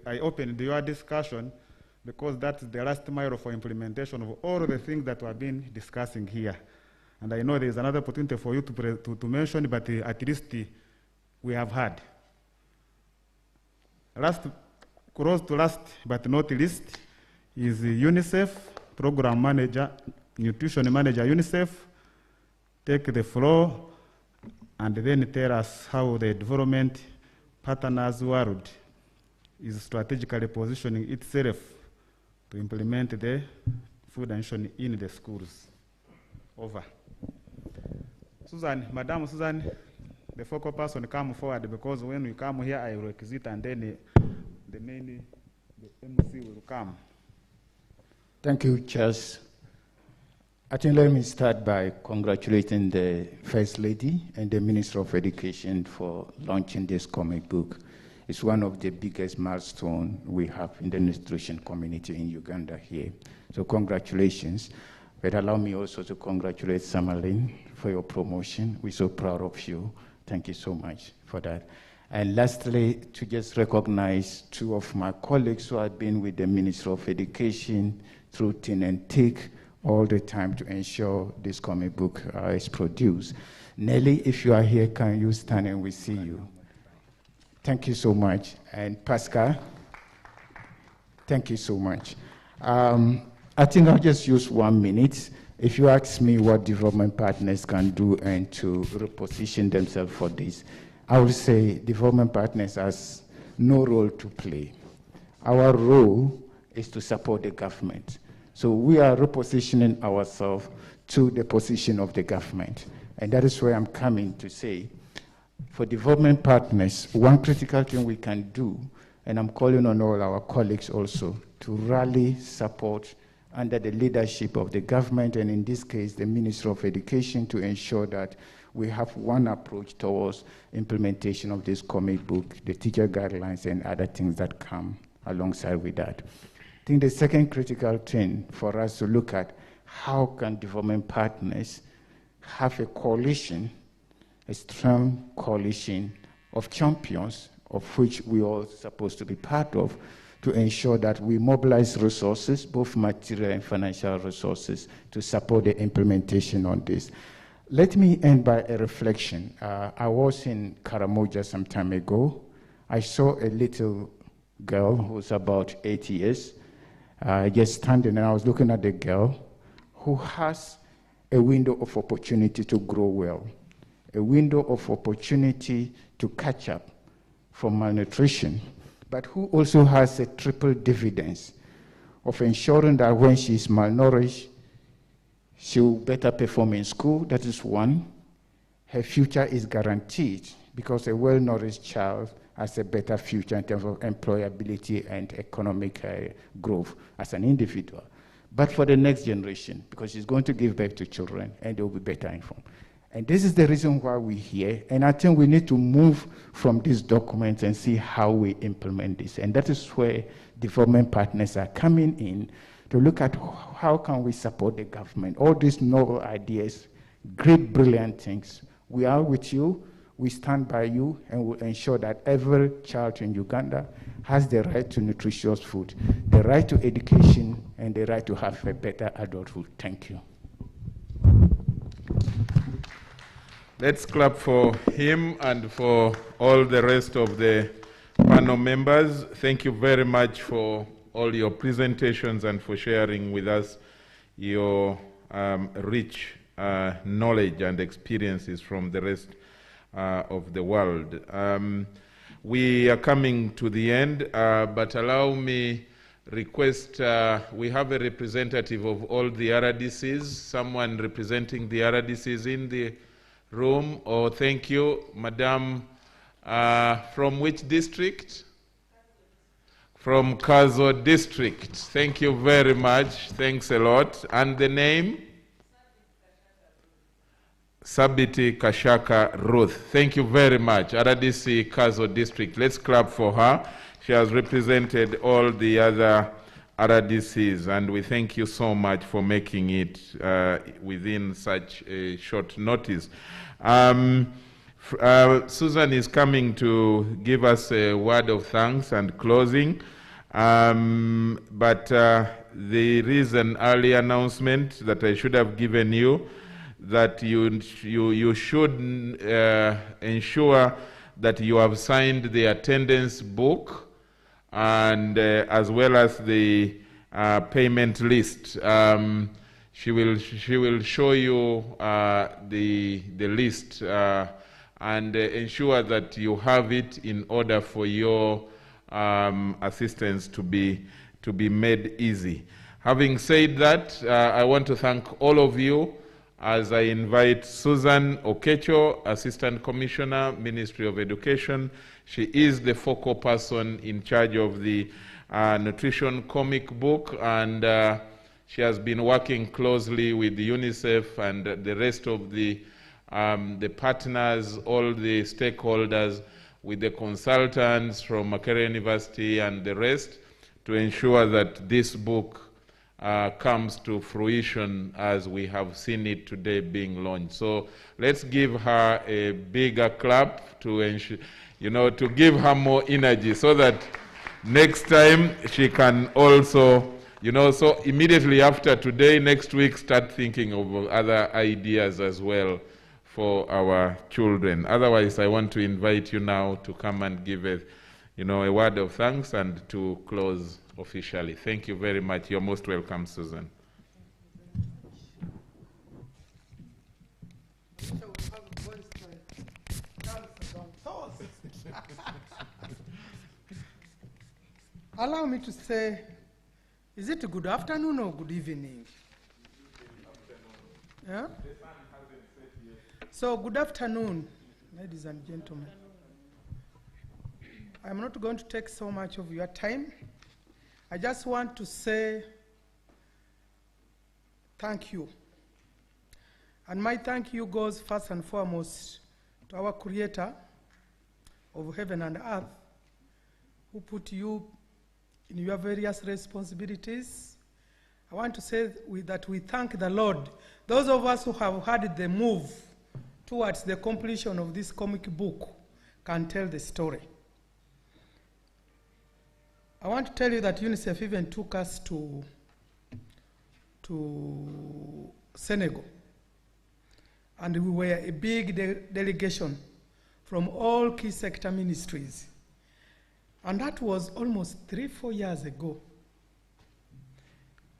I opened your discussion because that's the last mile for implementation of all the things that we have been discussing here. And I know there is another opportunity for you to mention, but at least we have had. Close to last but not least is UNICEF Program Manager, Nutrition Manager UNICEF. Take the floor and then tell us how the development partners world is strategically positioning itself to implement the food nutrition in the schools. Over. Susan, Madam Susan, the focal person come forward, because when we come here, I requisite, and then the MC will come. Thank you, Chas. I think let me start by congratulating the First Lady and the Minister of Education for launching this comic book. It's one of the biggest milestones we have in the nutrition community in Uganda here. So congratulations. But allow me also to congratulate Samaline for your promotion. We're so proud of you. Thank you so much for that. And lastly, to just recognize two of my colleagues who have been with the Minister of Education through thin and thick all the time to ensure this comic book is produced. Nelly, if you are here, can you stand and we see you? Thank you so much. And Pascal, thank you so much. I think I'll just use 1 minute. If you ask me what development partners can do and to reposition themselves for this, I would say development partners has no role to play. Our role is to support the government. So we are repositioning ourselves to the position of the government. And that is where I'm coming to say, for development partners, one critical thing we can do, and I'm calling on all our colleagues also, to rally support under the leadership of the government, and in this case, the Ministry of Education, to ensure that we have one approach towards implementation of this comic book, the teacher guidelines, and other things that come alongside with that. I think the second critical thing for us to look at, how can development partners have a coalition, a strong coalition of champions, of which we all supposed to be part of, to ensure that we mobilize resources, both material and financial resources, to support the implementation on this. Let me end by a reflection. I was in Karamoja some time ago. I saw a little girl who was about 8 years, just standing, and I was looking at the girl who has a window of opportunity to grow well, a window of opportunity to catch up from malnutrition, but who also has a triple dividends of ensuring that when she's malnourished, she will better perform in school. That is one. Her future is guaranteed because a well-nourished child has a better future in terms of employability and economic growth as an individual. But for the next generation, because she's going to give birth to children and they will be better informed. And this is the reason why we're here. And I think we need to move from these documents and see how we implement this. And that is where development partners are coming in to look at how can we support the government. All these novel ideas, great, brilliant things. We are with you, we stand by you, and we'll ensure that every child in Uganda has the right to nutritious food, the right to education, and the right to have a better adulthood. Thank you. Let's clap for him and for all the rest of the panel members. Thank you very much for all your presentations and for sharing with us your rich knowledge and experiences from the rest of the world. We are coming to the end, but allow me request, we have a representative of all the RDCs, someone representing the RDCs in the room. Oh, thank you, Madam. From which district? From Kazo district. Thank you very much. Thanks a lot. And the name? Sabiti Kashaka Ruth. Thank you very much. RDC Kazo district. Let's clap for her. She has represented all the other RDCs, and we thank you so much for making it within such a short notice. Susan is coming to give us a word of thanks and closing, but there is an early announcement that I should have given you, that you should ensure that you have signed the attendance book, and as well as the payment list. She will show you the list and ensure that you have it in order for your assistance to be made easy. Having said that, I want to thank all of you as I invite Susan Okacho, Assistant Commissioner, Ministry of Education. She is the focal person in charge of the nutrition comic book, and she has been working closely with UNICEF and the rest of the partners, all the stakeholders, with the consultants from Makerere University and the rest, to ensure that this book comes to fruition as we have seen it today being launched. So let's give her a bigger clap to ensure, to give her more energy so that next time she can also, so immediately after today, next week, start thinking of other ideas as well for our children. Otherwise, I want to invite you now to come and give a word of thanks and to close officially. Thank you very much. You're most welcome, Susan. Allow me to say, is it good afternoon or good evening? Yeah? So good afternoon ladies and gentlemen. I'm not going to take so much of your time. I just want to say thank you. And my thank you goes first and foremost to our Creator of heaven and earth, who put you in your various responsibilities. I want to say that we thank the Lord. Those of us who have had the move towards the completion of this comic book can tell the story. I want to tell you that UNICEF even took us to Senegal. And we were a big delegation from all key sector ministries. And that was almost 3-4 years ago.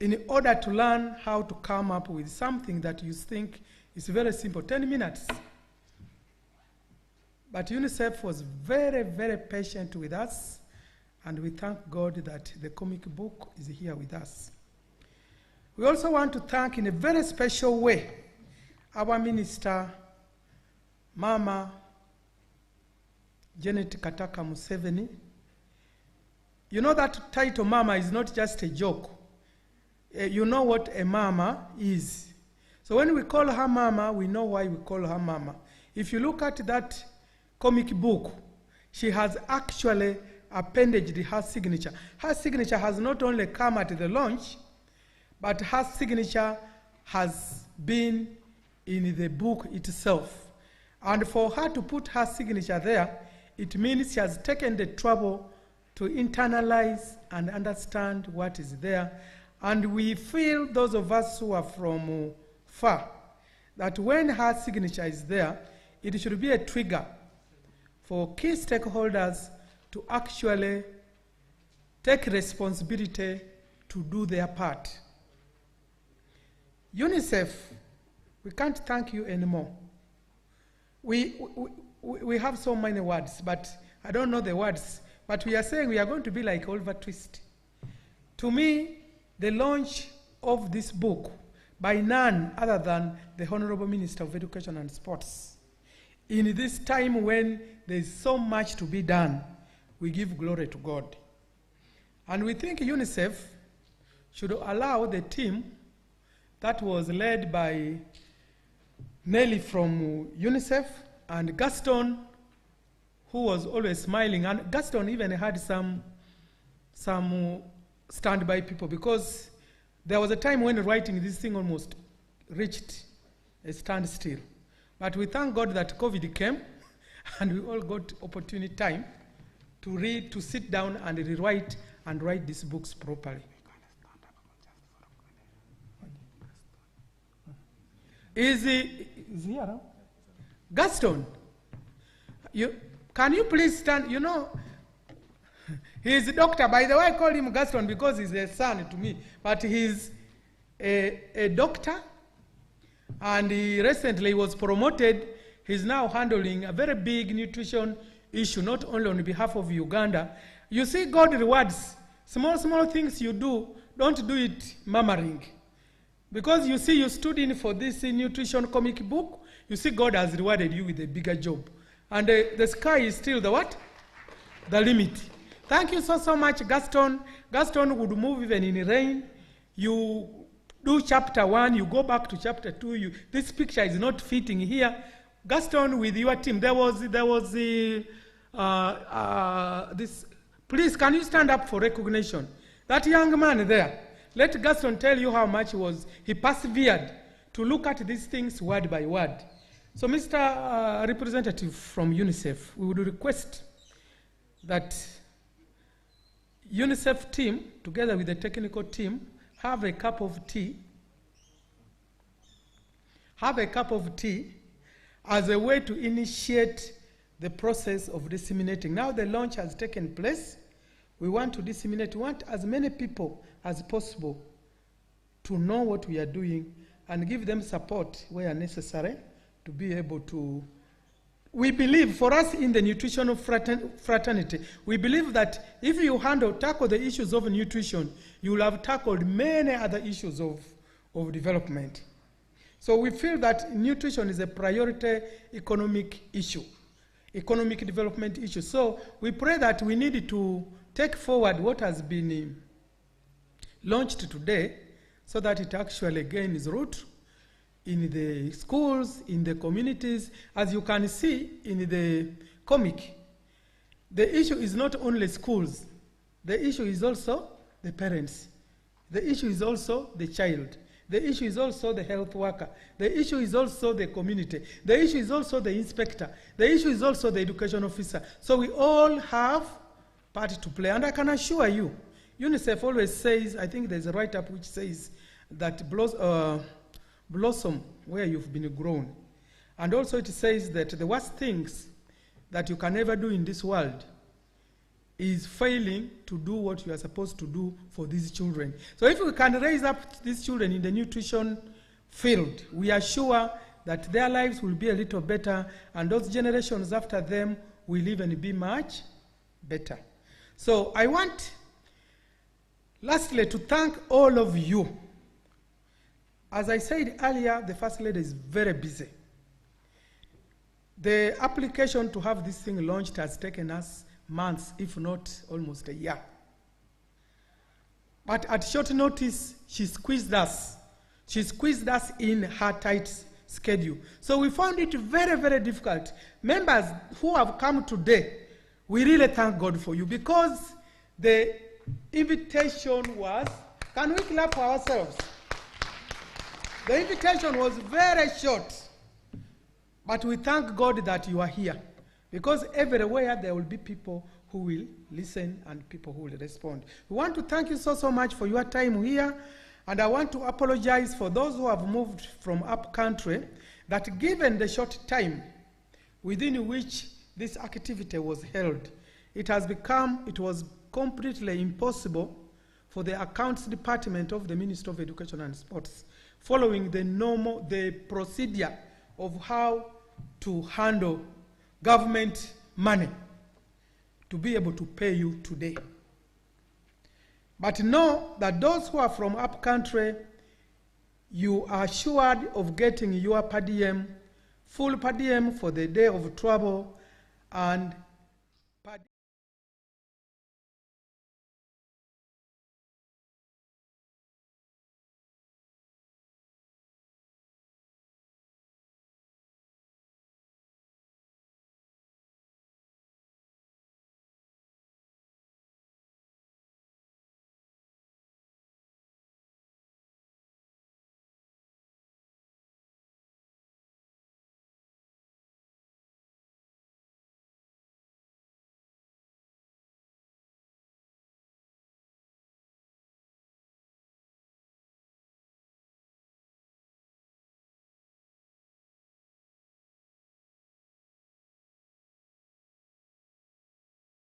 In order to learn how to come up with something that you think is very simple, 10 minutes. But UNICEF was very, very patient with us, and we thank God that the comic book is here with us. We also want to thank in a very special way our minister, Mama Janet Kataha Museveni. You know that title, Mama, is not just a joke. You know what a mama is. So when we call her Mama, we know why we call her Mama. If you look at that comic book, she has actually appended her signature. Her signature has not only come at the launch, but her signature has been in the book itself. And for her to put her signature there, it means she has taken the trouble to internalize and understand what is there. And we feel, those of us who are from far, that when her signature is there, it should be a trigger for key stakeholders to actually take responsibility to do their part. UNICEF, we can't thank you anymore. We have so many words, but I don't know the words. But we are saying we are going to be like Oliver Twist. To me, the launch of this book by none other than the Honorable Minister of Education and Sports, in this time when there is so much to be done, we give glory to God. And we think UNICEF should allow the team that was led by Nelly from UNICEF and Gaston, who was always smiling. And Gaston even had some standby people, because there was a time when writing this thing almost reached a standstill. But we thank God that COVID came and we all got opportunity time to read, to sit down and rewrite and write these books properly. Is he around? Gaston, can you please stand? You know, he's a doctor. By the way, I call him Gaston because he's a son to me. But he's a doctor, and he recently was promoted. He's now handling a very big nutrition issue, not only on behalf of Uganda. You see, God rewards small things you do. Don't do it murmuring. Because you see, you stood in for this nutrition comic book. You see, God has rewarded you with a bigger job. And the sky is still the what? The limit. Thank you so much, Gaston. Gaston would move even in rain. You do chapter 1, you go back to chapter 2. This picture is not fitting here. Gaston, with your team, there was this. Please, can you stand up for recognition? That young man there. Let Gaston tell you how much he persevered to look at these things word by word. So, Mr. Representative from UNICEF, we would request that UNICEF team, together with the technical team, have a cup of tea. Have a cup of tea as a way to initiate the process of disseminating. Now the launch has taken place. We want to disseminate. We want as many people as possible to know what we are doing and give them support where necessary to be able to. We believe, for us in the nutritional fraternity, we believe that if you tackle the issues of nutrition, you will have tackled many other issues of development. So we feel that nutrition is a priority economic issue. economic development issues. So we pray that we need to take forward what has been launched today so that it actually gains root in the schools, in the communities. As you can see in the comic, the issue is not only schools. The issue is also the parents. The issue is also the child. The issue is also the health worker. The issue is also the community. The issue is also the inspector. The issue is also the education officer. So we all have part to play. And I can assure you, UNICEF always says, I think there's a write-up which says that blossom where you've been grown. And also it says that the worst things that you can ever do in this world is failing to do what you are supposed to do for these children. So if we can raise up these children in the nutrition field, we are sure that their lives will be a little better, and those generations after them will even be much better. So I want, lastly, to thank all of you. As I said earlier, the First Lady is very busy. The application to have this thing launched has taken us months, if not almost a year. But at short notice, she squeezed us. She squeezed us in her tight schedule. So we found it very, very difficult. Members who have come today, we really thank God for you, because the invitation was, can we clap for ourselves? The invitation was very short, but we thank God that you are here, because everywhere there will be people who will listen and people who will respond. We want to thank you so much for your time here, and I want to apologize for those who have moved from up country, that given the short time within which this activity was held, it was completely impossible for the accounts department of the Ministry of Education and Sports, following the procedure of how to handle government money, to be able to pay you today. But know that those who are from up country, you are assured of getting your per diem, full per diem for the day of travel, and